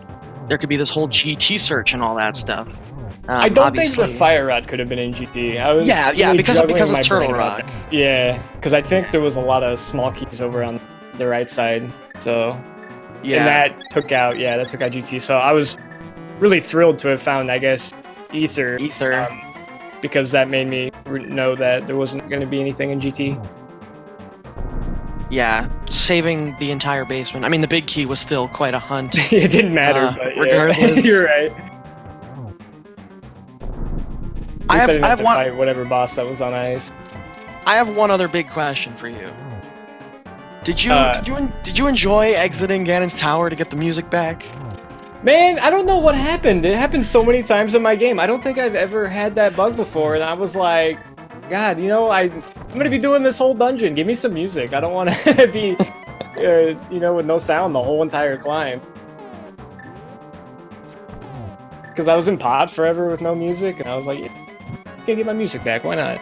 there could be this whole GT search and all that stuff. I don't think the Fire Rod could have been in GT. I was really because of my Turtle brain Rock. Yeah, because I think there was a lot of small keys over on the right side. So yeah, and that took out GT. So I was really thrilled to have found, I guess, Ether. Because that made me know that there wasn't going to be anything in GT. Yeah, saving the entire basement. I mean, the big key was still quite a hunt. It didn't matter, but regardless. Yeah. You're right. I have one. Fight whatever boss that was on Ice. I have one other big question for you. Did you enjoy exiting Ganon's tower to get the music back? Man, I don't know what happened. It happened so many times in my game. I don't think I've ever had that bug before, and I was like, God, I'm gonna be doing this whole dungeon. Give me some music. I don't want to be, with no sound the whole entire climb. Because I was in pod forever with no music, and I was like, yeah, I can get my music back. Why not?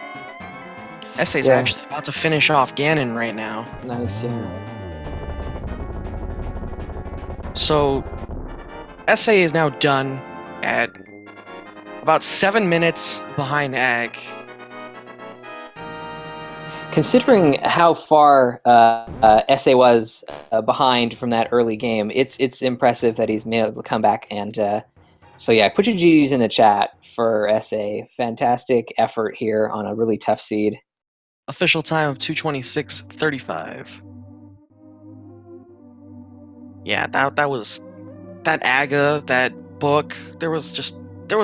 Essay's Yeah. actually about to finish off Ganon right now. Nice, yeah. So, Essay is now done at about 7 minutes behind Ag. Considering how far SA was behind from that early game, it's impressive that he's been able to come back. And so yeah, put your GGs in the chat for SA. Fantastic effort here on a really tough seed. Official time of 2:26:35. Yeah, that was that Aga, that book. There was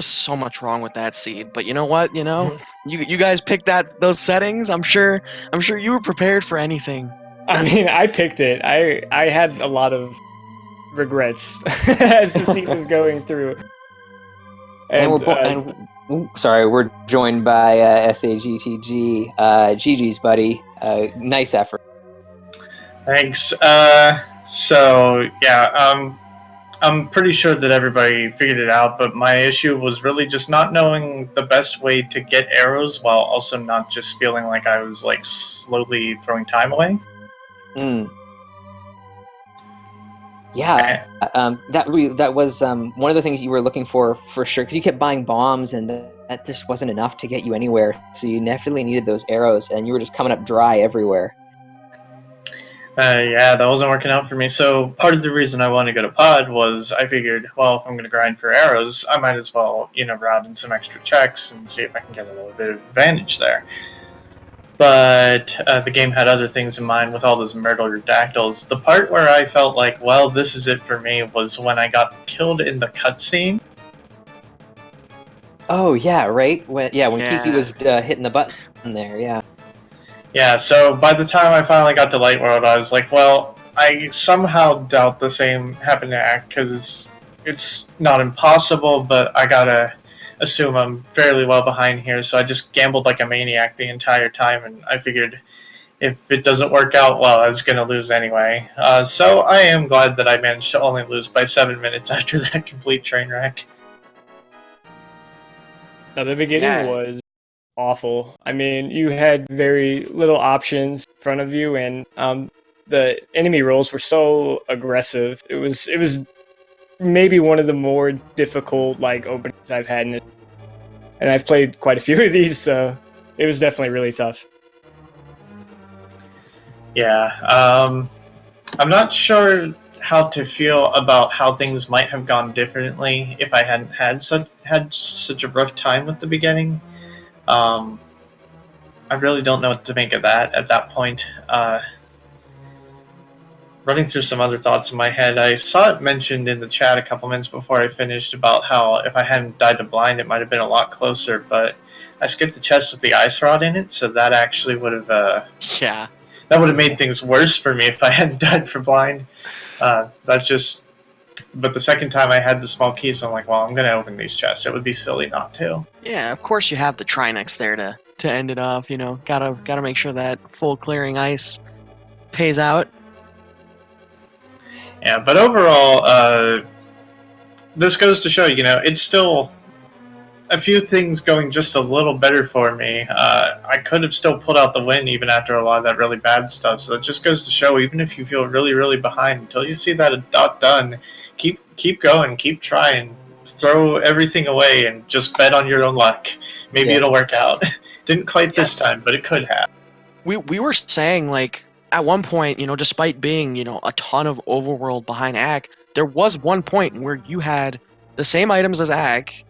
so much wrong with that seed. But you know what? You guys picked those settings. I'm sure you were prepared for anything. I mean, I picked it. I had a lot of regrets as the seed was going through. And sorry, we're joined by SAGTG. GG's, buddy. Nice effort. Thanks. So yeah, I'm pretty sure that everybody figured it out, but my issue was really just not knowing the best way to get arrows while also not just feeling like I was like slowly throwing time away. Yeah, that was one of the things you were looking for sure, because you kept buying bombs, and that just wasn't enough to get you anywhere. So you definitely needed those arrows, and you were just coming up dry everywhere. Yeah, that wasn't working out for me. So part of the reason I wanted to go to pod was I figured, well, if I'm going to grind for arrows, I might as well, route in some extra checks and see if I can get a little bit of advantage there. But the game had other things in mind with all those Myrtledactyls. The part where I felt like, well, this is it for me, was when I got killed in the cutscene. Oh yeah, right. When Kiki was hitting the button there, yeah. Yeah, so by the time I finally got to Light World, I was like, well, I somehow doubt the same happened to Act, because it's not impossible, but I gotta assume I'm fairly well behind here, so I just gambled like a maniac the entire time, and I figured if it doesn't work out, well, I was going to lose anyway. So I am glad that I managed to only lose by 7 minutes after that complete train wreck. Now, the beginning was awful. I mean, you had very little options in front of you, and the enemy rolls were so aggressive. It was maybe one of the more difficult openings I've had in this, and I've played quite a few of these, so it was definitely really tough. Yeah, I'm not sure how to feel about how things might have gone differently if I hadn't had such a rough time with the beginning. I really don't know what to make of that at that point. Running through some other thoughts in my head, I saw it mentioned in the chat a couple minutes before I finished about how if I hadn't died to blind, it might have been a lot closer, but I skipped the chest with the ice rod in it, so that actually would have... that would have made things worse for me if I hadn't died for blind. But the second time I had the small key, so I'm like, well, I'm going to open these chests. It would be silly not to. Yeah, of course you have the Trinex there to end it off, Gotta make sure that full clearing ice pays out. Yeah, but overall, this goes to show, it's still a few things going just a little better for me. I could have still pulled out the win even after a lot of that really bad stuff. So it just goes to show, even if you feel really, really behind, until you see that dot done, keep going, keep trying, throw everything away, and just bet on your own luck. Maybe it'll work out. Didn't quite this time, but it could have. We were saying, at one point, despite being, a ton of overworld behind Ag, there was one point where you had the same items as Ag,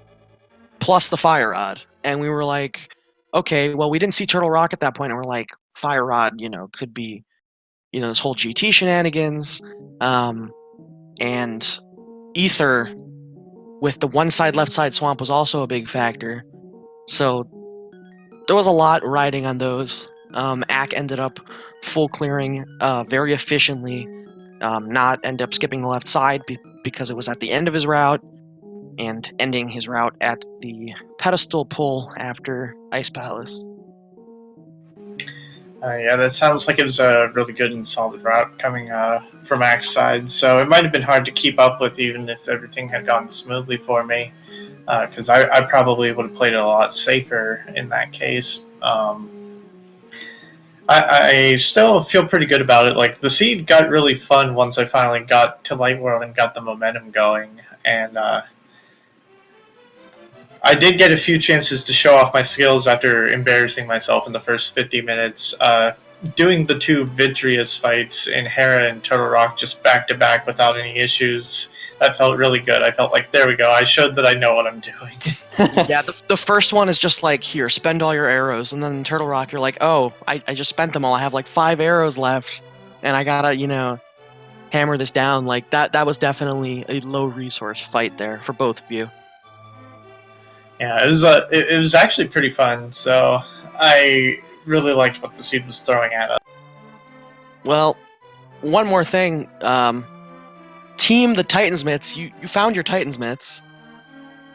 plus the fire rod, and we were like, okay, well, we didn't see Turtle Rock at that point, and we're like, fire rod, could be, this whole GT shenanigans, and Ether with the one side left side swamp was also a big factor. So there was a lot riding on those. Ack ended up full clearing very efficiently, not end up skipping the left side because it was at the end of his route and ending his route at the pedestal pull after Ice Palace. Yeah, that sounds like it was a really good and solid route coming from Ack's side. So it might have been hard to keep up with, even if everything had gone smoothly for me, because I probably would have played it a lot safer in that case. I still feel pretty good about it. Like, the seed got really fun once I finally got to Light World and got the momentum going, and I did get a few chances to show off my skills after embarrassing myself in the first 50 minutes. Doing the two Vidrius fights in Hera and Turtle Rock just back to back without any issues, that felt really good. I felt like, there we go, I showed that I know what I'm doing. Yeah, the first one is just like, here, spend all your arrows, and then in Turtle Rock you're like, oh, I just spent them all. I have like 5 arrows left, and I gotta, hammer this down. Like that was definitely a low resource fight there for both of you. Yeah, it was actually pretty fun, so I really liked what the seed was throwing at us. Well, one more thing. Team the Titans Mitts, you found your Titans Mitts.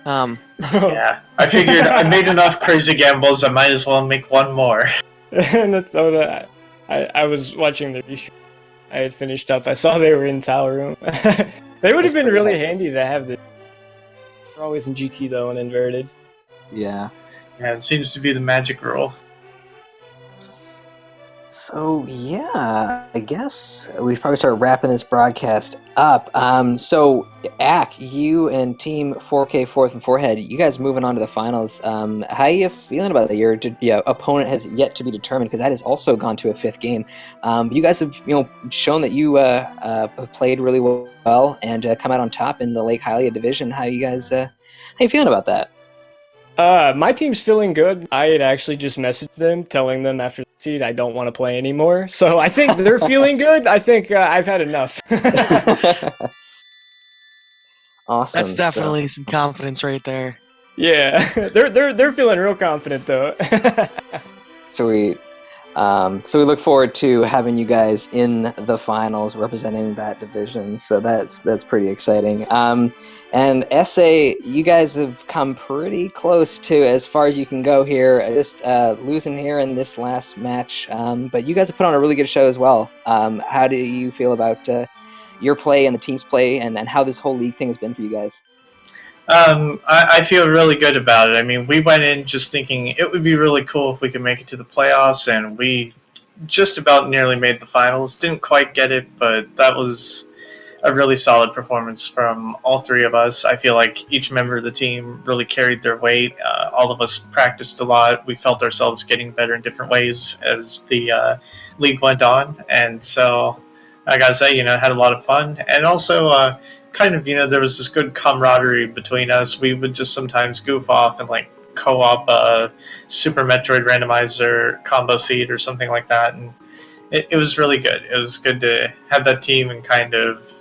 Yeah, I figured I made enough crazy gambles, I might as well make one more. And that's all that I was watching the reshoot. I had finished up. I saw they were in Tower Room. They would have been really handy to have this. They're always in GT though and inverted. Yeah. Yeah, it seems to be the magic rule. So yeah, I guess we probably start wrapping this broadcast up. So Ack, you and Team 4K Fourth and Forehead, you guys moving on to the finals. How you feeling about that? Your opponent has yet to be determined because that has also gone to a 5th game. You guys have shown that you have played really well and come out on top in the Lake Hylia division. How you feeling about that? My team's feeling good. I had actually just messaged them, telling them after the seed I don't want to play anymore. So I think they're feeling good. I think I've had enough. Awesome. That's definitely some confidence right there. Yeah, they're feeling real confident though. Sweet. So we look forward to having you guys in the finals representing that division. So that's pretty exciting. And SA, you guys have come pretty close to as far as you can go here. Just losing here in this last match. But you guys have put on a really good show as well. How do you feel about your play and the team's play and how this whole league thing has been for you guys? I feel really good about it. I mean, we went in just thinking it would be really cool if we could make it to the playoffs, and we just about nearly made the finals. Didn't quite get it, but that was a really solid performance from all 3 of us. I feel like each member of the team really carried their weight. All of us practiced a lot. We felt ourselves getting better in different ways as the league went on, and so I gotta say, had a lot of fun, and also kind of, there was this good camaraderie between us. We would just sometimes goof off and like co-op a Super Metroid Randomizer combo seed or something like that, and it was really good. It was good to have that team and kind of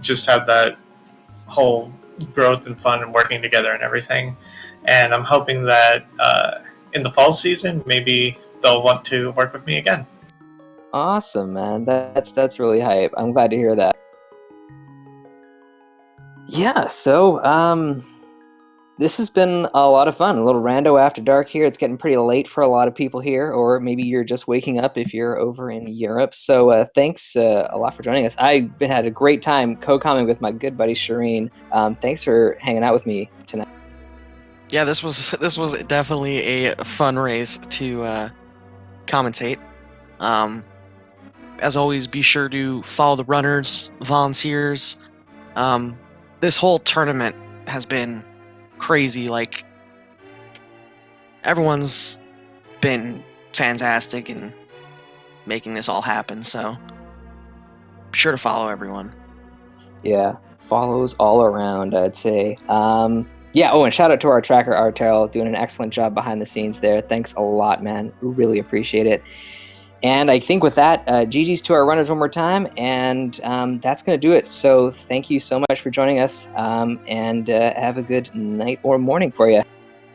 just have that whole growth and fun and working together and everything. And I'm hoping that in the fall season, maybe they'll want to work with me again. Awesome, man. That's really hype. I'm glad to hear that. Yeah, so this has been a lot of fun. A little rando after dark here. It's getting pretty late for a lot of people here, or maybe you're just waking up if you're over in Europe. So thanks a lot for joining us. I've had a great time co-commenting with my good buddy Shireen. Thanks for hanging out with me tonight. Yeah, this was definitely a fun race to commentate. As always, be sure to follow the runners, volunteers. This whole tournament has been crazy. Like, everyone's been fantastic in making this all happen, so be sure to follow everyone. Yeah, follows all around, I'd say. Yeah, and shout out to our tracker, Artel, doing an excellent job behind the scenes there. Thanks a lot, man. Really appreciate it. And I think with that, GG's to our runners one more time, and that's going to do it. So thank you so much for joining us, and have a good night or morning for you.